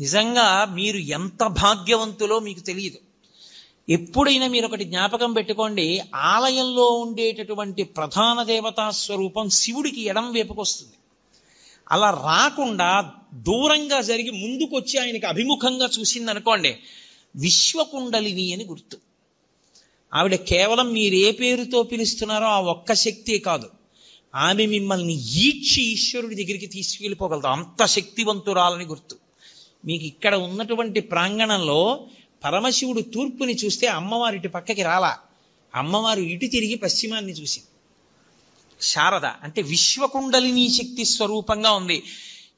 నిజంగా మీరు ఎంత భాగ్యవంతులో మీకు తెలియదు. ఎప్పుడైనా మీరు ఒకటి జ్ఞాపకం పెట్టుకోండి, ఆలయంలో ఉండేటటువంటి ప్రధాన దేవతా స్వరూపం శివుడికి ఎడం వైపుకొస్తుంది. అలా రాకుండా దూరంగా జరిగి ముందుకొచ్చి ఆయనకి అభిముఖంగా చూసిందనుకోండి, విశ్వకుండలిని అని గుర్తు. ఆవిడ కేవలం మీరు ఏ పేరుతో పిలుస్తున్నారో ఆ ఒక్క శక్తే కాదు, ఆమె మిమ్మల్ని ఈడ్చి ఈశ్వరుడి దగ్గరికి తీసుకెళ్ళిపోగలదు. అంత శక్తివంతురాలని గుర్తు. మీకు ఇక్కడ ఉన్నటువంటి ప్రాంగణంలో పరమశివుడు తూర్పుని చూస్తే అమ్మవారి ఇటు పక్కకి రాలా, అమ్మవారు ఇటు తిరిగి పశ్చిమాన్ని చూసింది. శారద అంటే విశ్వకుండలిని శక్తి స్వరూపంగా ఉంది.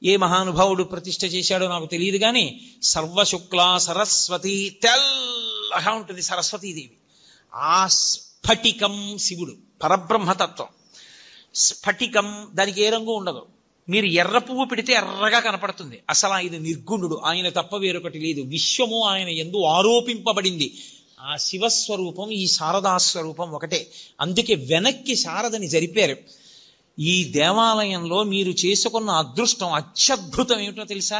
ఏ మహానుభావుడు ప్రతిష్ఠ చేశాడో నాకు తెలియదు, కానీ సర్వశుక్ల సరస్వతి, తెల్లగా ఉంటుంది సరస్వతీదేవి. ఆ స్ఫటికం శివుడు, పరబ్రహ్మతత్వం. స్ఫటికం, దానికి ఏ రంగు ఉండదు. మీరు ఎర్ర పువ్వు పెడితే ఎర్రగా కనపడుతుంది. అసలు ఆయన నిర్గుణుడు, ఆయన తప్ప వేరొకటి లేదు. విశ్వము ఆయన యందు ఆరోపింపబడింది. ఆ శివస్వరూపం, ఈ శారదాస్వరూపం ఒకటే. అందుకే వెనక్కి శారదని జరిపారు. ఈ దేవాలయంలో మీరు చేసుకున్న అదృష్టం అత్యద్భుతం ఏమిటో తెలుసా?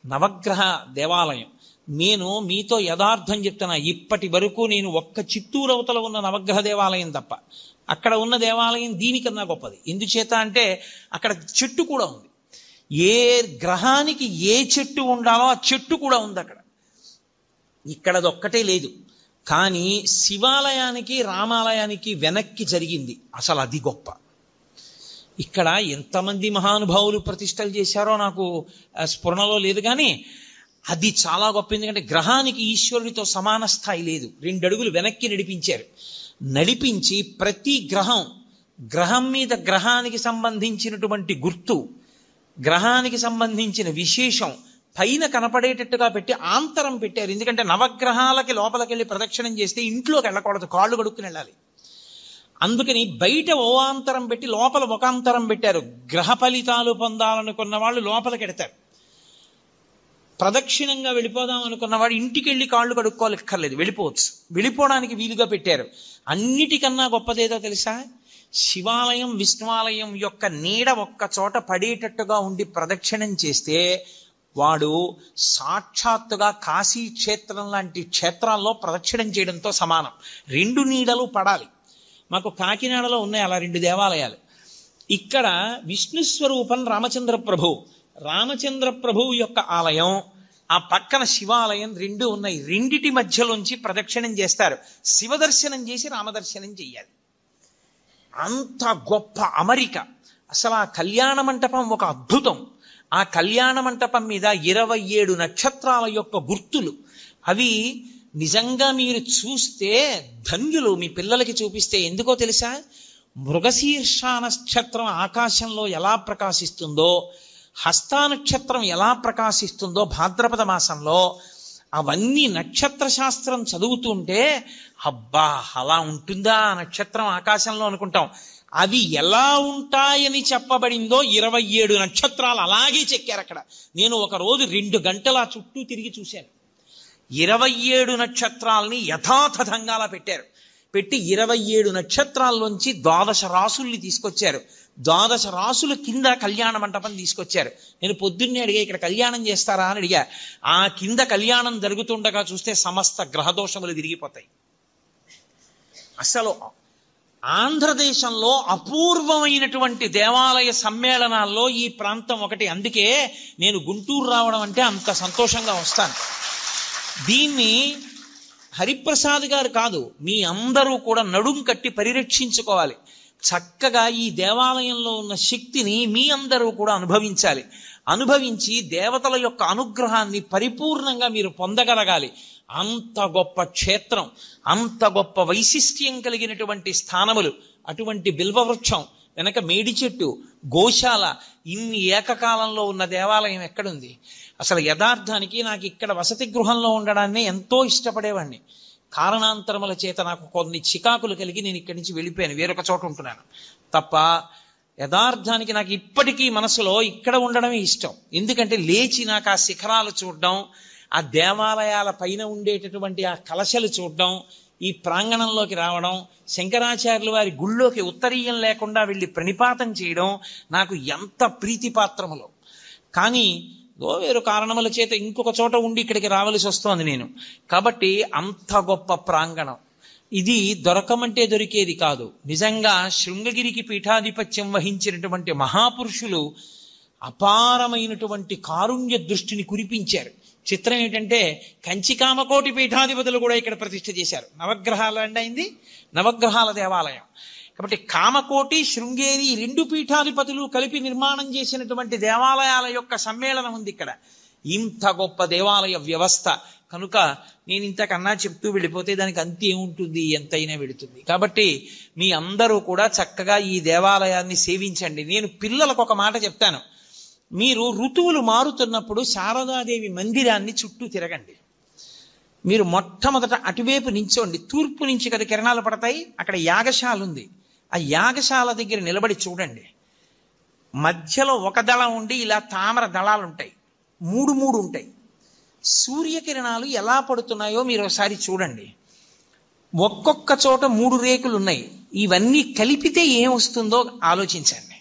నవగ్రహ దేవాలయం. నేను మీతో యథార్థం చెప్తున్నా, ఇప్పటి వరకు నేను ఒక్క చిత్తూరు అవతల ఉన్న నవగ్రహ దేవాలయం తప్ప అక్కడ ఉన్న దేవాలయం దీనికన్నా గొప్పది. ఎందుచేత అంటే అక్కడ చెట్టు కూడా ఉంది. ఏ గ్రహానికి ఏ చెట్టు ఉండాలో ఆ చెట్టు కూడా ఉంది అక్కడ. ఇక్కడదొక్కటే లేదు. కానీ శివాలయానికి రామాలయానికి వెనక్కి జరిగింది అసలు అది గొప్ప. ఇక్కడ ఎంతమంది మహానుభావులు ప్రతిష్టలు చేశారో నాకు స్ఫురణలో లేదు, కానీ అది చాలా గొప్ప. ఎందుకంటే గ్రహానికి ఈశ్వరుడితో సమాన స్థాయి లేదు. 2 అడుగులు వెనక్కి నడిపించారు. నడిపించి ప్రతి గ్రహం మీద గ్రహానికి సంబంధించినటువంటి గుర్తు, గ్రహానికి సంబంధించిన విశేషం పైన కనపడేటట్టుగా పెట్టి ఆంతరం పెట్టారు. ఎందుకంటే నవగ్రహాలకి లోపలికి వెళ్ళి ప్రదక్షిణం చేస్తే ఇంట్లోకి వెళ్ళకూడదు, కాళ్ళు కడుక్కుని వెళ్ళాలి. అందుకని బయట ఓ ఆంతరం పెట్టి లోపల ఒక ఆంతరం పెట్టారు. గ్రహ ఫలితాలు పొందాలనుకున్న వాళ్ళు లోపలికి ఎడతారు. ప్రదక్షిణంగా వెళ్ళిపోదాం అనుకున్నవాడు ఇంటికి వెళ్ళి కాళ్ళు కడుక్కోలేక్కర్లేదు, వెళ్ళిపోవచ్చు. వెళ్ళిపోవడానికి వీలుగా పెట్టారు. అన్నిటికన్నా గొప్పదేదో తెలుసా? శివాలయం విష్ణువాలయం యొక్క నీడ ఒక్క చోట పడేటట్టుగా ఉండి ప్రదక్షిణం చేస్తే వాడు సాక్షాత్తుగా కాశీ క్షేత్రం లాంటి క్షేత్రాల్లో ప్రదక్షిణం చేయడంతో సమానం. 2 నీడలు పడాలి. మాకు కాకినాడలో ఉన్నాయి అలా 2 దేవాలయాలు. ఇక్కడ విష్ణు స్వరూపం రామచంద్ర ప్రభువు యొక్క ఆలయం, ఆ పక్కన శివాలయం 2 ఉన్నాయి. 2 మధ్యలోంచి ప్రదక్షిణం చేస్తారు. శివదర్శనం చేసి రామదర్శనం చెయ్యాలి. అంత గొప్ప అమరిక. అసలు ఆ కళ్యాణ మంటపం ఒక అద్భుతం. ఆ కళ్యాణ మంటపం మీద 27 నక్షత్రాల యొక్క గుర్తులు. అవి నిజంగా మీరు చూస్తే ధన్యులు. మీ పిల్లలకి చూపిస్తే ఎందుకో తెలుసా? మృగశీర్ష నక్షత్రం ఆకాశంలో ఎలా ప్రకాశిస్తుందో, హస్తా నక్షత్రం ఎలా ప్రకాశిస్తుందో భాద్రపద మాసంలో, అవన్నీ నక్షత్ర శాస్త్రం చదువుతుంటే అబ్బా అలా ఉంటుందా నక్షత్రం ఆకాశంలో అనుకుంటాం. అవి ఎలా ఉంటాయని చెప్పబడిందో 27 నక్షత్రాలు అలాగే చెక్కారు అక్కడ. నేను ఒక రోజు 2 గంటల చుట్టూ తిరిగి చూశాను. 27 నక్షత్రాలని యథాతథంగా అలా పెట్టారు. పెట్టి 27 నక్షత్రాల్లోంచి 12 రాసుల్ని తీసుకొచ్చారు. 12 రాసుల కింద కళ్యాణ మంటపం తీసుకొచ్చారు. నేను పొద్దున్నే అడిగా, ఇక్కడ కళ్యాణం చేస్తారా అని అడిగా. ఆ కింద కళ్యాణం జరుగుతుండగా చూస్తే సమస్త గ్రహదోషములు విరిగిపోతాయి. అసలు ఆంధ్రదేశంలో అపూర్వమైనటువంటి దేవాలయ సమ్మేళనాల్లో ఈ ప్రాంతం ఒకటి. అందుకే నేను గుంటూరు రావడం అంటే అంత సంతోషంగా వస్తాను. దీన్ని హరిప్రసాద్ గారు కాదు, మీ అందరూ కూడా నడుం కట్టి పరిరక్షించుకోవాలి. చక్కగా ఈ దేవాలయంలో ఉన్న శక్తిని మీ అందరూ కూడా అనుభవించాలి. అనుభవించి దేవతల యొక్క అనుగ్రహాన్ని పరిపూర్ణంగా మీరు పొందగలగాలి. అంత గొప్ప క్షేత్రం, అంత గొప్ప వైశిష్ట్యం కలిగినటువంటి స్థానములు. అటువంటి బిల్వవృక్షం వెనక మేడి చెట్టు, గోశాల, ఇన్ని ఏకకాలంలో ఉన్న దేవాలయం ఎక్కడుంది? అసలు యథార్థానికి నాకు ఇక్కడ వసతి గృహంలో ఉండడాన్ని ఎంతో ఇష్టపడేవాడిని. కారణాంతరముల చేత నాకు కొన్ని చికాకులు కలిగి నేను ఇక్కడి నుంచి వెళ్ళిపోయాను, వేరొక చోట ఉంటున్నాను తప్ప. యథార్థానికి నాకు ఇప్పటికీ మనసులో ఇక్కడ ఉండడమే ఇష్టం. ఎందుకంటే లేచి నాకు ఆ శిఖరాలు చూడడం, ఆ దేవాలయాల పైన ఉండేటటువంటి ఆ కలశలు చూడడం, ఈ ప్రాంగణంలోకి రావడం, శంకరాచార్యుల వారి గుళ్ళోకి ఉత్తరీయం లేకుండా వెళ్ళి ప్రణిపాతం చేయడం నాకు ఎంత ప్రీతిపాత్రములో. కానీ వేరు కారణముల చేత ఇంకొక చోట ఉండి ఇక్కడికి రావాల్సి వస్తోంది నేను. కాబట్టి అంత గొప్ప ప్రాంగణం ఇది దొరకమంటే దొరికేది కాదు. నిజంగా శృంగగిరికి పీఠాధిపత్యం వహించినటువంటి మహాపురుషులు అపారమైనటువంటి కారుణ్య దృష్టిని కురిపించారు. చిత్రం ఏంటంటే కంచికామకోటి పీఠాధిపతులు కూడా ఇక్కడ ప్రతిష్ఠ చేశారు. నవగ్రహాలు అయింది, నవగ్రహాల దేవాలయం. కాబట్టి కామకోటి, శృంగేరి 2 పీఠాధిపతులు కలిపి నిర్మాణం చేసినటువంటి దేవాలయాల యొక్క సమ్మేళనం ఉంది ఇక్కడ. ఇంత గొప్ప దేవాలయ వ్యవస్థ కనుక నేను ఇంతకన్నా చెప్తూ వెళ్ళిపోతే దానికి అంత ఏముంటుంది, ఎంతైనా వెళుతుంది. కాబట్టి మీ అందరూ కూడా చక్కగా ఈ దేవాలయాన్ని సేవించండి. నేను పిల్లలకు ఒక మాట చెప్తాను, మీరు ఋతువులు మారుతున్నప్పుడు శారదాదేవి మందిరాన్ని చుట్టూ తిరగండి. మీరు మొట్టమొదట అటువైపు నించోండి. తూర్పు నుంచి కదా కిరణాలు పడతాయి, అక్కడ యాగశాల ఉంది. ఆ యాగశాల దగ్గర నిలబడి చూడండి. మధ్యలో ఒక దళం ఉండి ఇలా తామర దళాలు ఉంటాయి, 3 ఉంటాయి. సూర్యకిరణాలు ఎలా పడుతున్నాయో మీరు ఒకసారి చూడండి. ఒక్కొక్క చోట 3 రేకులు ఉన్నాయి. ఇవన్నీ కలిపితే ఏమొస్తుందో ఆలోచించండి.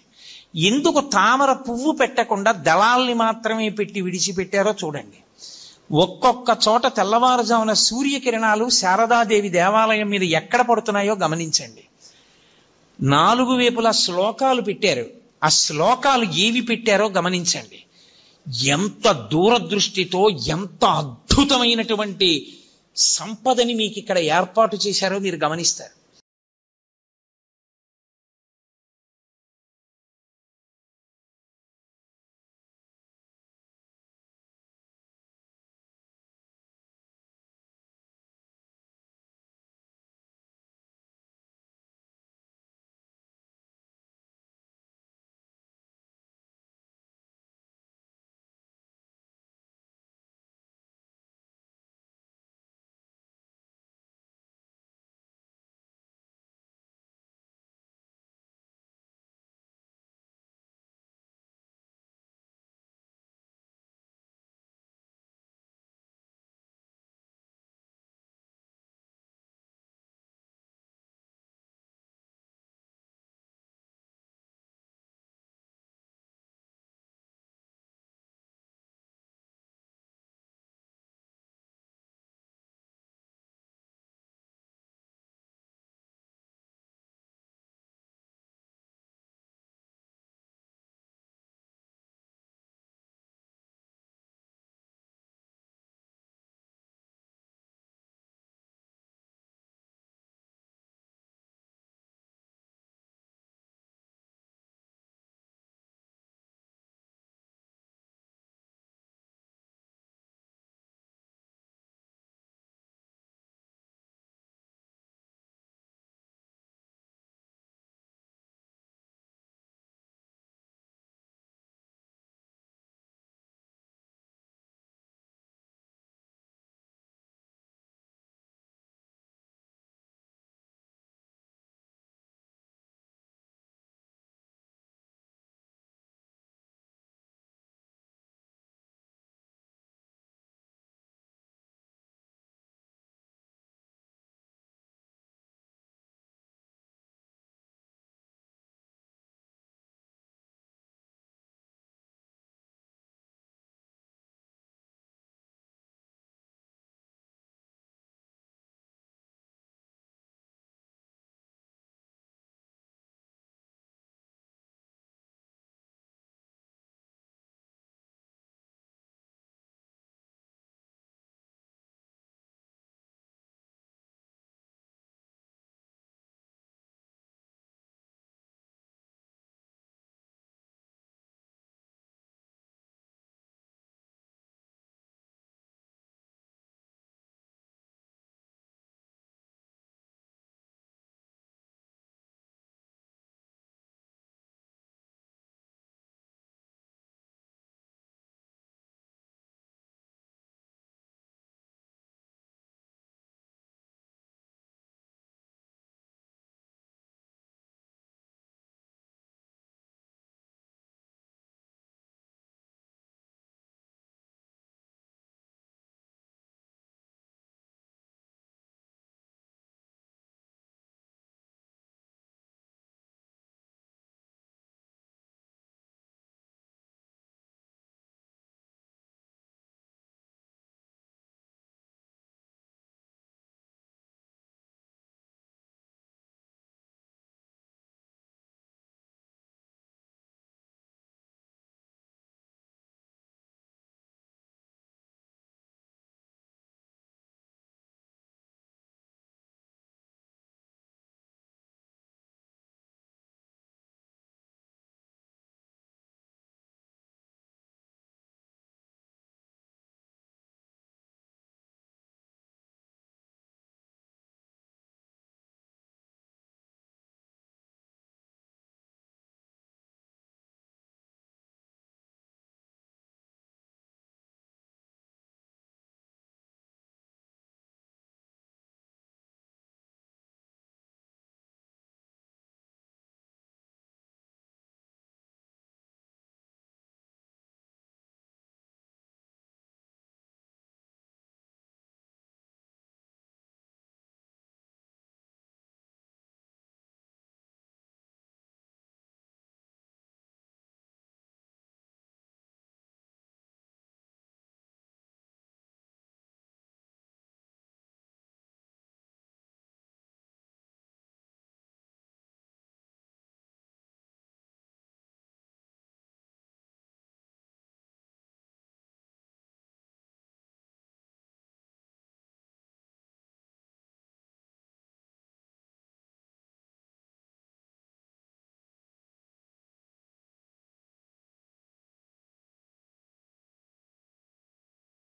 ఎందుకు తామర పువ్వు పెట్టకుండా దళాల్ని మాత్రమే పెట్టి విడిచిపెట్టారో చూడండి. ఒక్కొక్క చోట తెల్లవారుజామున సూర్యకిరణాలు శారదాదేవి దేవాలయం మీద ఎక్కడ పడుతున్నాయో గమనించండి. 4 వైపులా శ్లోకాలు పెట్టారు. ఆ శ్లోకాలు ఏవి పెట్టారో గమనించండి. ఎంత దూరదృష్టితో, ఎంత అద్భుతమైనటువంటి సంపదని మీకు ఇక్కడ ఏర్పాటు చేశారో మీరు గమనిస్తారు.